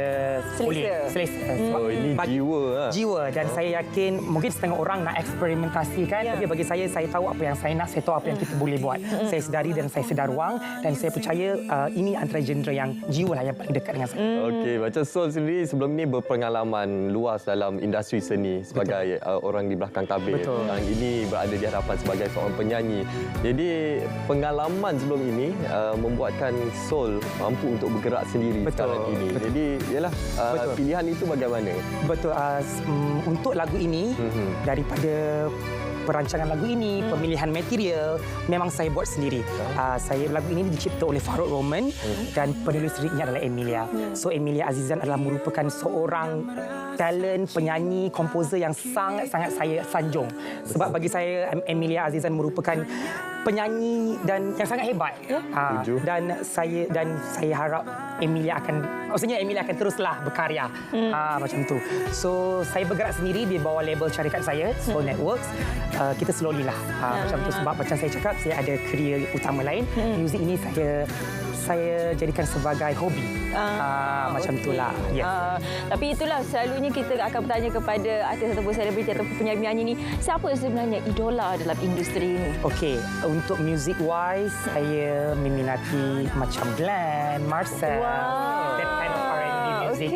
[SPEAKER 3] boleh selesa.
[SPEAKER 2] Oh, ini jiwa lah.
[SPEAKER 3] Jiwa dan saya yakin mungkin setengah orang nak eksperimentasi kan, tapi bagi saya tahu apa yang saya nak, saya tahu apa yang kita boleh buat. Saya sedari dan saya sedar ruang dan saya percaya ini antara genre yang jiwa lah yang paling dekat dengan saya.
[SPEAKER 2] Okey, macam Sol sendiri sebelum ni berpengalaman luas dalam industri seni sebagai orang di belakang tabir. Dan ini berada di hadapan sebagai seorang penyanyi. Jadi pengalaman sebelum ini membuatkan Sol mampu untuk bergerak sendiri sekarang ini. Jadi yalah pilihan itu bagaimana?
[SPEAKER 3] Betul. Untuk lagu ini daripada perancangan lagu ini, pemilihan material memang saya buat sendiri. Lagu ini dicipta oleh Farouk Roman dan penulis liriknya adalah Emilia. So Emilia Azizan adalah merupakan seorang talent, penyanyi, komposer yang sangat-sangat saya sanjung. Sebab bagi saya Emilia Azizan merupakan penyanyi dan yang sangat hebat. Dan saya harap Emilia akan teruslah berkarya macam tu. So saya bergerak sendiri di bawah label syarikat saya, Soul Networks. Kita slowly lah macam tu sebab macam saya cakap saya ada kerja utama lain. Muzik ini saya jadikan sebagai hobi. Macam itulah. Yes.
[SPEAKER 1] Tapi itulah selalunya kita akan bertanya kepada artis ataupun selebriti ataupun penyanyi ni, siapa sebenarnya idola dalam industri ini?
[SPEAKER 3] Okey, untuk music wise saya meminati macam Glenn, Marcel, that kind of R&B music.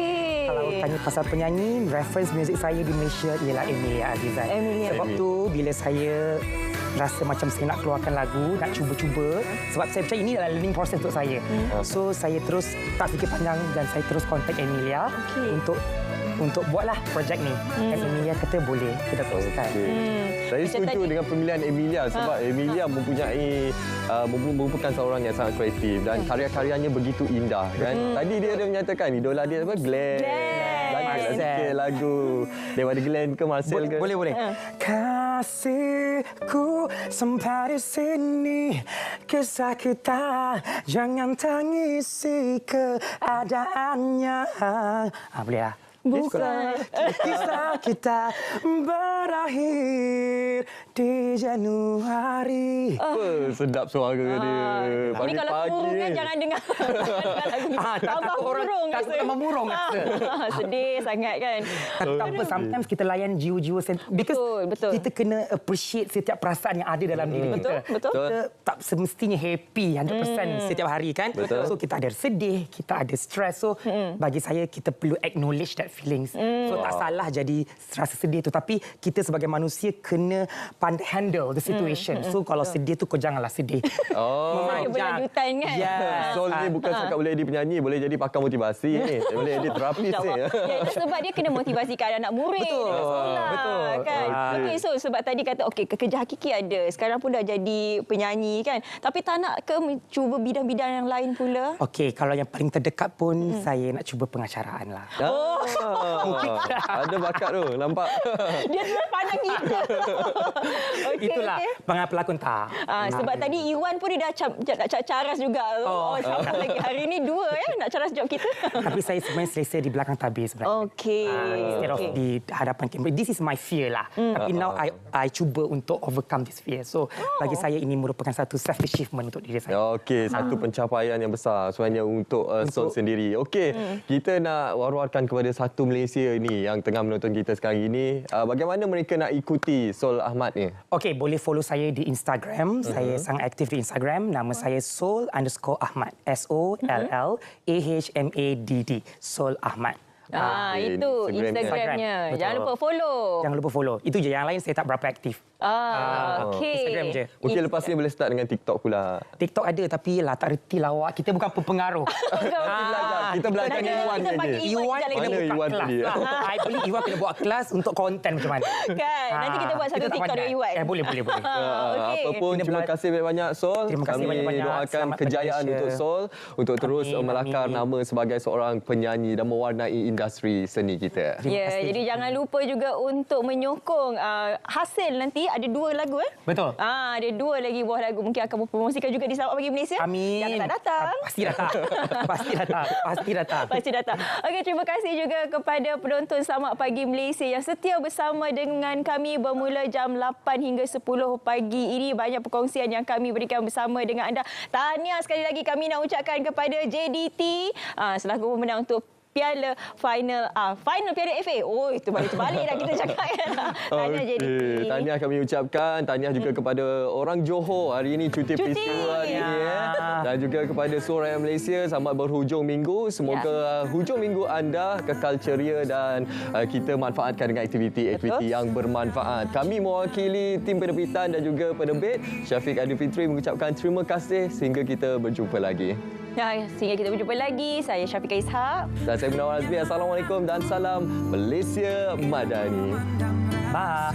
[SPEAKER 3] Kalau tanya pasal penyanyi, reference music saya di Malaysia ialah Emilia Azizan. Sebab tu bila saya rasa macam saya nak keluarkan lagu, nak cuba-cuba sebab saya percaya ini adalah learning process untuk saya. So saya terus tak fikir panjang dan saya terus contact Emilia untuk buatlah projek ni. Dan Emilia kata boleh, kita teruskan.
[SPEAKER 2] Saya setuju dengan pemilihan Emilia sebab Emilia merupakan seorang yang sangat kreatif dan karya-karyanya begitu indah kan. Tadi dia ada menyatakan idola dia apa? Glenn. Sikit lagu daripada Glenn ke Marcel ke?
[SPEAKER 3] Boleh. Kasihku sampai di sini, kisah kita jangan tangisi keadaannya. Boleh lah.
[SPEAKER 1] Bukan
[SPEAKER 3] kisah kita berakhir di Januari.
[SPEAKER 2] Sedap suara dia.
[SPEAKER 1] Ini kalau murung kan jangan dengar. Tambah murung.
[SPEAKER 3] Tambah murung.
[SPEAKER 1] Sedih sangat kan.
[SPEAKER 3] Tapi tak apa, sometimes kita layan jiwa-jiwa because kita kena appreciate setiap perasaan yang ada dalam diri kita.
[SPEAKER 1] Betul.
[SPEAKER 3] Kita tak semestinya happy 100% setiap hari kan. So kita ada sedih, kita ada stress. So bagi saya kita perlu acknowledge that feelings. So tak salah jadi rasa sedih tu, tapi kita sebagai manusia kena pandai handle the situation. So kalau sedih tu kau janganlah sedih.
[SPEAKER 1] Berlanjutan kan.
[SPEAKER 2] Sol ni bukan cakap boleh jadi penyanyi, boleh jadi pakar motivasi ni. Boleh jadi terapis ni.
[SPEAKER 1] Sebab dia kena motivasikan anak murid. Betul. Kan? Okey, so sebab tadi kata kerja hakiki ada. Sekarang pun dah jadi penyanyi kan. Tapi tak nak ke cuba bidang-bidang yang lain pula?
[SPEAKER 3] Okey, kalau yang paling terdekat pun saya nak cuba pengacaraan lah.
[SPEAKER 2] Ada bakat tu, nampak.
[SPEAKER 1] Dia terus pandang kita.
[SPEAKER 3] Itulah, pelakon tak.
[SPEAKER 1] Sebab tadi Iwan pun dia dah nak caras juga. Siapa lagi hari ni dua nak caras job kita.
[SPEAKER 3] Tapi saya sebenarnya selesa di belakang tabir sebenarnya. Instead of di hadapan kamera. This is my fear lah. Tapi now I cuba untuk overcome this fear. So bagi saya ini merupakan satu self achievement untuk diri saya.
[SPEAKER 2] Satu pencapaian yang besar sebenarnya untuk Sol sendiri. Kita nak war-warkan kepada satu Malaysia ini yang tengah menonton kita sekarang ini. Bagaimana mereka nak ikuti Sol Ahmad ni?
[SPEAKER 3] Boleh follow saya di Instagram. Saya sangat aktif di Instagram. Nama saya Sol_Ahmad. SOLLAHMADD. Sol Ahmad.
[SPEAKER 1] Itu Instagramnya. Jangan lupa follow.
[SPEAKER 3] Itu je, yang lain saya tak berapa aktif. Instagram je.
[SPEAKER 2] Mungkin lepas ni boleh start dengan TikTok pula.
[SPEAKER 3] TikTok ada tapi tak reti lah awak. Kita bukan pengaruh.
[SPEAKER 2] Kita belajar dengan Iwan je.
[SPEAKER 3] Iwan kena buka kelas. I beli Iwan kena buat kelas untuk konten macam mana.
[SPEAKER 1] Kan? Nanti kita buat satu TikTok dengan Iwan.
[SPEAKER 3] Boleh.
[SPEAKER 2] Apapun, terima kasih banyak Sol. Kami doakan kejayaan untuk Sol untuk terus melakar nama sebagai seorang penyanyi dan mewarnai industri industri seni kita.
[SPEAKER 1] Ya, jadi jangan lupa juga untuk menyokong hasil nanti ada 2 lagu
[SPEAKER 3] Betul.
[SPEAKER 1] Ada 2 lagi buah lagu mungkin akan mempromosikan juga di Selamat Pagi Malaysia.
[SPEAKER 3] Amin.
[SPEAKER 1] Jangan tak datang.
[SPEAKER 3] Pasti datang. Pasti datang. Pasti datang.
[SPEAKER 1] Pasti datang. Okey, terima kasih juga kepada penonton Selamat Pagi Malaysia yang setia bersama dengan kami bermula jam 8 hingga 10 pagi ini. Banyak perkongsian yang kami berikan bersama dengan anda. Tahniah sekali lagi kami nak ucapkan kepada JDT selaku pemenang untuk Piala Final Piala FA. Oh, itu balik dah kita cakap kan. Tahniah JDT.
[SPEAKER 2] Tahniah kami ucapkan. Tahniah juga kepada orang Johor hari ini cuti peristiwa hari ini dan juga kepada seluruh rakyat Malaysia. Selamat berhujung minggu. Semoga hujung minggu anda kekal ceria dan kita manfaatkan dengan aktiviti-aktiviti yang bermanfaat. Kami mewakili tim penerbitan dan juga penerbit Syafiq Adil Fitri mengucapkan terima kasih sehingga kita berjumpa lagi.
[SPEAKER 1] Sehingga kita berjumpa lagi. Saya Syafiqah Ishak.
[SPEAKER 2] Dan saya Munawar Azmi. Assalamualaikum dan salam Malaysia Madani.
[SPEAKER 3] Bye.